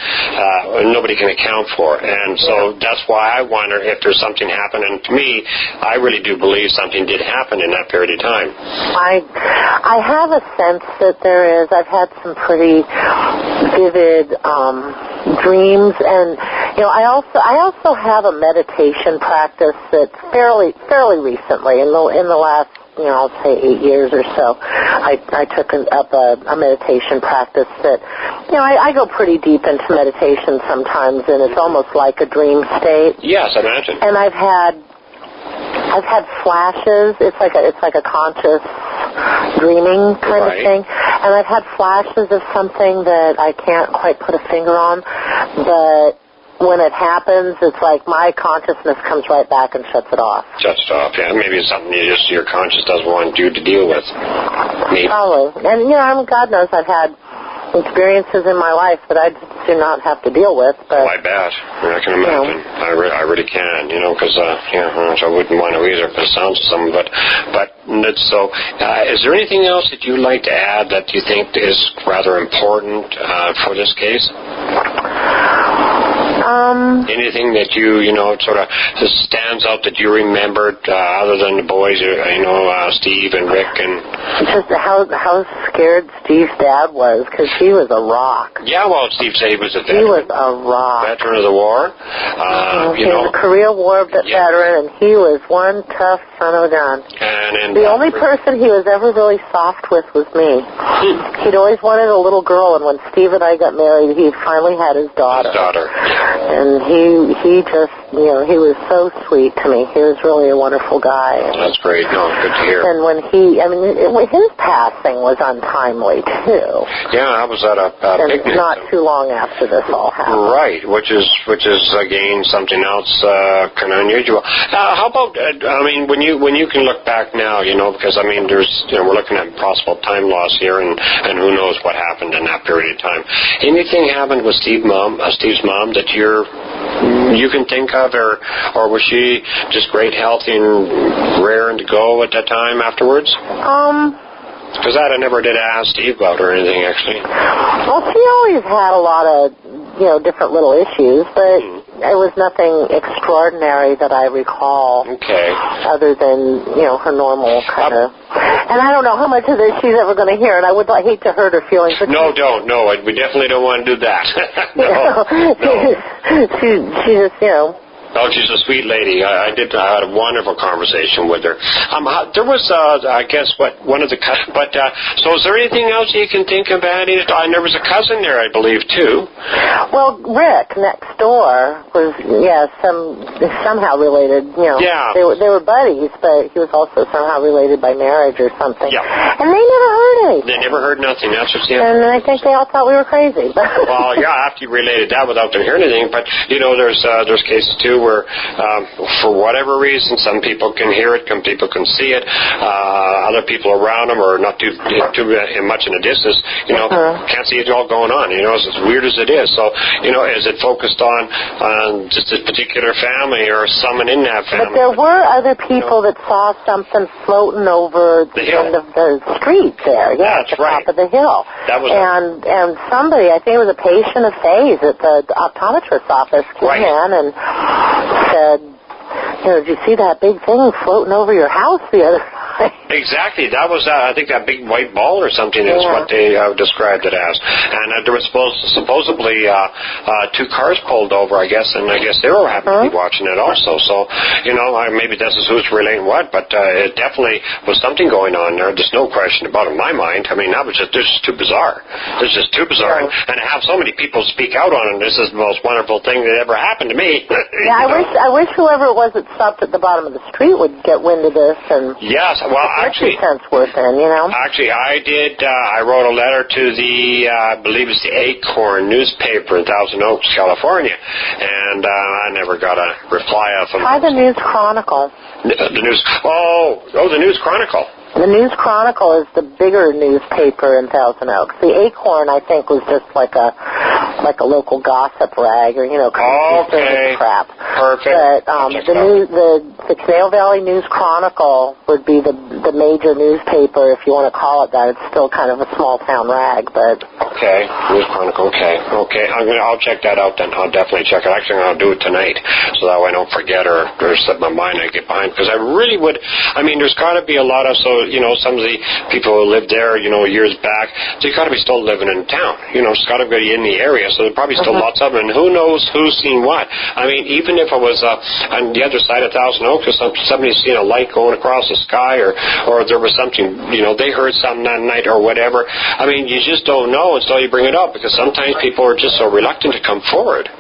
nobody can account for. And so that's why I wonder if there's something happening. And to me, I really do believe something did happen in that period of time. I have a sense that there is. I've had some pretty vivid dreams, and I also have a meditation practice that's fairly recently in the last I'll say 8 years or so. I took up a meditation practice that I go pretty deep into meditation sometimes, and it's almost like a dream state. Yes, I imagine. And I've had flashes. It's like a conscious dreaming kind of thing. And I've had flashes of something that I can't quite put a finger on, but when it happens, it's like my consciousness comes right back and shuts it off. Shuts it off, yeah. Maybe it's something your conscience doesn't want you to deal with. Maybe. Probably. And, God knows I've had experiences in my life that I do not have to deal with. But, I bet. I can imagine. I really can, because I wouldn't want to either, but it sounds some. But it's so. Is there anything else that you'd like to add that you think is rather important for this case? Anything that you sort of just stands out that you remembered other than the boys, Steve and Rick and just how scared Steve's dad was, because he was a rock. Yeah, well, Steve said he was a veteran. He was a rock. Veteran of the war. He was a Korea War veteran, and he was one tough son of a gun. And the only person he was ever really soft with was me. He'd always wanted a little girl, and when Steve and I got married, he finally had his daughter. And he just, he was so sweet to me. He was really a wonderful guy. That's great. No, good to hear. And when his passing was untimely, too. Yeah, I was at a picnic. Not too long after this all happened. Right, which is again, something else kind of unusual. How about, when you can look back now, because, there's, we're looking at possible time loss here, and who knows what happened in that period of time. Anything happened with Steve's mom that you can think of, or was she just great, healthy, and raring to go at that time afterwards? Because I never did ask Steve about her or anything, actually. Well, she always had a lot of, different little issues, but it was nothing extraordinary that I recall. Okay. Other than, her normal kind of... And I don't know how much of this she's ever going to hear, and I would hate to hurt her feelings. But No, we definitely don't want to do that. No. She just, Oh, she's a sweet lady. I had a wonderful conversation with her. There was, I guess, one of the cousins. But so, is there anything else you can think of adding? And there was a cousin there, I believe, too. Well, Rick next door was, somehow related. Yeah. They were buddies, but he was also somehow related by marriage or something. Yeah. And they never heard anything. They never heard nothing. That's what. And I think they all thought we were crazy. Well, yeah, after you related that without them hearing anything, but there's cases too where, for whatever reason, some people can hear it, some people can see it, other people around them are not too much in a distance, can't see it all going on, as weird as it is. So, is it focused on just this particular family or someone in that family? But there were other people that saw something floating over the end of the street there, at the top of the hill. That was and somebody, I think it was a patient of Faye's at the optometrist's office, came in and said, did you see that big thing floating over your house the other night? Exactly. That was, I think, that big white ball or something is what they described it as. And there was supposedly 2 cars pulled over, I guess, and I guess they were happy to be watching it also. So, maybe this is who's relaying what, but it definitely was something going on there. There's no question about it in my mind. I mean, that was just too bizarre. It's just too bizarre. And to have so many people speak out on it, this is the most wonderful thing that ever happened to me. I wish whoever it was that stopped at the bottom of the street would get wind of this and actually, sense worth in, Actually, I did. I wrote a letter to the, I believe it's the Acorn newspaper in Thousand Oaks, California, and I never got a reply off of them. Try the News Chronicle. The News. The News Chronicle. The News Chronicle is the bigger newspaper in Thousand Oaks. The Acorn, I think, was just like a local gossip rag or crap. Perfect. But the Canal Valley News Chronicle would be the major newspaper, if you want to call it that. It's still kind of a small town rag, but okay, News Chronicle. Okay. I'll check that out then. I'll definitely check it. Actually, I'll do it tonight so that way I don't forget or slip my mind and get behind. Because I really would. I mean, there's got to be a lot of some of the people who lived there, years back, they got to be still living in town. It's got to be in the area, so there's probably still lots of them, and who knows who's seen what. I mean, even if it was on the other side of Thousand Oaks, or somebody's seen a light going across the sky, or there was something, they heard something that night or whatever. I mean, you just don't know until you bring it up, because sometimes people are just so reluctant to come forward.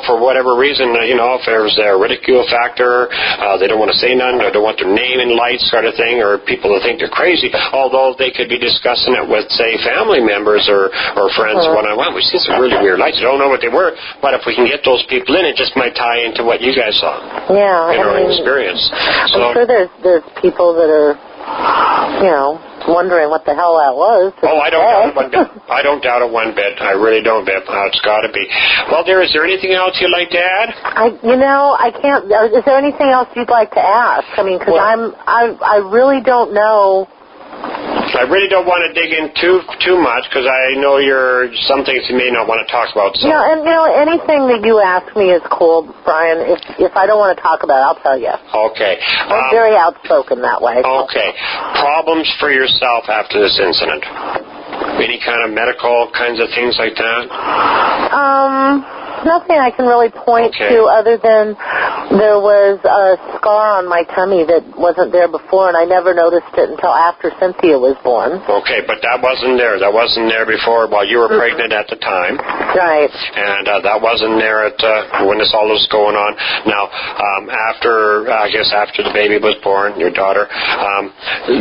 For whatever reason, if there's a ridicule factor, they don't want to say none, or don't want their name in lights sort of thing, or people that think they're crazy, although they could be discussing it with, say, family members or friends one-on-one. We've seen some really weird lights. I don't know what they were, but if we can get those people in, it just might tie into what you guys saw. Yeah. In our experience. I'm sure there's people that are, wondering what the hell that was. I don't doubt it one bit. I don't doubt it one bit. I really don't, Bip. It's got to be. Well, is there anything else you'd like to add? I can't. Is there anything else you'd like to ask? I mean, because I really don't know. I really don't want to dig in too much because I know some things you may not want to talk about. So. Anything that you ask me is cool, Brian. If I don't want to talk about it, I'll tell you. Okay. I'm very outspoken that way. Okay. Problems for yourself after this incident? Any kind of medical kinds of things like that? Nothing I can really point to other than there was a scar on my tummy that wasn't there before, and I never noticed it until after Cynthia was born. Okay, but that wasn't there. That wasn't there before while you were pregnant at the time. Right. And that wasn't there when this all was going on. Now, after the baby was born, your daughter,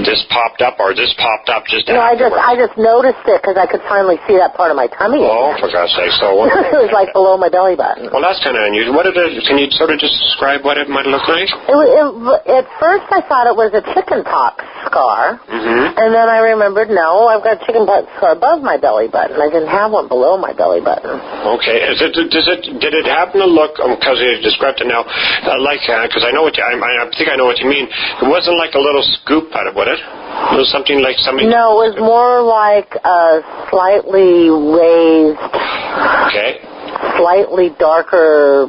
this popped up just afterwards? I just noticed it because I could finally see that part of my tummy. Oh, for God's sake. So it was like below my belly button. Well, that's kind of unusual. Can you sort of just describe what it might look like? At first, I thought it was a chicken pox scar, and then I remembered, no, I've got a chicken pox scar above my belly button. I didn't have one below my belly button. Okay. Did it happen to look? Because you described it now, because I know what I think I know what you mean. It wasn't like a little scoop out of it. It was something like somebody. No, it was more like a slightly raised. Okay. Slightly darker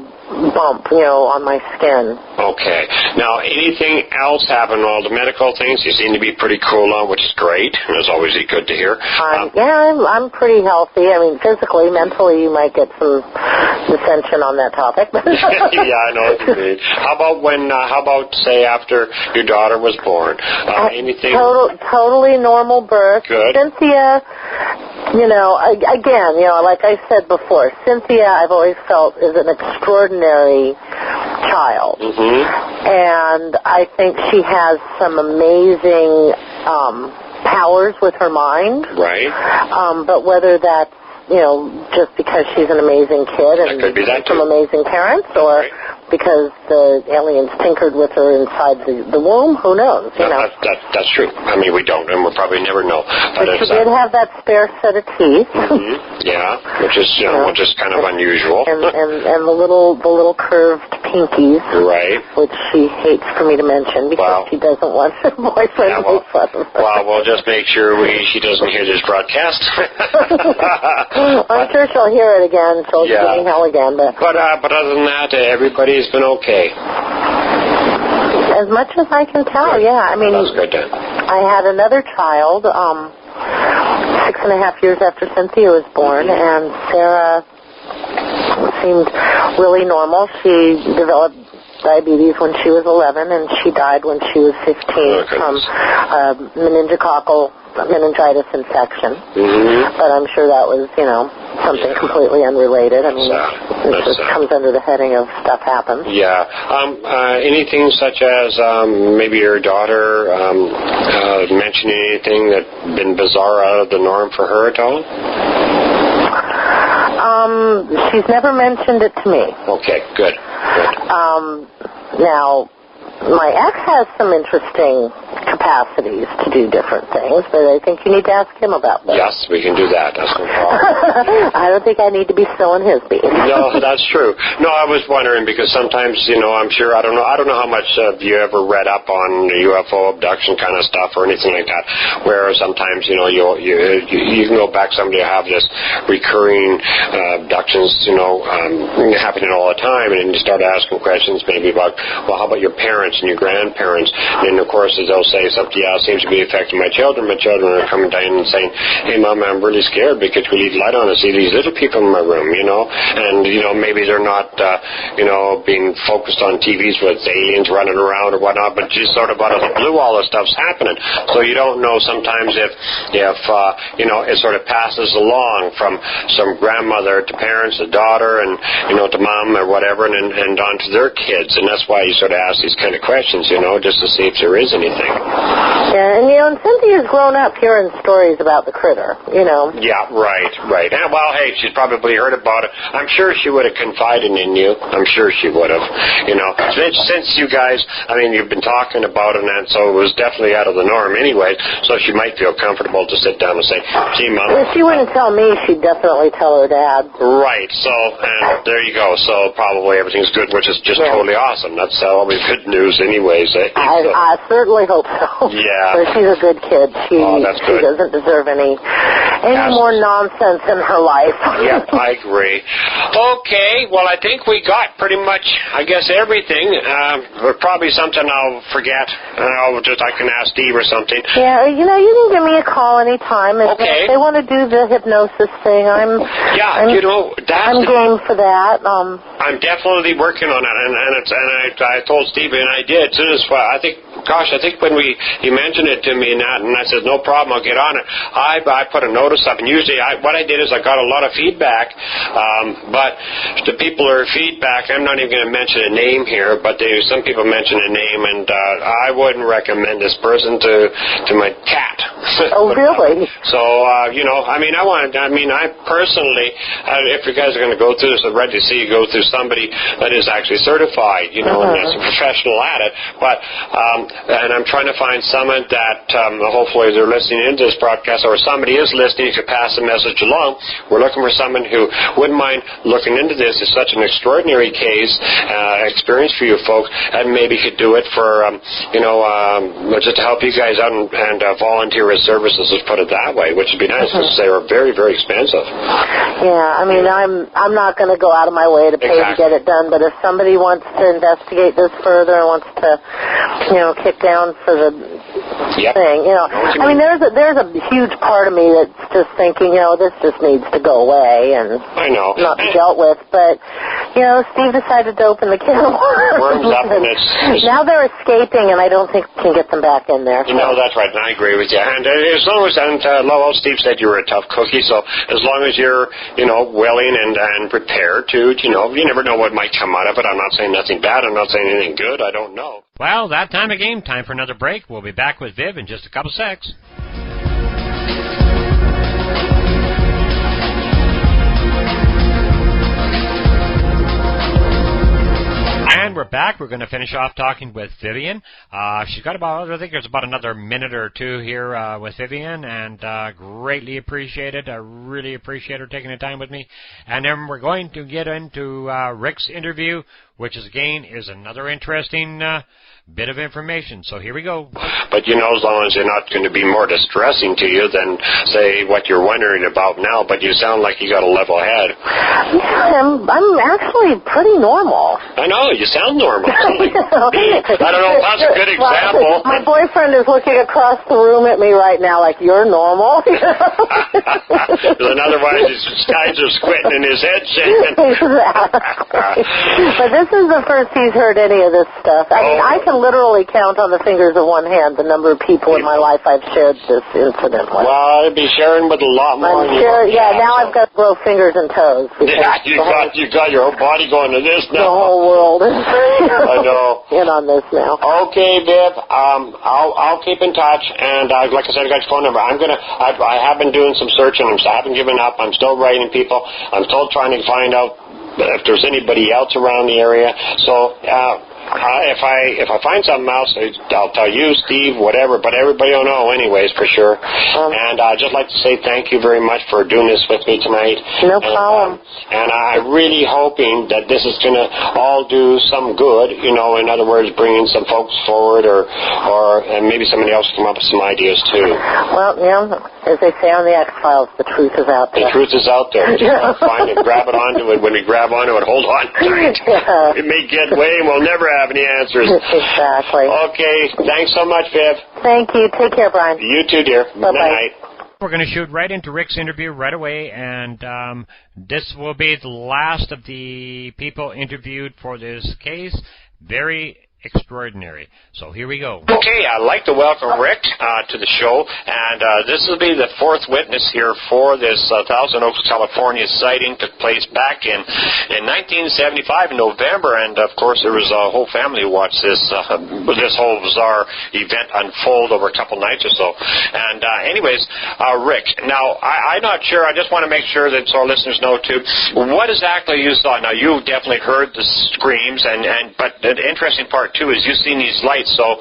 bump, on my skin. Okay. Now, anything else happen? All the medical things you seem to be pretty cool on, which is great. And it's always good to hear. I'm pretty healthy. I mean, physically, mentally, you might get some dissension on that topic. Yeah, I know what you mean. How about say after your daughter was born? Anything? Totally normal birth. Good. Cynthia, again, like I said before, Cynthia, I've always felt is an extraordinary child. And I think she has some amazing powers with her mind. Right. But whether that's, just because she's an amazing kid and some amazing parents, or because the aliens tinkered with her inside the womb, who knows? That's true. I mean, we don't, and we'll probably never know. But she did have that spare set of teeth. Yeah, which is which is kind of unusual. And the little curved pinkies. Right. Which she hates for me to mention because she doesn't want her boyfriend to make fun of her. Well, we'll just make sure she doesn't hear this broadcast. I'm sure she'll hear it again. She'll give me hell again. But other than that, everybody's been okay. As much as I can tell, yeah. I mean, that's good then. I had another child 6.5 years after Cynthia was born, and Sarah seemed really normal. She developed diabetes when she was 11, and she died when she was 15 from meningococcal meningitis infection. But I'm sure that was, something completely unrelated. I mean, it just comes under the heading of stuff happens. Yeah. Anything such as maybe your daughter mentioning anything that been bizarre out of the norm for her at all? She's never mentioned it to me. Okay, good. Now, my ex has some interesting capacities to do different things, but I think you need to ask him about that. Yes, we can do that. That's no problem. I don't think I need to be spilling his beans. No, that's true. No, I was wondering because sometimes, I'm sure, I don't know how much have you ever read up on UFO abduction kind of stuff or anything like that, where sometimes, you can go back, somebody have this recurring abductions, happening all the time, and then you start asking questions maybe about, well, how about your parents and your grandparents? And of course, they'll say something, seems to be affecting my children. My children are coming down and saying, hey, Mom, I'm really scared because we leave light on and see these little people in my room, and, maybe they're not, being focused on TVs with aliens running around or whatnot, but just sort of out of the blue, all this stuff's happening. So you don't know sometimes if it sort of passes along from some grandmother to parents, to daughter, and, to mom or whatever, and on to their kids. And that's why you sort of ask these kind of questions, just to see if there is anything. Yeah, and Cynthia's grown up hearing stories about the critter, Yeah, right. And, well, hey, she's probably heard about it. I'm sure she would have confided in you. I'm sure she would have. Since you guys, you've been talking about it, and so it was definitely out of the norm anyway, so she might feel comfortable to sit down and say, gee, Mom. If she wouldn't tell me, she'd definitely tell her dad. Right, so, and there you go. So probably everything's good, which is just totally awesome. That's always good news anyways. I certainly hope so. Yeah. But she's a good kid. She doesn't deserve any more nonsense in her life. Yeah, I agree. Okay, well, I think we got pretty much, everything. Probably something I'll forget. I can ask Steve or something. Yeah, you can give me a call anytime. If they want to do the hypnosis thing, I'm game for that. I'm definitely working on it, and I told Steve, and I did. As soon as I think when he mentioned it to me and I said, no problem, I'll get on it. I put a notice up, and usually what I did is I got a lot of feedback, but the people who are feedback, I'm not even going to mention a name here, but some people mention a name, and I wouldn't recommend this person to my cat. Oh, really? So, I personally, if you guys are going to go through this, I'd rather see you go through somebody that is actually certified, and that's a professional at it, but and I'm trying to find someone that hopefully they're listening into this broadcast, or somebody is listening, you could pass the message along. We're looking for someone who wouldn't mind looking into this. It's such an extraordinary case, experience for you folks, and maybe could do it for, just to help you guys out and volunteer as services, let's put it that way, which would be nice because they are very, very expensive. Yeah, I'm not going to go out of my way to pay to get it done, but if somebody wants to investigate this further and wants to, kick down for the thing, there's a huge part of me that's just thinking, this just needs to go away and not be dealt with, but, Steve decided to open the can of worms up, and now they're escaping, and I don't think we can get them back in there. No, that's right, and I agree with you. And as long as, Steve said you were a tough cookie, so as long as you're, willing and prepared to, you never know what might come out of it. I'm not saying nothing bad. I'm not saying anything good. I don't know. Well, that time of game, time for another break. We'll be back with Viv in just a couple secs. And we're back. We're going to finish off talking with Vivian. She's got I think there's about another minute or two here with Vivian, and greatly appreciate it. I really appreciate her taking the time with me. And then we're going to get into Rick's interview which is, again, is another interesting bit of information. So here we go. But, you know, as long as they're not going to be more distressing to you than, say, what you're wondering about now, but you sound like you got a level head. Yeah, I'm actually pretty normal. I know, you sound normal. I don't know if that's a good example. My boyfriend is looking across the room at me right now like, you're normal? Then otherwise his eyes are squinting in his head shaking. Exactly. But this is the first he's heard any of this stuff. I mean, I can literally count on the fingers of one hand the number of people in my life I've shared this incident with. Well, I'd be sharing with a lot more. Now I've got to grow fingers and toes. Yeah, you got your whole body going to this now. The whole world is I know. in on this now. Okay, Viv. I'll keep in touch, and like I said, I got your phone number. I have been doing some searching. I haven't given up. I'm still writing people. I'm still trying to find out if there's anybody else around the area. So. If I find something else, I'll tell you, Steve, whatever, but everybody will know anyways, for sure. And I'd just like to say thank you very much for doing this with me tonight. No problem. And I'm really hoping that this is going to all do some good, you know, in other words, bringing some folks forward or and maybe somebody else come up with some ideas too. Well, yeah, as they say on the X-Files, the truth is out there. The truth is out there. Just find it, grab it onto it. When we grab onto it, hold on tight. Yeah. It may get away and we'll never have any answers. Exactly. Okay. Thanks so much, Viv. Thank you. Take care, Brian. You too, dear. Bye-bye. Night. We're going to shoot right into Rick's interview right away, and this will be the last of the people interviewed for this case. Very extraordinary. So here we go. Okay, I'd like to welcome Rick to the show, and this will be the fourth witness here for this Thousand Oaks, California sighting. Took place back in 1975 in November, and of course there was a whole family who watched this whole bizarre event unfold over a couple nights or so. And anyways, Rick, now I'm not sure. I just want to make sure that so our listeners know too. What exactly you saw? Now you definitely heard the screams, but the interesting part too is you've seen these lights. So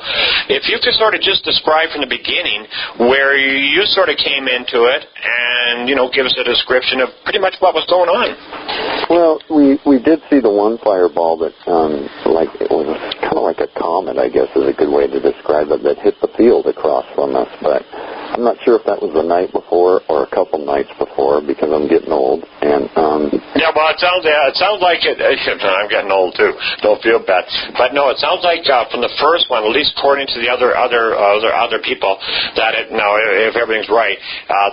if you could sort of just describe from the beginning where you sort of came into it and, you know, give us a description of pretty much what was going on. Well, we did see the one fireball that, like it was kind of like a comet, I guess is a good way to describe it, that hit the field across from us. But I'm not sure if that was the night before or a couple nights before because I'm getting old. And yeah, well, it sounds like it. I'm getting old too. Don't feel bad. But no, it sounds like from the first one, at least according to the other people, that now if everything's right,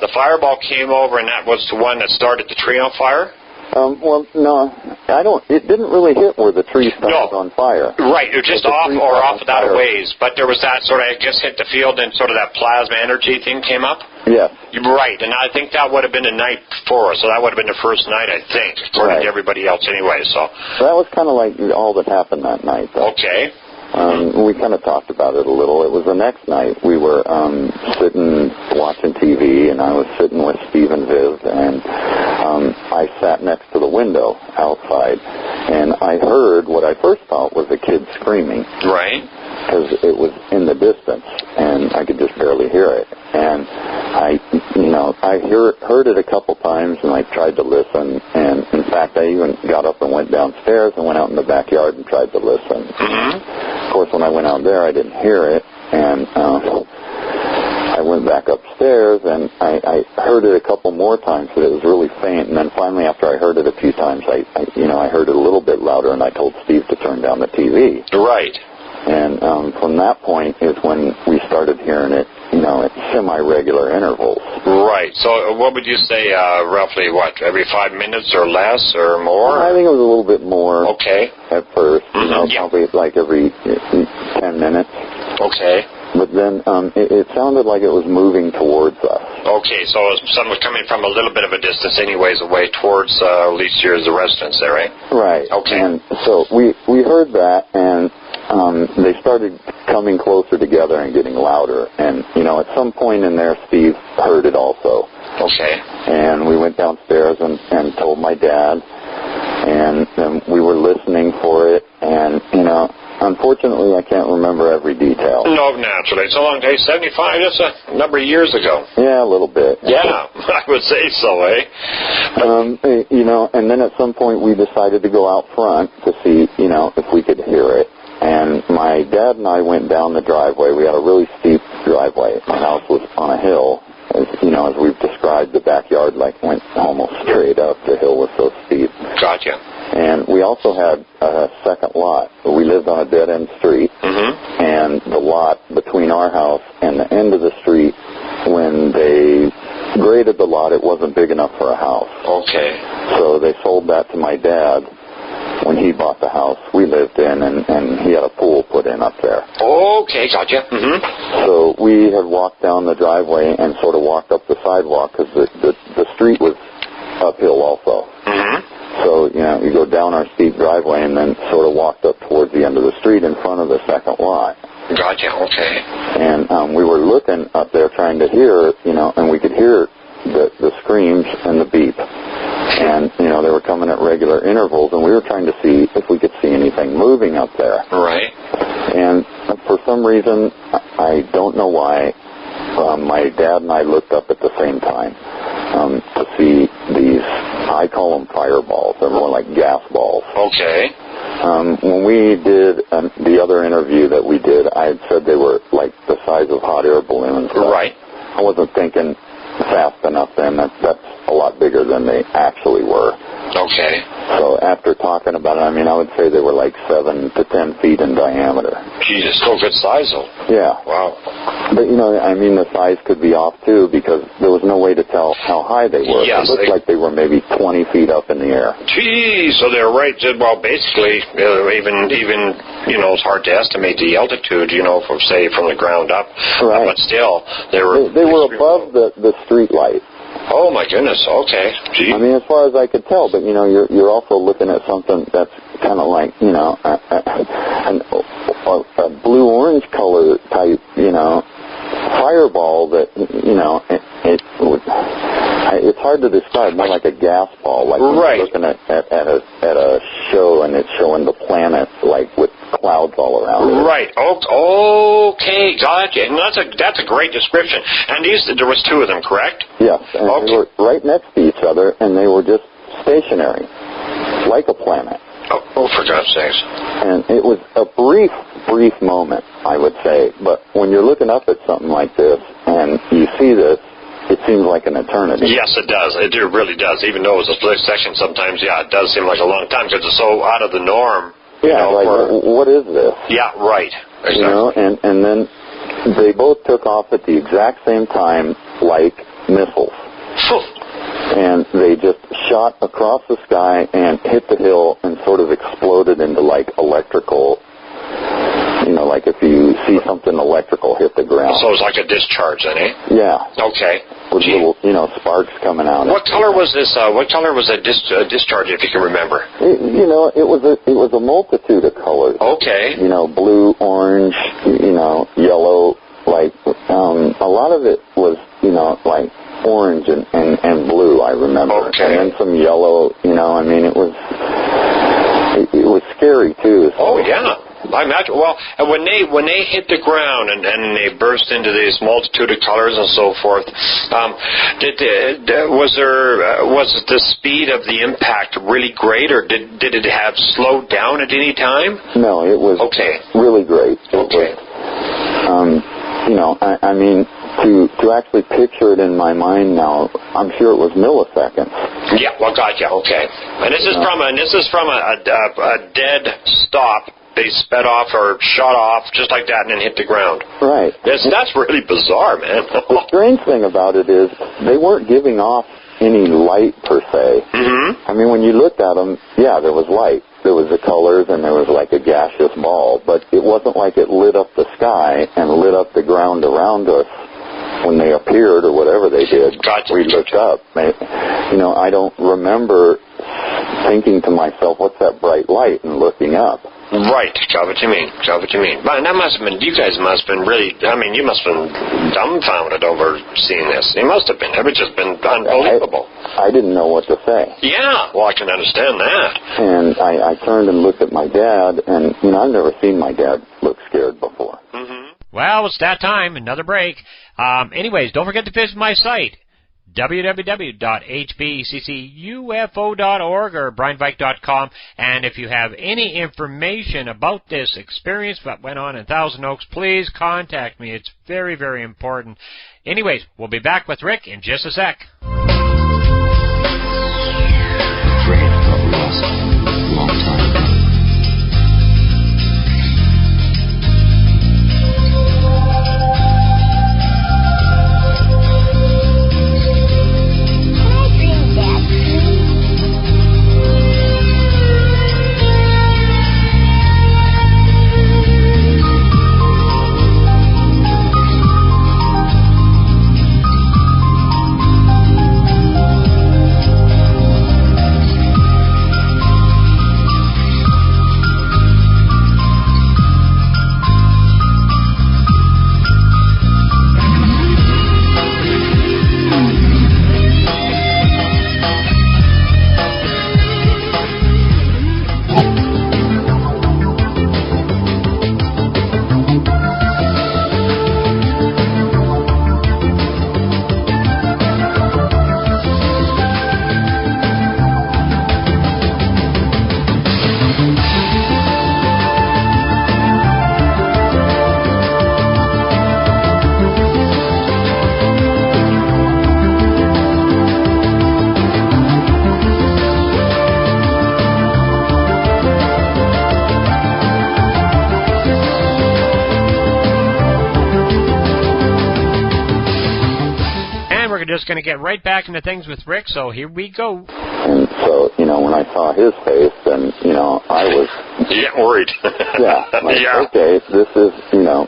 the fireball came over and that was the one that started the tree on fire. Well, no, it didn't really hit where the tree started on fire. Right, it was just off of that a ways. But there was that sort of, I guess, hit the field and sort of that plasma energy thing came up? Yes. Right, and I think that would have been the night before, so that would have been the first night, I think, according to everybody else anyway. So that was kind of like all that happened that night, though. Okay. We kind of talked about it a little. It was the next night. We were sitting watching TV, and I was sitting with Steve and Viv, and I sat next to the window outside, and I heard what I first thought was a kid screaming. Right. Because it was in the distance, and I could just barely hear it. And I heard it a couple times, and I tried to listen. And in fact, I even got up and went downstairs and went out in the backyard and tried to listen. Mm-hmm. Of course, when I went out there, I didn't hear it, and I went back upstairs, and I heard it a couple more times, but it was really faint. And then finally, after I heard it a few times, I heard it a little bit louder, and I told Steve to turn down the TV. Right. And from that point is when we started hearing it, at semi-regular intervals. Right. So what would you say, roughly, every 5 minutes or less or more? I think it was a little bit more. Okay. At first, probably like every 10 minutes. Okay. But then it sounded like it was moving towards us. Okay, so something was coming from a little bit of a distance anyways away towards at least here's the residence there, right? Right. Okay. And so we heard that, and they started coming closer together and getting louder. And, at some point in there, Steve heard it also. Okay. And we went downstairs and told my dad, and we were listening for it, and, unfortunately, I can't remember every detail. No, naturally. It's a long day. 75, that's a number of years ago. Yeah, a little bit. Yeah, I would say so, eh? And then at some point we decided to go out front to see, if we could hear it. And my dad and I went down the driveway. We had a really steep driveway. My house was on a hill. As we've described, the backyard went almost straight up. The hill was so steep. Gotcha. And we also had a second lot. We lived on a dead-end street, and the lot between our house and the end of the street, when they graded the lot, it wasn't big enough for a house. Okay. So they sold that to my dad when he bought the house we lived in, and he had a pool put in up there. Okay, gotcha. So we had walked down the driveway and sort of walked up the sidewalk because the street was uphill also. So, you go down our steep driveway and then sort of walked up towards the end of the street in front of the second lot. Gotcha, okay. And we were looking up there trying to hear, and we could hear the screams and the beep. And, they were coming at regular intervals, and we were trying to see if we could see anything moving up there. Right. And for some reason, I don't know why, my dad and I looked up at the same time to see these, I call them fireballs. They're more like gas balls. Okay. When we did the other interview that we did, I had said they were like the size of hot air balloons. Right. I wasn't thinking fast enough then. That's a lot bigger than they actually were. Okay. So after talking about it, I would say they were like 7 to 10 feet in diameter. Jesus, still good size, though. Yeah. Wow. But, the size could be off, too, because there was no way to tell how high they were. Yes, it looked like they were maybe 20 feet up in the air. Geez, so they're right. Well, basically, even it's hard to estimate the altitude, from the ground up. Right. But still, they were above the street light. Oh, my goodness. Okay. Gee. As far as I could tell, but, you're also looking at something that's kind of like, a blue-orange color type, fireball that, it's hard to describe, more like a gas ball, like when you're looking at a show and it's showing the planet, like with clouds all around it. Right. Okay, gotcha. And that's a great description. And there was two of them, correct? Yes, and they were right next to each other, and they were just stationary, like a planet. Oh, for God's sakes. And it was a brief moment, I would say. But when you're looking up at something like this and you see this, it seems like an eternity. Yes, it does. It really does. Even though it was a split section sometimes, it does seem like a long time because it's so out of the norm. Yeah, what is this? Yeah, right. Exactly. And then they both took off at the exact same time like missiles. And they just shot across the sky and hit the hill and sort of exploded into like electrical, like if you see something electrical hit the ground. So it's like a discharge then, eh? Yeah. Okay. With little, sparks coming out. What color was this? What color was that discharge, if you can remember? It was a multitude of colors. Okay. Blue, orange, yellow. Like a lot of it was, like orange and blue, I remember. Okay. And then some yellow, it was scary too. So. Oh, yeah. I imagine. Well, and when they hit the ground and they burst into this multitude of colors and so forth, was the speed of the impact really great, or did it have slowed down at any time? No, it was really great. To actually picture it in my mind now, I'm sure it was milliseconds. Yeah, well, gotcha. Okay, and this is from a dead stop. They sped off or shot off just like that and then hit the ground. Right. That's really bizarre, man. The strange thing about it is they weren't giving off any light per se. Mm-hmm. When you looked at them, there was light. There was the colors and there was like a gaseous ball, but it wasn't like it lit up the sky and lit up the ground around us when they appeared or whatever they did. Gotcha. We looked up. I don't remember thinking to myself, what's that bright light, and looking up. Right, got what you mean. But that must have been, you guys must have been really, you must have been dumbfounded over seeing this. You must have been. It would just been unbelievable. I didn't know what to say. Yeah, well, I can understand that. And I turned and looked at my dad, and, I've never seen my dad look scared before. Mm-hmm. Well, it's that time. Another break. Anyways, don't forget to visit my site, www.hbccufo.org or brianvike.com. And if you have any information about this experience that went on in Thousand Oaks, please contact me. It's very, very important. Anyways, we'll be back with Rick in just a sec. Afraid I thought we lost a long time ago. Just going to get right back into things with Rick, so here we go. And so, when I saw his face, then, I was... You get worried. Yeah. Okay, this is,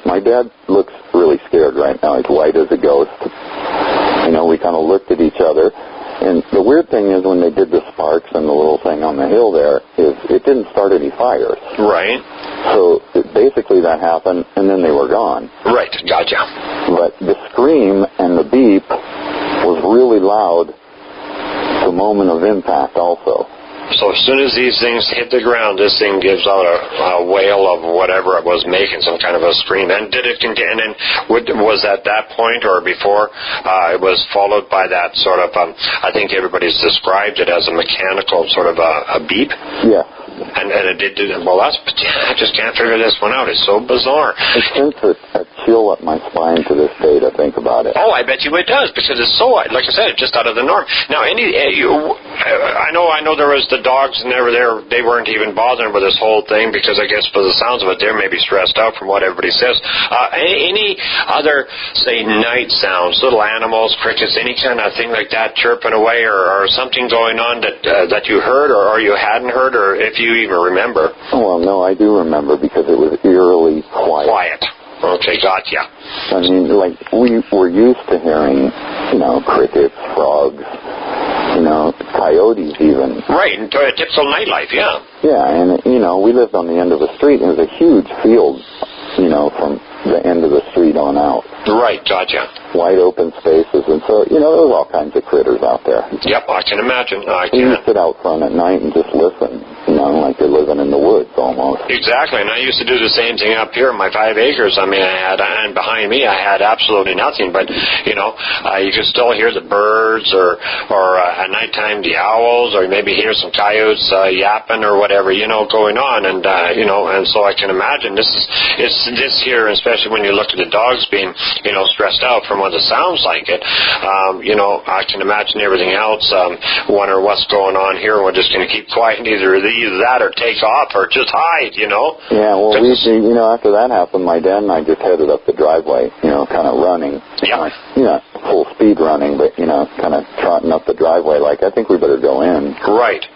my dad looks really scared right now. He's white as a ghost. We kind of looked at each other. And the weird thing is when they did the sparks and the little thing on the hill there, is it didn't start any fires. Right. So basically that happened, and then they were gone. Right, gotcha. But the scream and the beep was really loud the moment of impact also. So as soon as these things hit the ground, this thing gives out a wail of whatever it was making, some kind of a scream. And did it continue? And then was at that point or before it was followed by that sort of, I think everybody's described it as a mechanical sort of a beep? Yeah. And it did, I just can't figure this one out. It's so bizarre. It sends a chill up my spine to this day to think about it. Oh, I bet you it does, because it's so, like I said, it's just out of the norm. Now, I know there was the dogs, and they weren't even bothering with this whole thing, because I guess by the sounds of it, they're maybe stressed out from what everybody says. Any other, say, night sounds, little animals, crickets, any kind of thing like that chirping away, or something going on that you heard, or you hadn't heard, or if you even remember? Well, no, I do remember, because it was eerily quiet. Okay, gotcha. I mean, like, we were used to hearing, crickets, frogs, coyotes even. Right, and typical nightlife, yeah. Yeah, and, we lived on the end of a street, and it was a huge field, from the end of the street on out. Right, gotcha. Wide open spaces, and so, there was all kinds of critters out there. Yep, I can imagine. You sit out front at night and just listen, like you're living in the woods almost. Exactly, and I used to do the same thing up here in my 5 acres. I mean, and behind me I had absolutely nothing, but, you could still hear the birds or at nighttime the owls, or maybe hear some coyotes yapping or whatever, going on, and, and so I can imagine this here, especially when you look at the dogs being, stressed out from what it sounds like it, I can imagine everything else, wonder what's going on here, we're just going to keep quiet and either that or take off or just hide, Yeah, well, after that happened, my dad and I just headed up the driveway, kind of running. Yeah. Full speed running, but, kind of trotting up the driveway like, I think we better go in. Right.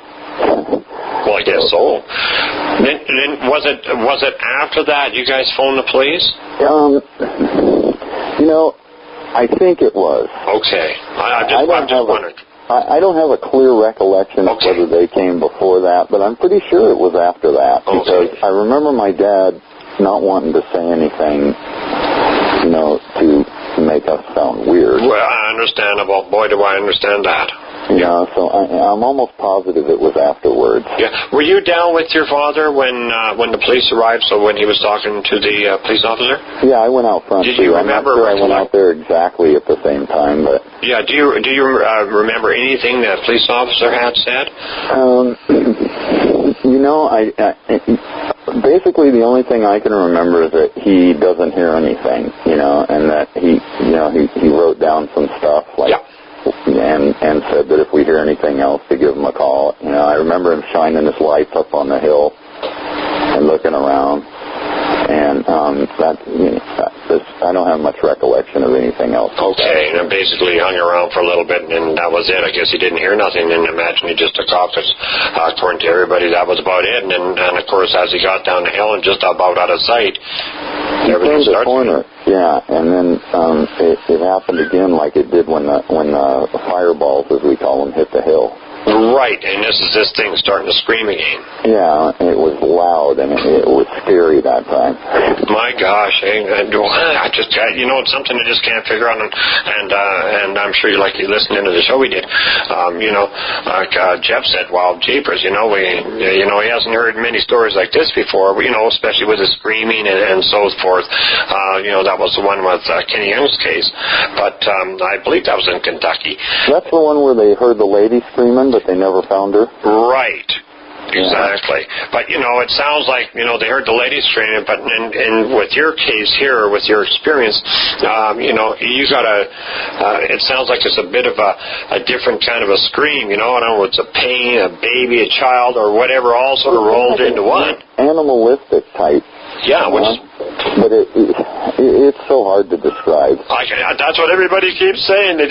Well, I guess so. Then was it after that you guys phoned the police? I think it was. Okay. I'm just wondering. I don't have a clear recollection of whether they came before that, but I'm pretty sure it was after that, because I remember my dad not wanting to say anything, to make us sound weird. Well, understandable. Boy, do I understand that. You know, so I'm almost positive it was afterwards. Yeah. Were you down with your father when the police arrived? So when he was talking to the police officer? Yeah, I went out front. Did you remember? I'm not sure I went out there exactly at the same time, but yeah. Do you remember anything that police officer had said? You know, I basically the only thing I can remember is that he doesn't hear anything. You know, and that he wrote down some stuff like. Yeah. And said that if we hear anything else to give him a call. You know, I remember him shining his lights up on the hill and looking around. And I don't have much recollection of anything else. Okay, and basically hung around for a little bit, and that was it. I guess he didn't hear nothing, and imagine he just took off. Because according to everybody, that was about it. And of course, as he got down the hill and just about out of sight, everything started. Corner. Yeah, and then it happened again like it did when the fireballs, as we call them, hit the hill. Right, and this thing starting to scream again. Yeah, it was loud, and it was scary that time. My gosh, I just, you know, it's something I just can't figure out, and I'm sure you listening to the show we did. You know, like Jeff said, "Wow, jeepers!" You know, he hasn't heard many stories like this before. You know, especially with the screaming and so forth. You know, that was the one with Kenny Young's case, but I believe that was in Kentucky. That's the one where they heard the lady screaming, but they never found her? Right. Exactly. But, you know, it sounds like, you know, they heard the lady screaming, but in with your case here, with your experience, you know, you got it sounds like it's a bit of a different kind of a scream, you know, I don't know, it's a pain, a baby, a child, or whatever, all sort of rolled into one. Animalistic type. Yeah, but it's so hard to describe. That's what everybody keeps saying. It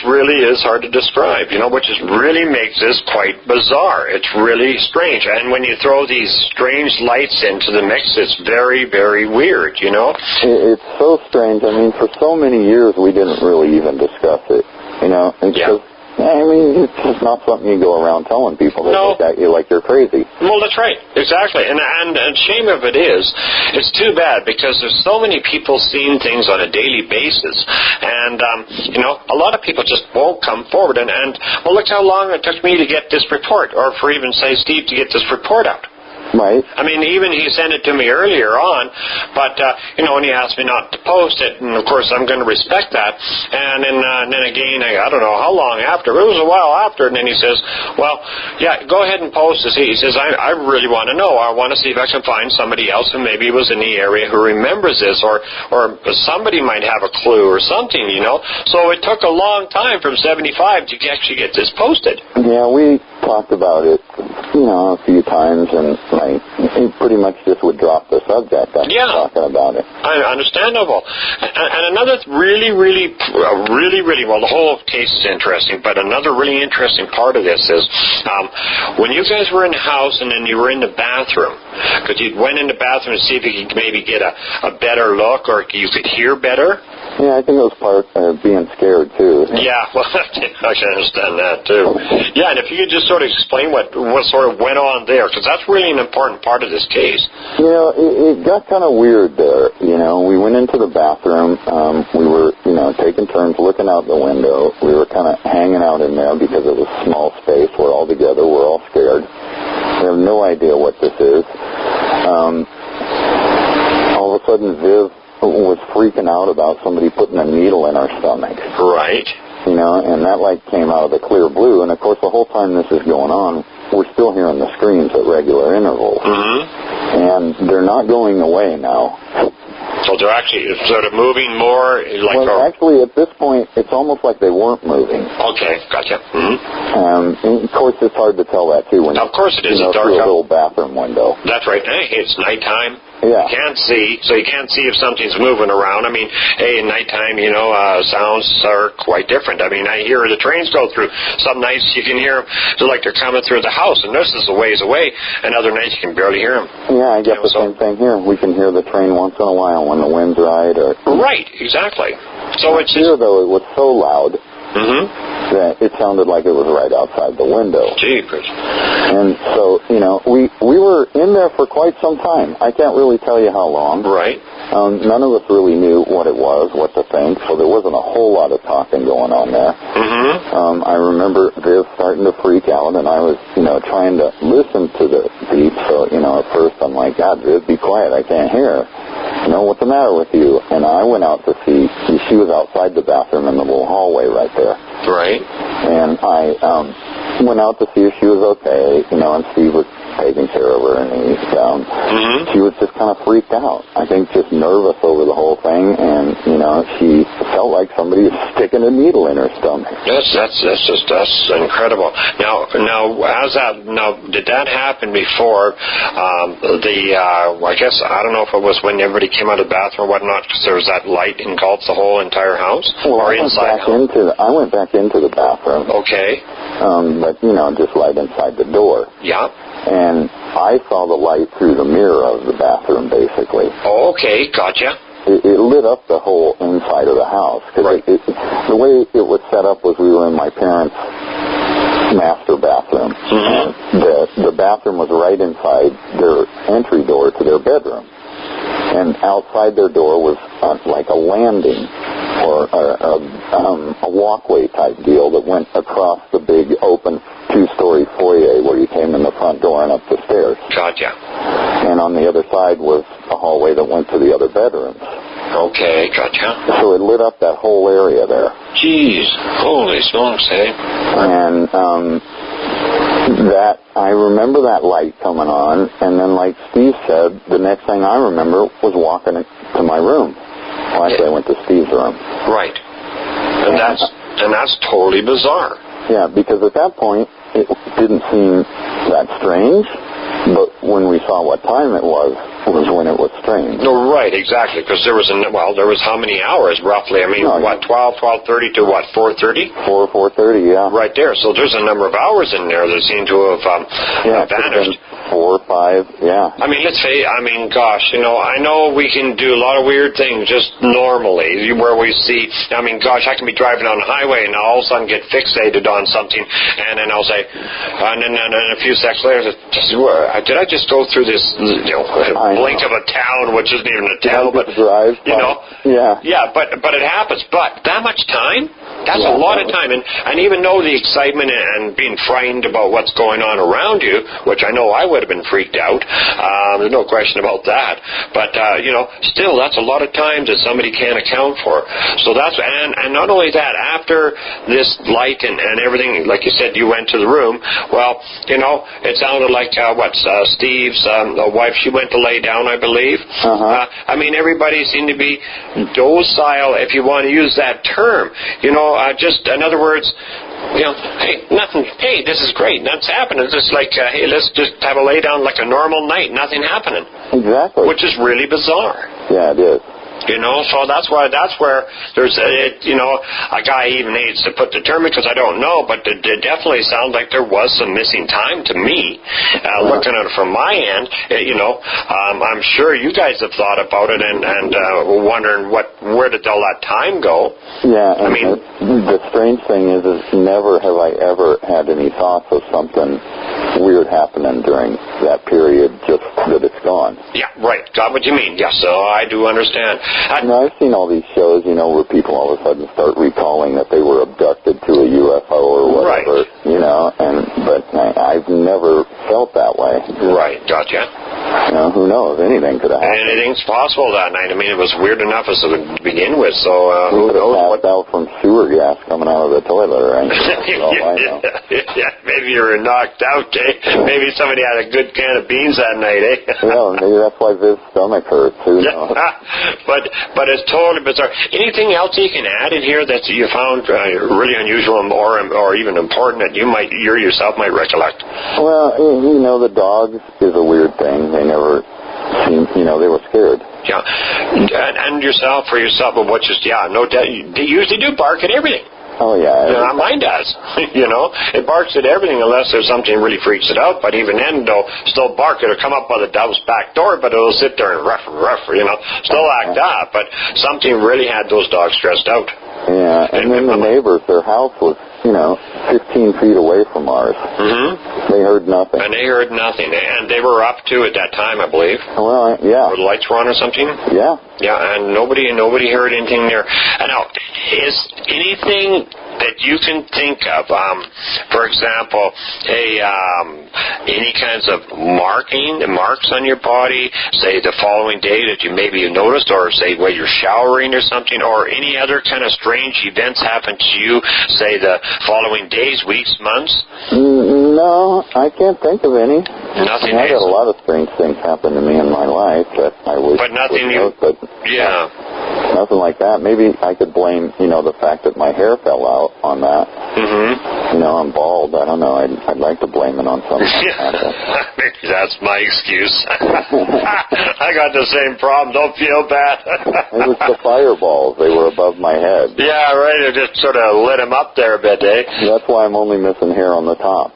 really is hard to describe, you know, which really makes this quite bizarre. It's really strange. And when you throw these strange lights into the mix, it's very, very weird, you know? It's so strange. I mean, for so many years, we didn't really even discuss it, you know? Yeah. I mean, it's just not something you go around telling people. They look at you like you're crazy. Well, that's right. Exactly. And shame of it is, it's too bad because there's so many people seeing things on a daily basis. And, you know, a lot of people just won't come forward. And well, look how long it took me to get this report, or for even, say, Steve to get this report out. Right. I mean, even he sent it to me earlier on, but, you know, and he asked me not to post it, and of course I'm going to respect that. And then again, I don't know how long after, it was a while after, and then he says, well, yeah, go ahead and post this. He says, I really want to know. I want to see if I can find somebody else who maybe was in the area who remembers this, or somebody might have a clue or something, you know. So it took a long time from 75 to actually get this posted. Yeah, we talked about it, you know, a few times, and he pretty much just would drop the subject after talking about it. Understandable. And another really, well, the whole case is interesting, but another really interesting part of this is when you guys were in the house and then you were in the bathroom, because you went in the bathroom to see if you could maybe get a better look or you could hear better. Yeah, I think it was part of being scared, too. Yeah, well, I can understand that, too. Yeah, and if you could just sort of explain what sort of went on there, because that's really an important part of this case. You know, it got kind of weird there. You know, we went into the bathroom. We were, you know, taking turns looking out the window. We were kind of hanging out in there because it was a small space. We're all together. We're all scared. We have no idea what this is. All of a sudden, Viv was freaking out about somebody putting a needle in our stomach. Right. You know, and that light came out of the clear blue. And, of course, the whole time this is going on, we're still hearing the screams at regular intervals. Mm-hmm. And they're not going away now. So they're actually sort of moving more? Actually, at this point, it's almost like they weren't moving. Okay, gotcha. Mm-hmm. And, of course, it's hard to tell that, too. Of course it is. You know, through a little bathroom window. That's right. Hey, it's nighttime. Yeah. You can't see, so you can't see if something's moving around. I mean, hey, in nighttime, you know, sounds are quite different. I mean, I hear the trains go through. Some nights you can hear them like they're coming through the house, and this is a ways away, and other nights you can barely hear them. Yeah, I get the same thing here. We can hear the train once in a while when the wind's right. Right, exactly. So it's here, though, it was so loud. Mm-hmm. That it sounded like it was right outside the window. Jeepers. And so, you know, we were in there for quite some time. I can't really tell you how long. Right. None of us really knew what it was, what to think, so there wasn't a whole lot of talking going on there. Mm-hmm. I remember Viv starting to freak out, and I was, trying to listen to the beep. So, at first I'm like, God, Viv, be quiet. I can't hear. What's the matter with you? And I went out to see. She was outside the bathroom in the little hallway right there. Right. And I went out to see if she was okay, and Steve was taking care of her, and she was just kind of freaked out. I think just nervous over the whole thing, and, she felt like somebody was sticking a needle in her stomach. That's incredible. Now, did that happen before I guess, I don't know if it was when everybody came out of the bathroom or whatnot, because there was that light engulfed the whole entire house? Well, or inside? I went back into the bathroom. Okay. But, just right inside the door. Yeah. And I saw the light through the mirror of the bathroom, basically. Oh, okay, gotcha. It lit up the whole inside of the house. Cause right. The way it was set up was we were in my parents' master bathroom. Mm-hmm. And the bathroom was right inside their entry door to their bedroom. And outside their door was like a landing or a walkway type deal that went across the big open 2-story foyer where you came in the front door and up the stairs. Gotcha. And on the other side was a hallway that went to the other bedrooms. Okay, gotcha. So it lit up that whole area there. Jeez, holy smokes, eh? And I remember that light coming on, and then like Steve said, the next thing I remember was walking to my room. Well, actually, I went to Steve's room. Right. And that's totally bizarre. Yeah, because at that point, it didn't seem that strange, but when we saw what time it was when it was strange. No, right, exactly, because there was how many hours, roughly? I mean, 12:30 to what, 4:30? 4:30, yeah. Right there, so there's a number of hours in there that seem to have vanished. 4 or 5, yeah. I mean, gosh, I know we can do a lot of weird things just normally, where we see, I can be driving on the highway and I'll all of a sudden get fixated on something, and then I'll say, and then a few seconds later, did I just go through this, blink of a town, which isn't even a town, but, Yeah, but it happens. But that much time? That's a lot of time. And even though the excitement and being frightened about what's going on around you, which I know I would have been freaked out, there's no question about that. But, still, that's a lot of time that somebody can't account for. So and not only that, after this light and everything, like you said, you went to the room, well, it sounded like, Steve's wife, she went to lay down, I believe. Everybody seemed to be docile, if you want to use that term. Just, in other words, hey, nothing, hey, this is great, nothing's happening. It's just like, hey, let's just have a lay down like a normal night, nothing happening. Exactly. Which is really bizarre. Yeah, it is. So that's where there's, a guy even needs to put the term, because I don't know, but it definitely sounds like there was some missing time to me. Looking at it from my end, I'm sure you guys have thought about it and wondering where did all that time go. Yeah, the strange thing is never have I ever had any thoughts of something weird happening during that period, just that it's gone. Yeah, right. Got what you mean. Yes, so I do understand. I've seen all these shows, where people all of a sudden start recalling that they were abducted to a UFO or whatever, but I've never felt that way. Right, gotcha. Who knows? Anything could have happened. Anything's possible that night. It was weird enough as to begin with, so who knows? What out from sewer gas coming out of the toilet, right? Yeah, maybe you were knocked out, eh? Maybe somebody had a good can of beans that night, eh? Yeah, maybe that's why Viv's stomach hurts. Who knows? But it's totally bizarre. Anything else you can add in here that you found really unusual or even important that you yourself might recollect? Well, the dogs is a weird thing. They never seemed, they were scared. Yeah, and for yourself, but no doubt, they usually do bark at everything. Oh, yeah. Mine does. It barks at everything unless there's something really freaks it out. But even then, they'll still bark. It'll come up by the house back door, but it'll sit there and still act up. But something really had those dogs stressed out. Yeah, and then the neighbors, their house was 15 feet away from ours. Mm-hmm. They heard nothing. And they heard nothing. And they were up too at that time, I believe. Well, yeah. Or the lights were on or something? Yeah. Yeah, and nobody heard anything there. And now, is anything that you can think of, for example, any kinds of marks on your body, say the following day that you noticed, or say while you're showering or something, or any other kind of strange events happen to you, say the following days, weeks, months? No, I can't think of any. Nothing. I had a lot of strange things happen to me in my life that I wish. But nothing. Yeah. Nothing like that. Maybe I could blame, the fact that my hair fell out on that. Mm-hmm. I'm bald. I don't know. I'd like to blame it on something like that. Maybe that's my excuse. I got the same problem. Don't feel bad. It was the fireballs. They were above my head. Yeah, right. It just sort of lit them up there a bit, eh? That's why I'm only missing hair on the top.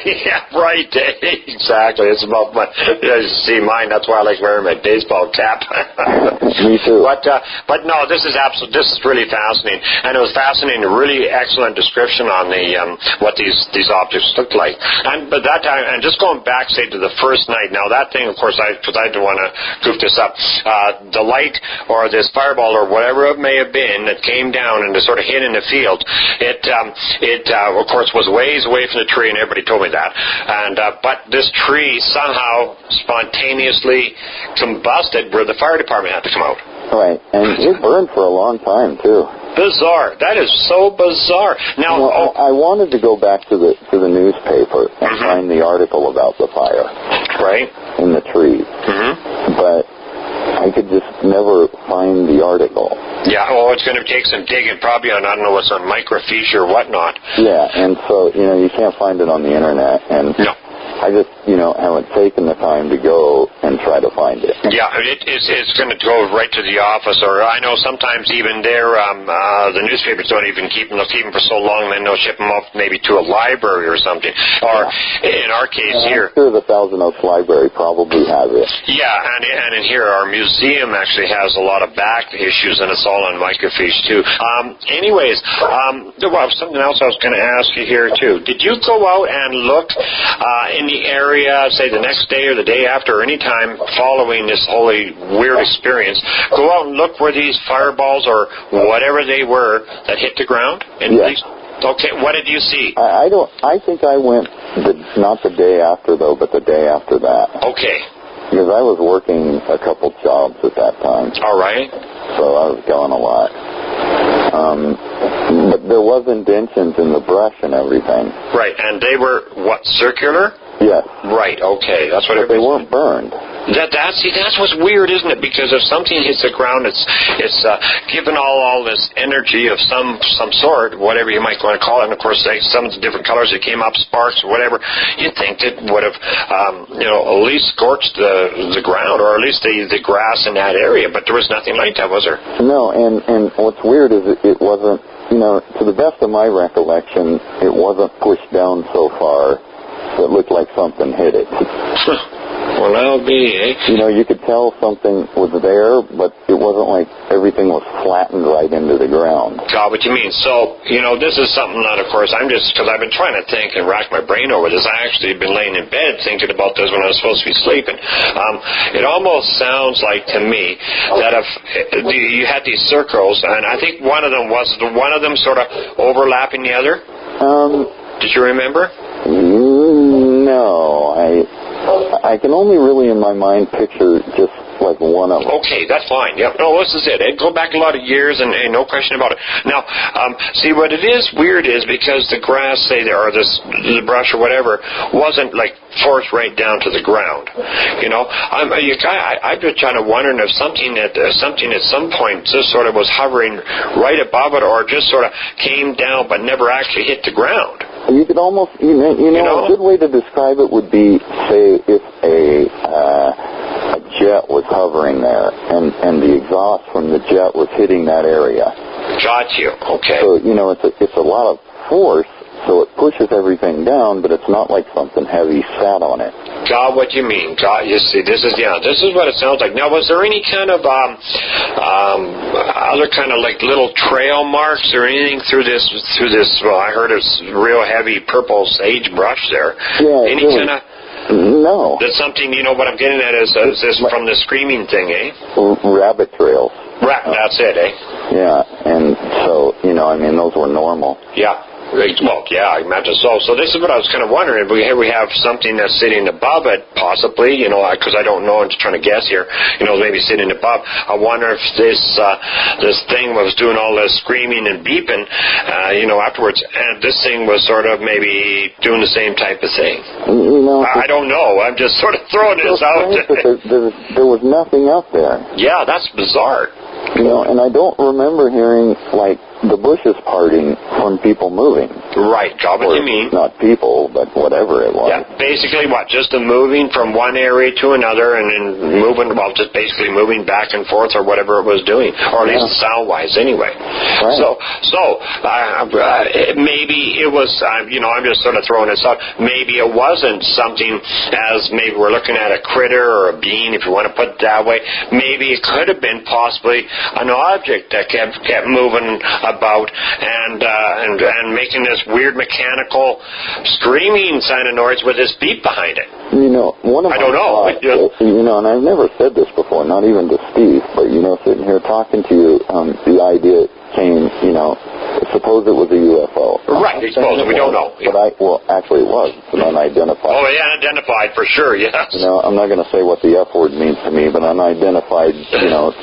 Yeah, right. Exactly. It's about my. You see mine. That's why I like wearing my baseball cap. Me too. But no, this is really fascinating, and it was fascinating. A really excellent description on the what these objects looked like. But that time, and just going back, say to the first night. Now that thing, of course, because I don't want to goof this up. The light or this fireball or whatever it may have been that came down and sort of hit in the field. It of course was ways away from the tree, and everybody told me that. And but this tree somehow spontaneously combusted where the fire department had to come out. Right, and it burned for a long time too. Bizarre. That is so bizarre. Now, I wanted to go back to the newspaper and find the article about the fire. Right. In the tree. But I could just never find the article. Yeah, it's going to take some digging, probably on, I don't know, what's on microfiche or whatnot. Yeah, and so, you can't find it on the internet. And no. I just, haven't taken the time to go and try to find it. Yeah, it's going to go right to the office, or I know sometimes even there, the newspapers don't even keep them for so long, then they'll ship them off maybe to a library or something. Or in our case here, I'm sure the Thousand Oaks Library probably has it. Yeah, and in here, our museum actually has a lot of back issues, and it's all on microfiche too. Anyways, something else I was going to ask you here too. Did you go out and look in the area, say the next day or the day after, or any time following this wholly weird experience, go out and look where these fireballs or whatever they were that hit the ground? Yes. Okay, what did you see? I think I went, not the day after though, but the day after that. Okay. Because I was working a couple jobs at that time. All right. So I was gone a lot. But there was indentions in the brush and everything. Right, and they were, circular? Yes. Right, okay. That's what but they weren't burned. That's what's weird, isn't it? Because if something hits the ground, it's given all this energy of some sort, whatever you might want to call it. And of course, some of the different colors that came up, sparks or whatever. You'd think it would have, at least scorched the ground, or at least the grass in that area. But there was nothing like that, was there? No. And what's weird is it wasn't. To the best of my recollection, it wasn't pushed down so far that looked like something hit it. Well, that'll be, eh? You could tell something was there, but it wasn't like everything was flattened right into the ground. Got what you mean. So, this is something that, of course, because I've been trying to think and rack my brain over this. I actually have been laying in bed thinking about this when I was supposed to be sleeping. It almost sounds like to me that if you had these circles, and I think one of them sort of overlapping the other? Did you remember? No, I can only really in my mind picture just like one of them. Okay, that's fine. Yep. No, this is it. It'd go back a lot of years, and no question about it. Now, see, what it is weird is because the grass, say, or the brush or whatever, wasn't like forced right down to the ground. I'm just trying to wonder if something at some point just sort of was hovering right above it, or just sort of came down but never actually hit the ground. You could almost, a good way to describe it would be, say, if a jet was hovering there, and the exhaust from the jet was hitting that area. Got you. Okay. So, it's a lot of force, so it pushes everything down, but it's not like something heavy sat on it. Got what you mean. You see, this is what it sounds like. Now, was there any kind of other kind of like little trail marks or anything through this? Well, I heard it's real heavy purple sagebrush there. Yeah. Any kind of. No. That's something, you know what I'm getting at is this from the screaming thing, eh? Rabbit trails. That's it, eh? Yeah, and so, I mean, those were normal. Yeah. Well, yeah, I imagine so. So this is what I was kind of wondering. We have something that's sitting above it, possibly, because I don't know. I'm just trying to guess here. Maybe sitting above. I wonder if this thing was doing all this screaming and beeping, afterwards, and this thing was sort of maybe doing the same type of thing. I don't know. I'm just sort of throwing this out. There was nothing up there. Yeah, that's bizarre. And I don't remember hearing, like, the bushes parting from people moving. Right, got what you mean. Not people, but whatever it was. Yeah, basically what? Just a moving from one area to another and then just basically moving back and forth or whatever it was doing, or at least sound-wise anyway. Right. So maybe it was, I'm just sort of throwing this out, maybe it wasn't something as maybe we're looking at a critter or a being, if you want to put it that way. Maybe it could have been possibly an object that kept moving about and making this weird mechanical screaming kind of noise with this beep behind it. One of I don't know. And I've never said this before, not even to Steve, but sitting here talking to you, the idea came, suppose it was a UFO. Right, suppose we don't know. Yeah. But actually it was. It's an unidentified. Oh, yeah, unidentified for sure, yes. I'm not going to say what the F word means to me, but unidentified,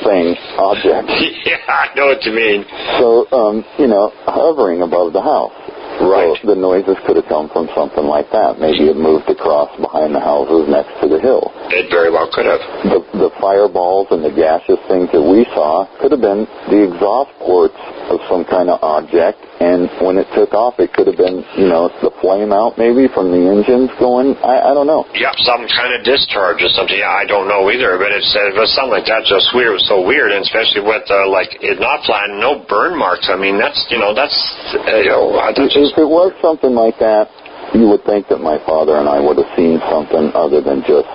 thing, object. Yeah, I know what you mean. So, hovering above the house. Right. So the noises could have come from something like that. Maybe it moved across behind the houses next to the hill. It very well could have. The fireballs and the gaseous things that we saw could have been the exhaust ports of some kind of object, and when it took off, it could have been, the flame out maybe from the engines going. I don't know. Yeah, some kind of discharge or something. Yeah, I don't know either, but it was something like that. Just weird. It was so weird, and especially with it not flat, no burn marks. I mean, that's. If it was something like that, you would think that my father and I would have seen something other than just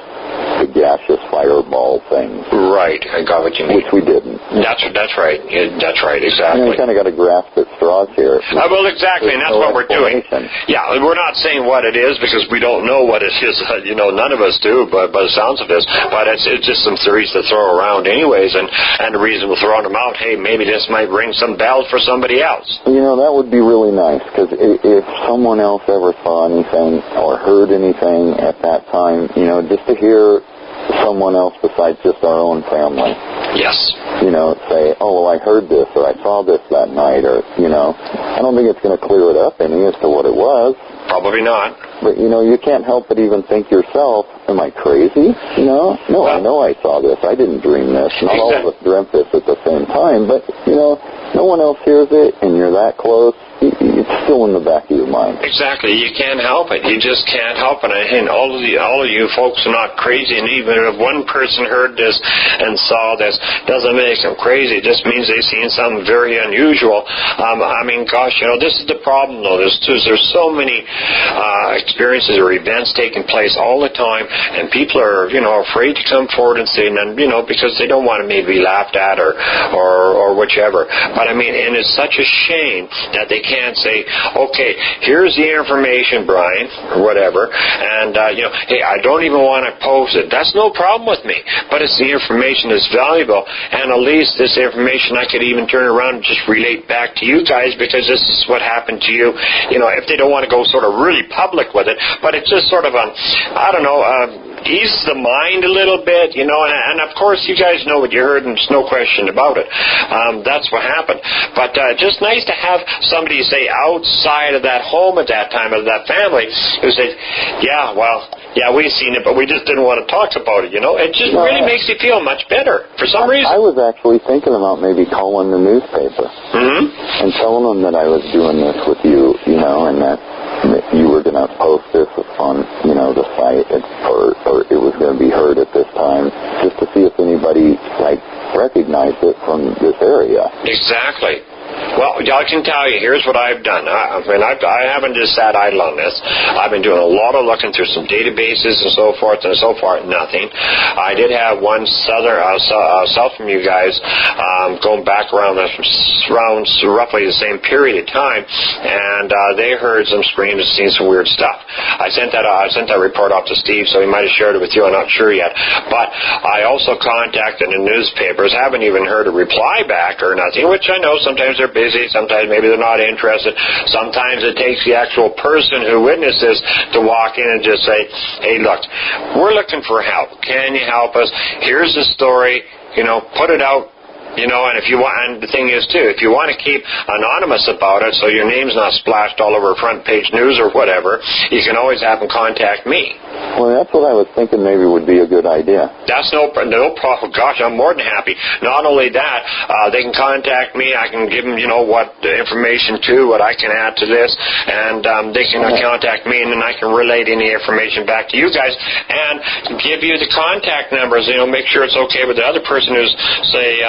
the gaseous fireball thing. Right, I got what you mean. Which we didn't. That's right. That's right, exactly. We kind of got to grasp at straws here. Well, exactly, and that's what we're doing. Yeah, we're not saying what it is because we don't know what it is. None of us do, but by the sounds of this. But it's just some theories to throw around anyways, and the reason we're throwing them out, hey, maybe this might ring some bells for somebody else. That would be really nice, because if someone else ever saw anything or heard anything at that time, just to hear someone else besides just our own family. Yes. Say, oh, well, I heard this, or I saw this that night, or, I don't think it's going to clear it up any as to what it was. Probably not. But, you can't help but even think yourself, am I crazy? No, I know I saw this. I didn't dream this. Not all of us dreamt this at the same time, but, no one else hears it, and you're that close. It's still in the back of your mind. Exactly. You can't help it. You just can't help it. And all of you folks are not crazy. And even if one person heard this and saw this, doesn't make them crazy. It just means they've seen something very unusual. This is the problem, though. There's so many experiences or events taking place all the time, and people are, afraid to come forward and say, because they don't want to maybe be laughed at or whichever. But and it's such a shame that they can't say, okay, here's the information, Brian, or whatever, and, hey, I don't even want to post it. That's no problem with me, but it's the information that's valuable, and at least this information I could even turn around and just relate back to you guys, because this is what happened to you, if they don't want to go sort of really public with it, but it's just sort of ease the mind a little bit, and of course you guys know what you heard, and there's no question about it. That's what happened. But just nice to have somebody say outside of that home at that time, of that family, who says, we've seen it, but we just didn't want to talk about it, It just really makes you feel much better for some reason. I was actually thinking about maybe calling the newspaper and telling them that I was doing this with you, and that you were going to post this on, the site, or it was going to be heard at this time, just to see if anybody, recognized it from this area. Exactly. Well, I can tell you, here's what I've done. I haven't just sat idle on this. I've been doing a lot of looking through some databases and so forth, nothing. I did have one south from you guys going back around roughly the same period of time, and they heard some screams and seen some weird stuff. I sent that report off to Steve, so he might have shared it with you. I'm not sure yet. But I also contacted the newspapers. Haven't even heard a reply back or nothing, which I know sometimes they're busy, sometimes maybe they're not interested. Sometimes it takes the actual person who witnesses to walk in and just say, hey, look, we're looking for help. Can you help us? Here's the story. Put it out. And if you want, and the thing is too, if you want to keep anonymous about it, so your name's not splashed all over front page news or whatever, you can always have them contact me. Well, that's what I was thinking maybe would be a good idea. That's no problem. Gosh, I'm more than happy. Not only that, they can contact me. I can give them, what information too, what I can add to this, and they can contact me, and then I can relate any information back to you guys and give you the contact numbers. Make sure it's okay with the other person who's, say,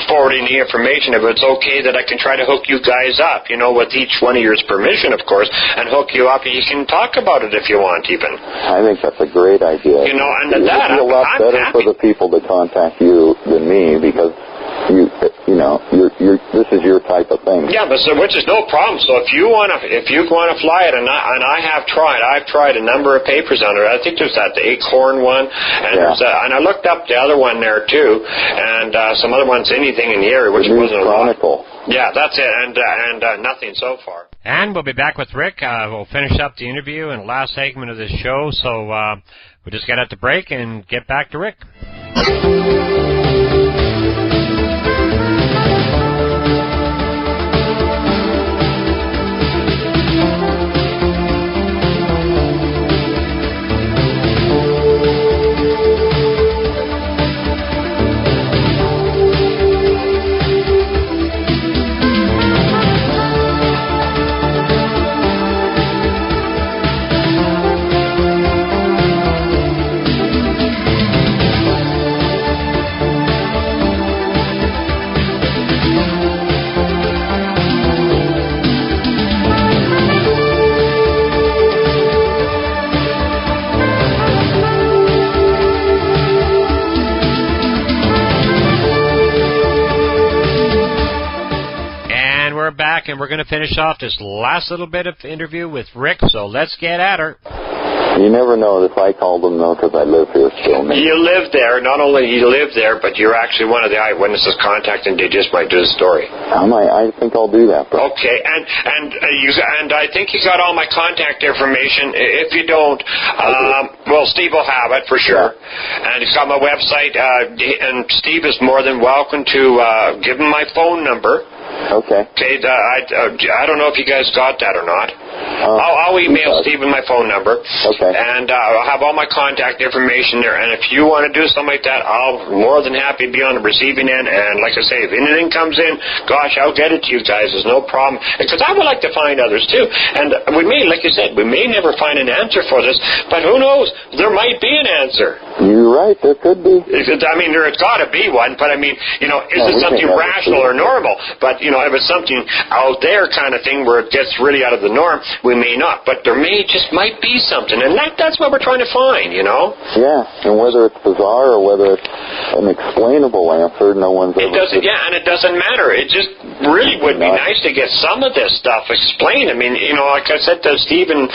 forwarding the information, if it's okay that I can try to hook you guys up, with each one of yours permission, of course, and hook you up, and you can talk about it if you want, even. I think that's a great idea. And it'd be a lot better for the people to contact you than me, because this is your type of thing. Yeah, but which is no problem. So if you want to fly it, and I've tried a number of papers on it. I think there's the Acorn one, and and I looked up the other one there too, and some other ones, anything in the area, which wasn't a Chronicle. Yeah, that's it, and nothing so far. And we'll be back with Rick. We'll finish up the interview in the last segment of this show. So we'll just get at the break and get back to Rick. And we're going to finish off this last little bit of interview with Rick, so let's get at her. You never know if I called them, though, because I live here still. Maybe. You live there. Not only you live there, but you're actually one of the eyewitnesses contacting. They just might do the story. I think I'll do that, bro. Okay, and I think you got all my contact information. If you don't, well, Steve will have it for sure. Yeah. And he's got my website, and Steve is more than welcome to give him my phone number. Okay. Okay. I don't know if you guys got that or not. I'll email Stephen my phone number. Okay. And I'll have all my contact information there. And if you want to do something like that, I'll more than happy be on the receiving end. And like I say, if anything comes in, gosh, I'll get it to you guys. There's no problem. Because I would like to find others too. And we may, like you said, we may never find an answer for this, but who knows? There might be an answer. You're right. There could be. There's got to be one. But is it something rational or normal? But if it's something out there kind of thing where it gets really out of the norm, we may not. But there might be something, and that's what we're trying to find, Yeah, and whether it's bizarre or whether it's an explainable answer, no one's ever... and it doesn't matter. It just really would be nice to get some of this stuff explained. Like I said to Steve and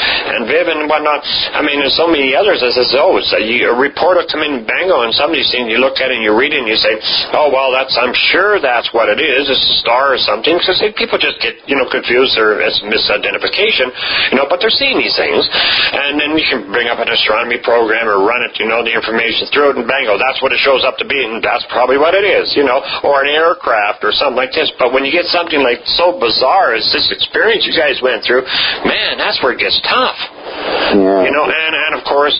Viv and whatnot, there's so many others that says, a report will come in Bango, and somebody's saying, you look at it and you read it and you say, oh, well, I'm sure that's what it is. It's a star or something, because people just get, confused, or it's misidentification, but they're seeing these things, and then you can bring up an astronomy program or run it, the information through it, and bango, that's what it shows up to be, and that's probably what it is, or an aircraft or something like this. But when you get something like so bizarre as this experience you guys went through, man, that's where it gets tough. You know, and of course,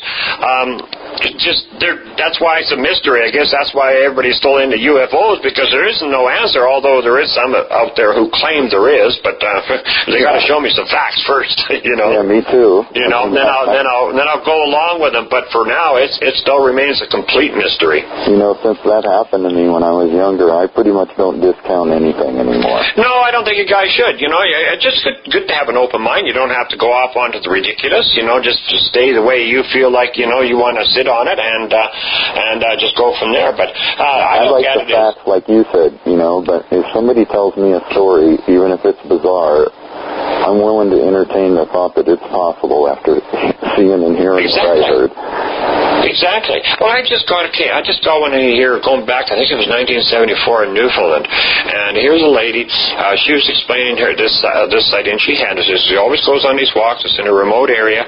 that's why it's a mystery. I guess that's why everybody's still into UFOs, because there isn't no answer, although there is some out there who claim there is, but they got to show me some facts first, you know. Yeah, me too. You know, then I'll go along with them, but for now, it still remains a complete mystery. You know, since that happened to me when I was younger, I pretty much don't discount anything anymore. No, I don't think you guys should. You know, it's just good to have an open mind. You don't have to go off onto the ridiculous. You know, just stay the way you feel like, you know, you want to sit on it and just go from there. But I like the facts, like you said, you know, but if somebody tells me a story, even if it's bizarre, I'm willing to entertain the thought that it's possible after seeing and hearing what I heard. Exactly. Well, I just got one in here going back, I think it was 1974 in Newfoundland, and here's a lady, she was explaining her this sighting she had. She always goes on these walks. It's in a remote area,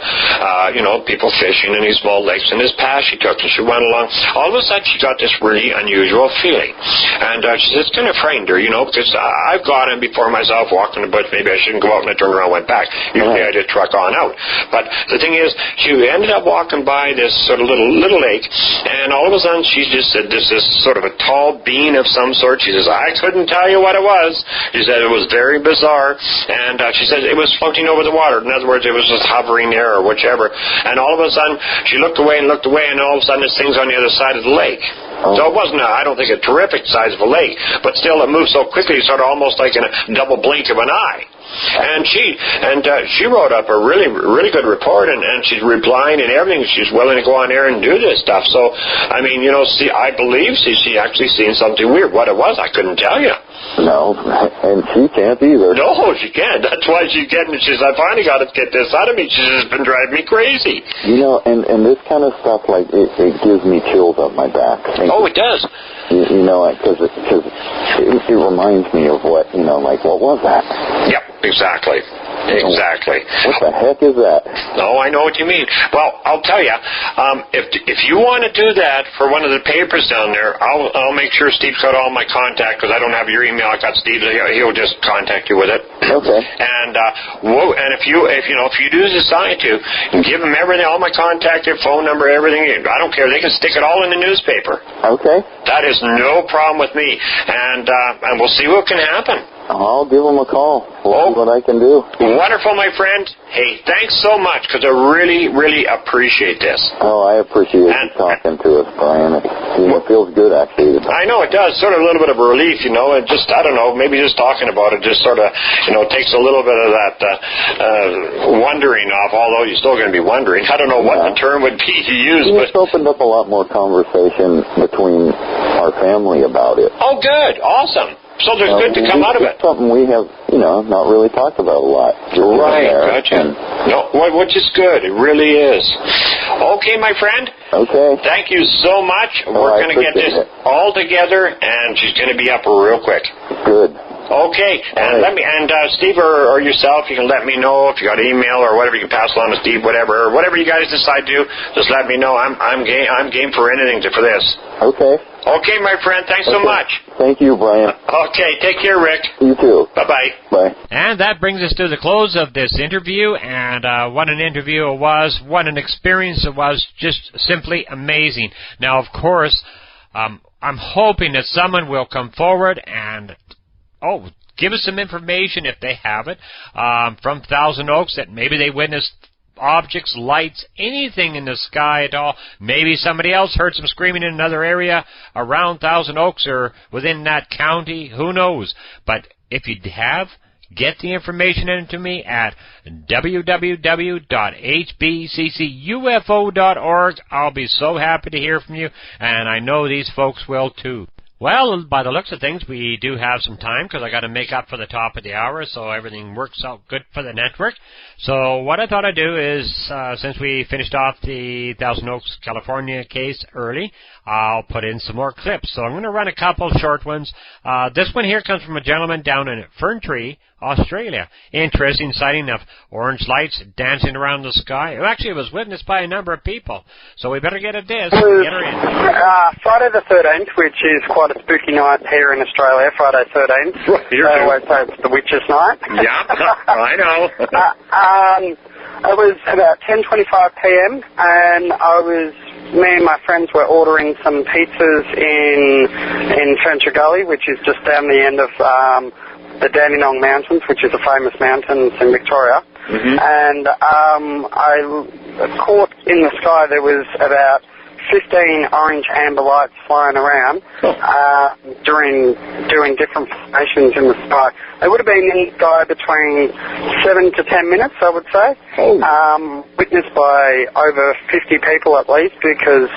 you know, people fishing in these small lakes, and this path she took, and she went along. All of a sudden, she got this really unusual feeling, and she said, it's kind of frightened her, you know, because I've gone in before myself, walked in the bush, maybe I shouldn't go out, and I turned around and went back. Usually I just truck on out. But the thing is, she ended up walking by this sort of little lake, and all of a sudden she just said this is sort of a tall bean of some sort. She says, I couldn't tell you what it was. She said it was very bizarre, and she said it was floating over the water. In other words, it was just hovering there or whichever. And all of a sudden she looked away, and all of a sudden this thing's on the other side of the lake. So it wasn't, I don't think, a terrific size of a lake, but still it moved so quickly, sort of almost like in a double blink of an eye. And she wrote up a really, really good report, and she's replying and everything. She's willing to go on there and do this stuff. So, I mean, you know, I believe she actually seen something weird. What it was, I couldn't tell you. No, and she can't either. No, she can't. That's why she's getting it. She says, I finally got to get this out of me. She's just been driving me crazy. You know, and this kind of stuff, like, it gives me chills up my back. Oh, it does. You know, because it reminds me of what, you know, like, what was that? Yep, exactly. Exactly. What the heck is that? Oh, I know what you mean. Well, I'll tell you, if you want to do that for one of the papers down there, I'll make sure Steve's got all my contact, because I don't have your email. I got Steve. He'll just contact you with it. Okay. And if you do decide to, give him everything, all my contact, their phone number, everything. I don't care. They can stick it all in the newspaper. Okay. That is no problem with me. And we'll see what can happen. I'll give them a call. We'll see what I can do. Wonderful, my friend. Hey, thanks so much, because I really, really appreciate this. Oh, I appreciate you talking to us, Brian. It feels good, actually. I know it does. Sort of a little bit of a relief, you know. And just, I don't know, maybe just talking about it just sort of, you know, takes a little bit of that wondering off, although you're still going to be wondering. I don't know what the term would be to use. It's opened up a lot more conversation between our family about it. Oh, good. Awesome. So there's good to come out of it. It's something we have, you know, not really talked about a lot. Right, gotcha. No, which is good. It really is. Okay, my friend. Okay. Thank you so much. We're going to get this all together, and she's going to be up real quick. Good. Okay, and Steve or yourself, you can let me know if you got an email or whatever. You can pass along to Steve, whatever you guys decide to do. Just let me know. I'm game for anything for this. Okay. Okay, my friend. Thanks so much. Thank you, Brian. Okay, take care, Rick. You too. Bye-bye. Bye. And that brings us to the close of this interview. And what an interview it was. What an experience it was. Just simply amazing. Now, of course, I'm hoping that someone will come forward and give us some information if they have it from Thousand Oaks, that maybe they witnessed objects, lights, anything in the sky at all. Maybe somebody else heard some screaming in another area around Thousand Oaks or within that county. Who knows? But if you have, get the information into me at www.hbccufo.org. I'll be so happy to hear from you, and I know these folks will too. Well, by the looks of things, we do have some time, because I got to make up for the top of the hour, so everything works out good for the network. So what I thought I'd do is, since we finished off the Thousand Oaks, California case early, I'll put in some more clips. So I'm going to run a couple short ones. This one here comes from a gentleman down in Ferntree, Australia. Interesting sighting of orange lights dancing around the sky. Actually, it was witnessed by a number of people. So we better get a disc. Get her in. Friday the 13th, which is quite a spooky night here in Australia, Friday 13th. I always say it's the witch's night. Yeah, I know. It was about 10:25 p.m. and me and my friends were ordering some pizzas in Furniture Gully, which is just down the end of the Dandenong Mountains, which is a famous mountains in Victoria. And I caught in the sky there was about 15 orange amber lights flying around doing different formations in the sky. They would have been in the sky between 7 to 10 minutes, I would say. Witnessed by over 50 people at least, because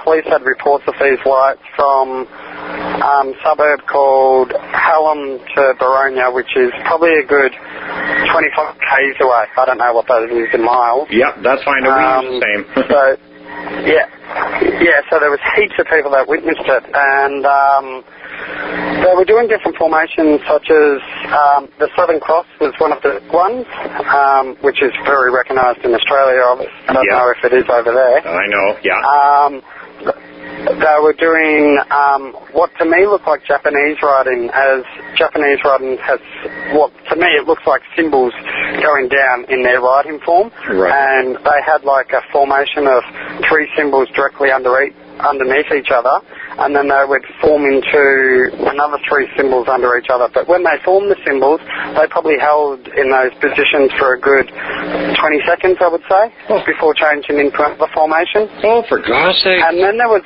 police had reports of these lights from a suburb called Hallam to Baronia, which is probably a good 25 k's away. I don't know what that is in miles. Yep, that's fine. We use the same. So there was heaps of people that witnessed it, and they were doing different formations, such as the Southern Cross was one of the ones, which is very recognised in Australia. I don't know if it is over there. I know, They were doing what to me looked like Japanese writing, as Japanese writing has what to me it looks like symbols going down in their writing form. And they had like a formation of 3 symbols directly underneath each other, and then they would form into another 3 symbols under each other. But when they formed the symbols, they probably held in those positions for a good 20 seconds, I would say, before changing into another formation. Oh, for God's sake. And then there was,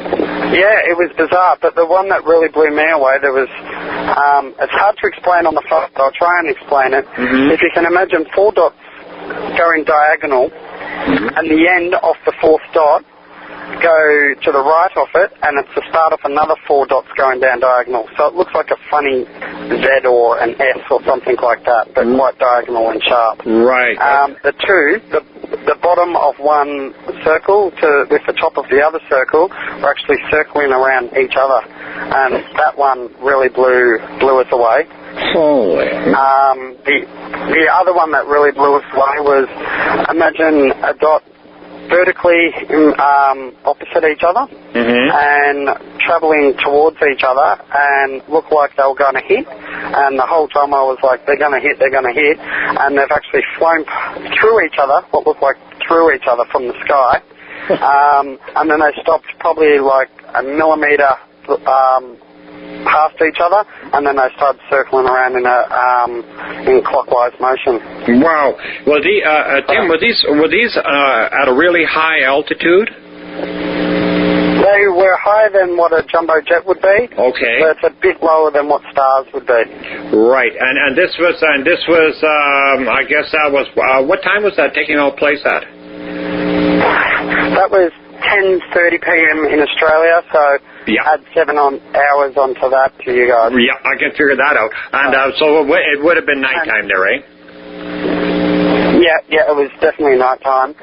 it was bizarre, but the one that really blew me away, there was, it's hard to explain on the phone, but I'll try and explain it. If you can imagine 4 dots going diagonal, and the end of the 4th dot go to the right of it, and it's the start of another 4 dots going down diagonal. So it looks like a funny Z or an S or something like that, but quite diagonal and sharp. The bottom of one circle with the top of the other circle were actually circling around each other, and that one really blew us away. The other one that really blew us away was, imagine a dot vertically opposite each other and travelling towards each other, and looked like they were going to hit, and the whole time I was like, they're going to hit, and they've actually flown through each other, what looked like through each other from the sky, and then they stopped probably like a millimetre past each other, and then they started circling around in clockwise motion. Wow. Well, Tim, were these at a really high altitude? They were higher than what a jumbo jet would be. Okay. But it's a bit lower than what stars would be. Right. And this was I guess that was what time was that taking all place at? That was 10:30 p.m. in Australia, so add 7 hours onto that to you guys. Yeah, I can figure that out. And so it would have been nighttime there, eh? Yeah, it was definitely nighttime.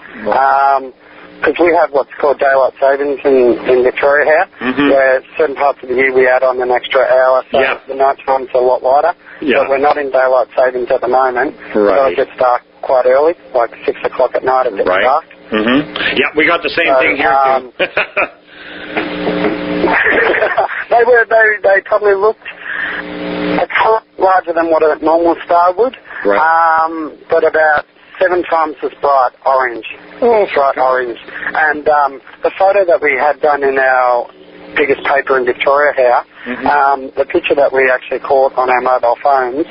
Because we have what's called daylight savings in Victoria here, where certain parts of the year we add on an extra hour, so the night time's a lot lighter. But we're not in daylight savings at the moment, so it gets dark quite early, like 6 o'clock at night it gets dark. Yeah, we got the same thing here too. They probably looked a ton larger than what a normal star would, but about 7 times as bright orange. Orange. And the photo that we had done in our biggest paper in Victoria here, the picture that we actually caught on our mobile phones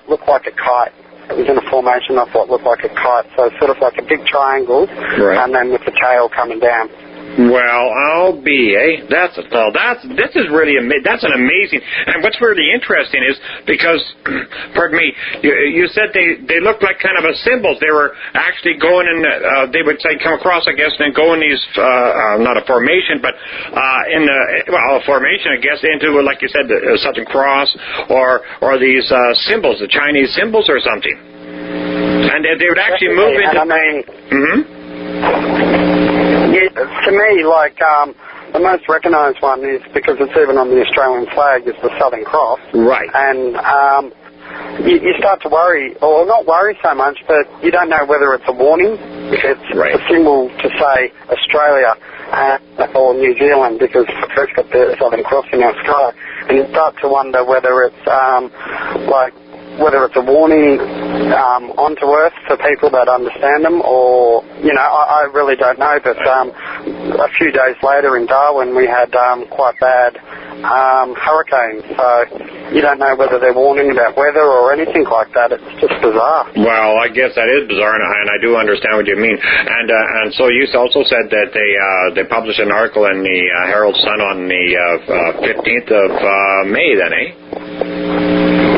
looked like a kite. It was in a formation of what looked like a kite, so sort of like a big triangle, and then with the tail coming down. Well, I'll be, eh? This is really that's an amazing. And what's really interesting is because, pardon me, you said they looked like kind of a symbols. They were actually going in. They would say come across, I guess, and then go in these not a formation, but a formation, I guess, into like you said, the Southern Cross or these symbols, the Chinese symbols or something. And they would actually move into. Yeah, to me, like, the most recognised one is, because it's even on the Australian flag, is the Southern Cross. Right. And you start to worry, or not worry so much, but you don't know whether it's a warning. It's a symbol to say Australia or New Zealand, because we've got the Southern Cross in our sky. And you start to wonder whether it's, like, whether it's a warning onto Earth for people that understand them, or, I really don't know. But a few days later in Darwin, we had quite bad hurricanes. So you don't know whether they're warning about weather or anything like that. It's just bizarre. Well, I guess that is bizarre, and I do understand what you mean. And so you also said that they published an article in the Herald Sun on the 15th of May, then, eh?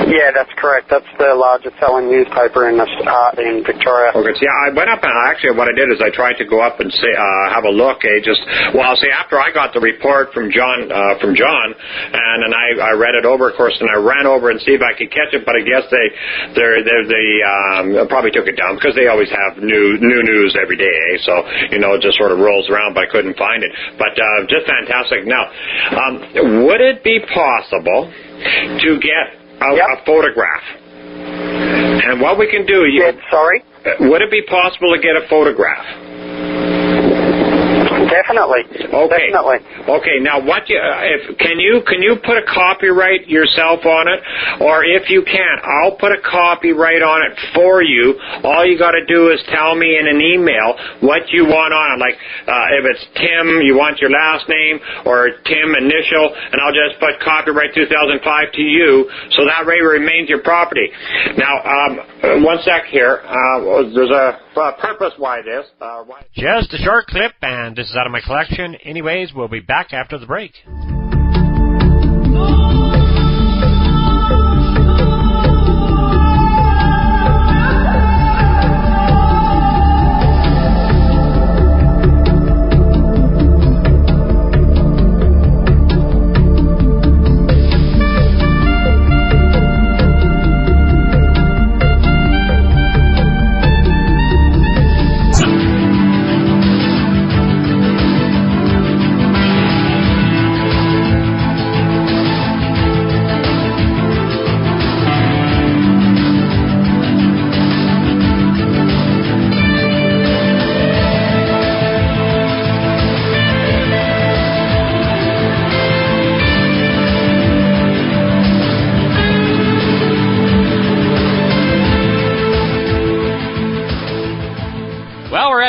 Yeah, that's correct. That's the largest selling newspaper in Victoria. Okay, so yeah, I went up and actually what I did is I tried to go up and say, have a look. After I got the report from John, and then I read it over, of course, and I ran over and see if I could catch it. But I guess they probably took it down because they always have new news every day. Eh? So it just sort of rolls around, but I couldn't find it. But just fantastic. Now, would it be possible to get a photograph? And what we can do... Sorry? Would it be possible to get a photograph? Definitely. Okay. Definitely. Okay. Now, can you put a copyright yourself on it, or if you can't, I'll put a copyright on it for you. All you got to do is tell me in an email what you want on it. Like if it's Tim, you want your last name, or Tim initial, and I'll just put copyright 2005 to you, so that way it remains your property. Now, one sec here. There's a purpose why this. Just a short clip, and this is out of my collection. Anyways, we'll be back after the break.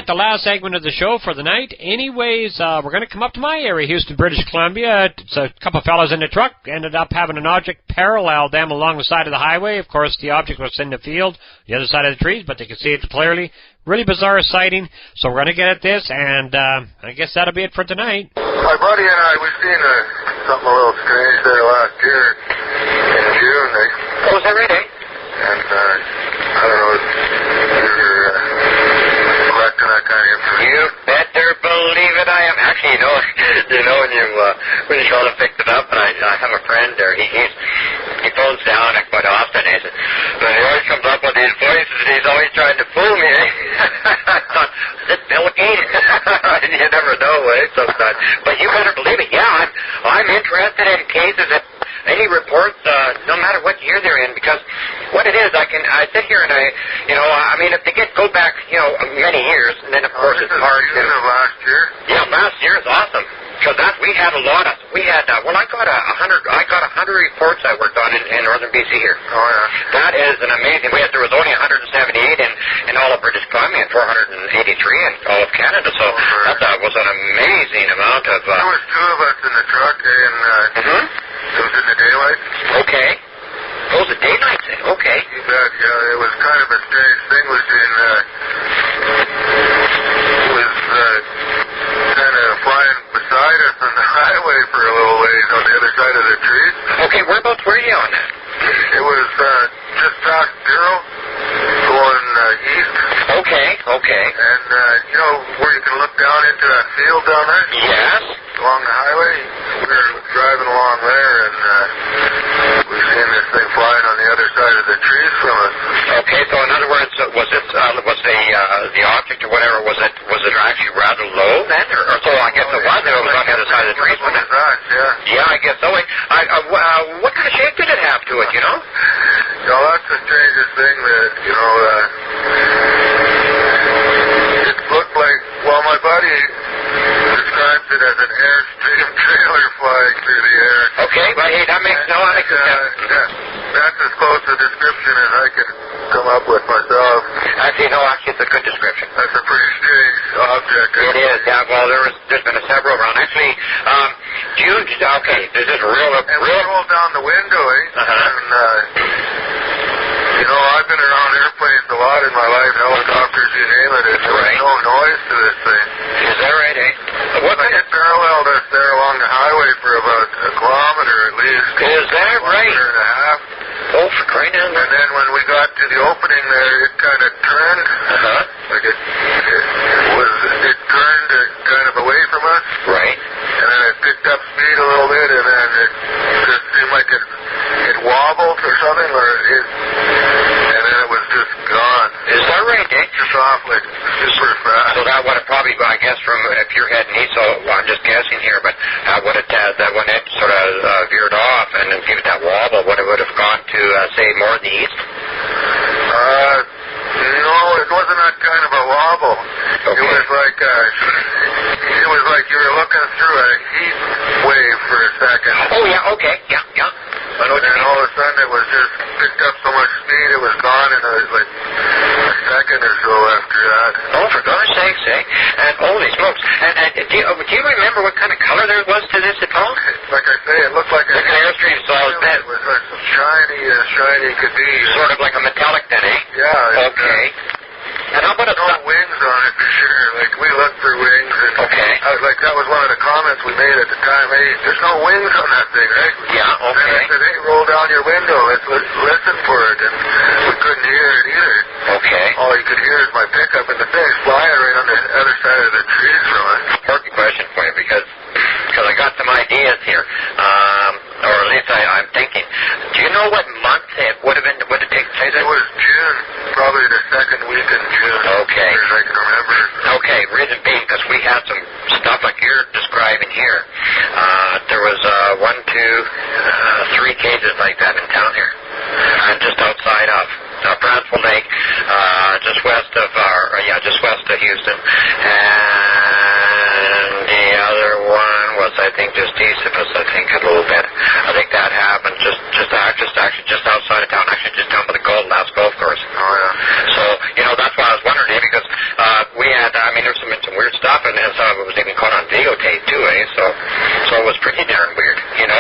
The last segment of the show for the night. Anyways, we're going to come up to my area, Houston, British Columbia. It's a couple of fellas in the truck ended up having an object parallel them along the side of the highway. Of course, the object was in the field, the other side of the trees, but they could see it clearly. Really bizarre sighting. So we're going to get at this, and I guess that'll be it for tonight. My buddy and I, we've seen something a little strange there last year in June. Was that right, eh? And I don't know if you're collecting that kind of information. You better believe it, I am. Actually, when you called and picked it up, and I have a friend there, he phones down quite often, and he always comes up with these voices, and he's always trying to fool me, eh? I thought, is it Bill again? You never know, eh, sometimes. But you better believe it, yeah, I'm interested in cases that any reports, no matter what year they're in, because what it is, I sit here and if they go back, many years, and then of course it's hard to... last year? Yeah, last year is awesome, because we had a lot of, I got 100 reports I worked on in northern BC here. Oh, yeah. That is an amazing, there was only 178 in all of British Columbia and 483 in all of Canada, so that was an amazing amount of... There was two of us in the truck, and it was in the daylight. Okay. Oh, the daylight thing. Okay. You bet, yeah. It was kind of a strange thing. It was kind of flying beside us on the highway for a little ways on the other side of the trees. Okay, whereabouts were you on that? It was just past Zero, going east. Okay. And, where you can look down into that field down there? Yes. Along the highway. We were driving along there, and we seen this thing flying on the other side of the trees from us. Okay, so in other words, was the object or whatever, was it actually rather low then? Or so I guess it was on the other side of the trees, wasn't it? Yeah, I guess so. What kind of shape did it have to it, That's the strangest thing that, it looked like, my buddy describes it as an Airstream trailer flying through the air. Okay, but hey, that makes sense. That's as close a description as I can come up with myself. Actually, no, it's a good description. That's a pretty strange object. It is, yeah. Well, there's been several around. Actually, there's this real... And we rolled down the window, and, I've been around airplanes a lot in my life, helicopters, you name it, and there was no noise to this thing. Is that right, eh? It paralleled us there along the highway for about a kilometer at least. Is that right? Kilometer and a half. Oh, for crying out loud. And then when we got to the opening there, it kind of turned. Like it turned kind of away from us. Right. And then it picked up speed a little bit, and then it just seemed like it wobbled or something, and then it was just gone. Is that right, Dick? Just off like super fast. So that would have probably, I guess, from if you're heading east, so I'm just guessing here, but when it sort of veered off and then gave it that wobble, would have gone to, say, more in the east? No, it wasn't that kind of a wobble. Okay. It was like you were looking through a heat wave for a second. Oh, yeah, okay, yeah. And then all of a sudden it was just picked up so much speed it was gone in like a second or so after that. Oh, for gosh sakes, eh? And holy smokes. And do you remember what kind of color there was to this at all? Like I say, it looked like an Airstream, so it was like some shiny could be. Sort of like a metallic then, eh? Yeah. Okay. And how about no wings on it for sure. Like we looked for wings, and that was one of the comments we made at the time. Hey, there's no wings on that thing, right? Yeah. Okay. And I said, hey, roll down your window. Let's listen for it, and we couldn't hear it either. Okay. All you could hear is my pickup, and the thing's flying right on the other side of the trees from us. Important question for you because I got some ideas here, or at least I'm thinking. Do you know what month it would have taken place? It was June, probably the second week in June. Okay. As I can remember. Okay, reason being because we had some stuff like you're describing here. There was 3 cages like that in town here, just outside of Brownsville Lake, just west of Houston, and the other one was I think just east of us. I think a little bit. I think that happened just outside of town, actually just down by the last golf course. Oh yeah. So that's why I was wondering, because we had there's some weird stuff, and some of it was even caught on videotape too, eh? So it was pretty darn weird, and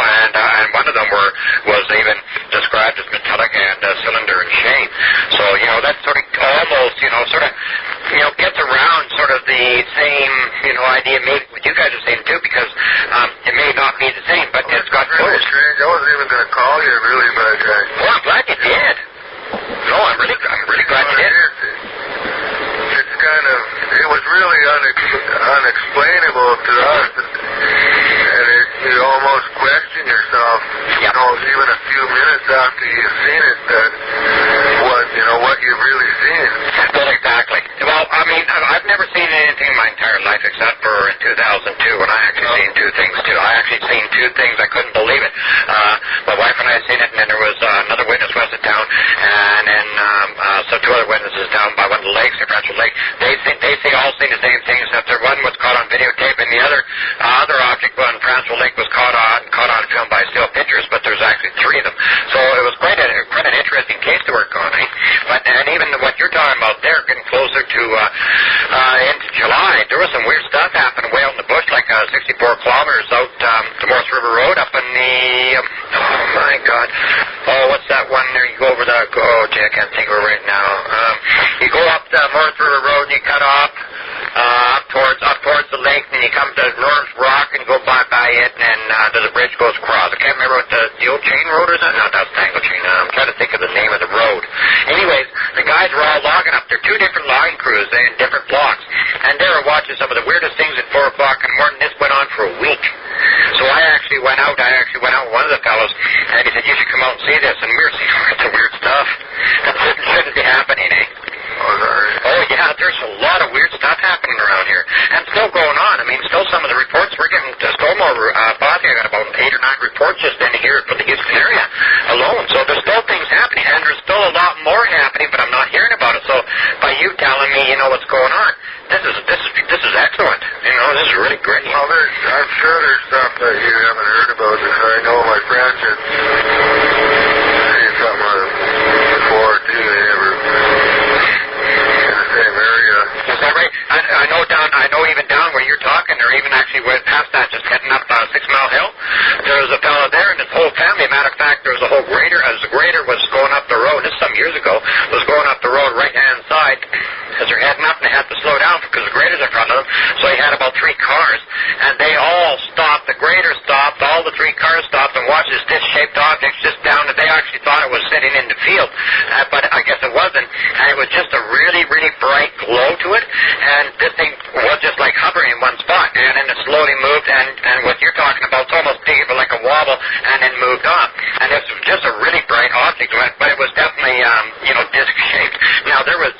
one of them was even described as metallic and cylinder in shape. So that sort of almost gets around sort of the same idea maybe what you guys are saying too, because it may not be the same, but it's got really strange. I wasn't even going to call you really, but well, I'm glad you did. No, I'm really glad you did. It's kind of, it was really unexplainable to us, and you almost question yourself, even a few minutes after you've seen it, that what you've really seen. Well, exactly. Well, I've never seen anything in my entire life except for in 2002 when I actually seen 2 things too. I actually seen 2 things. I couldn't believe it. My wife and I seen it, and then there was another witness west of town, and then 2 other witnesses down by one of the lakes, the Brownsville Lake. They all seen the same thing, except that one was caught on videotape, and the other object on Brownsville Lake was caught on film by still pictures, but there's actually 3 of them. So it was quite an interesting case to work on, eh? And even what you're talking about there, getting closer to into July, there was some weird stuff happening way out in the bush, like 64 kilometers out to Morris River Road up in the, oh my God, what's that one there? You go over the, I can't think of it right now. You go up the Morris River Road and you cut off up towards the lake, and you come to Lawrence Rock and go by it, and there's a bridge goes across. I can't remember what the old chain road is. No, that's Tangle Chain. I'm trying to think of the name of the road. Anyways, the guys were all logging up. There are 2 different logging crews in different blocks, and they were watching some of the weirdest things at 4 o'clock in the morning. This went on for a week. So I actually went out with one of the fellows, and he said, you should come out and see this. And we were saying, it's the weird stuff. That shouldn't be happening, eh? Oh, yeah, there's a lot of weird stuff happening around here. And still going on. Still some of the reports we're getting, still more, Bobby, I got about 8 or 9 reports just in here for the Houston area alone. So there's still things happening, and there's still a lot more happening, but I'm not hearing about it. So by you telling me, what's going on, this is excellent. This is really great. Well, I'm sure there's stuff that you haven't heard about, because I know my friends had seen something some of them before, too. They never in the same area. Is that right? I know even down where you're talking, or even actually went past that, just heading up 6 Mile Hill, there was a fellow there and his whole family. Matter of fact, there was a whole grader. As the grader was going up the road, this is some years ago, was going up the road right-hand side as they're heading up, and they had to slow down because the grader's in front of them. So he had about 3 cars, and they all stopped. The grader stopped. All the 3 cars stopped and watched this disc-shaped object just down. And they actually thought it was sitting in the field, but I guess it wasn't. And it was just a really, really bright glow to it, and this thing was just like hovering in one spot, and then it slowly moved, and what you're talking about, it's almost big, but like a wobble, and then moved on. And it was just a really bright object, but it was definitely, disc-shaped. Now, there was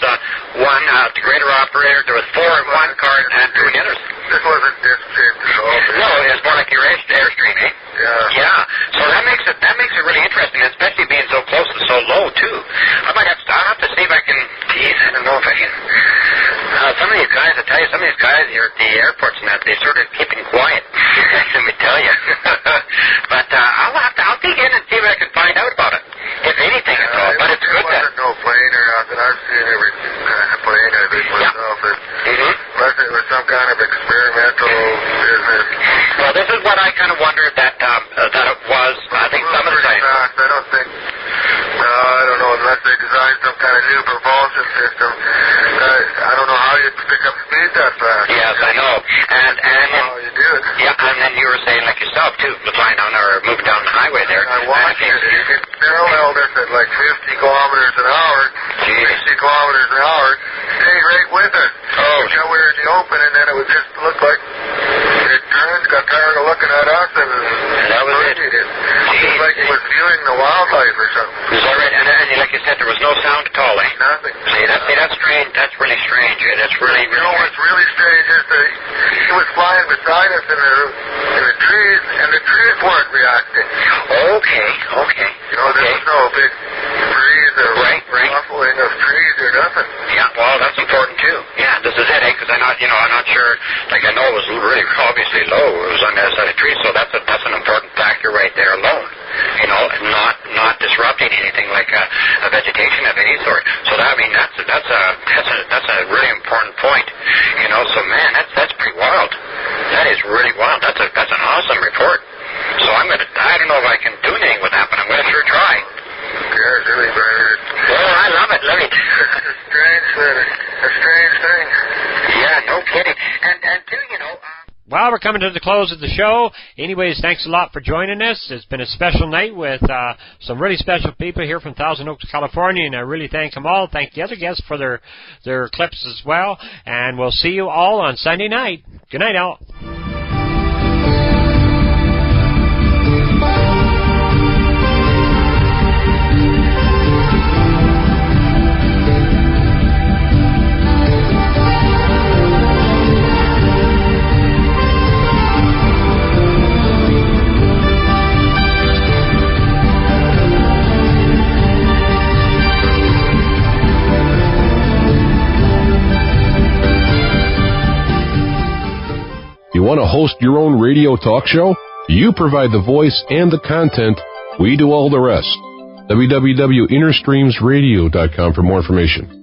one, the grader operator, there was 4 in one car and 2 in the others. This wasn't disc-shaped at all. No, it was more like your Airstream, eh? Yeah. Yeah. So that makes it really interesting, especially being so close and so low too. I'll have to see if I can. Geez, I don't know if I can. Some of these guys, I tell you, some of these guys here at the airports and that, they sort of keeping quiet. Let me tell you. But I'll dig in and see what I can find out about it, if anything at all. But it's good. There wasn't no plane or nothing. I've seen every kind of plane, I think, myself. Unless it was some kind of experimental business. Well, this is what I kind of wondered that it was. I think some of the time. I don't think. No, I don't know. Unless they designed some kind of new propulsion system, I don't know how you'd pick up speed that fast. Yes, I know. And how you do it. Yeah, and then you were saying like yourself too, flying down or moving down the highway there. I watched it. You could parallel this at like 50 kilometers an hour, 60 kilometers an hour, stay right with it. Oh. Until we were in the open, and then it would just look like it turned, got tired of looking at us, and that was it. Just like it was viewing the wildlife or something. Is that right? And like you said, there was no sound at all, eh? Nothing. See, that's strange. That's really strange. That's really, really. You know what's really strange is that he was flying beside us in the trees, and the trees weren't reacting. Okay. You know, there was no big breeze or ruffling of trees or nothing. Yeah, well, that's important too. Yeah, this is it, eh? Because I'm not sure. Like I know it was really obviously low. It was on the other side of the trees, so that's an important factor right there alone. You know, not disrupting anything like a vegetation of any sort. So that's a really important point. You know, so man, that's pretty wild. That is really wild. That's an awesome report. So I don't know if I can do anything with that, but I'm gonna sure try. Yeah, it's really weird. Well, I love it. It's a strange thing. Yeah, no kidding. And too, you know. Well, we're coming to the close of the show. Anyways, thanks a lot for joining us. It's been a special night with some really special people here from Thousand Oaks, California, and I really thank them all. Thank the other guests for their clips as well. And we'll see you all on Sunday night. Good night, all. You want to host your own radio talk show? You provide the voice and the content. We do all the rest. www.innerstreamsradio.com for more information.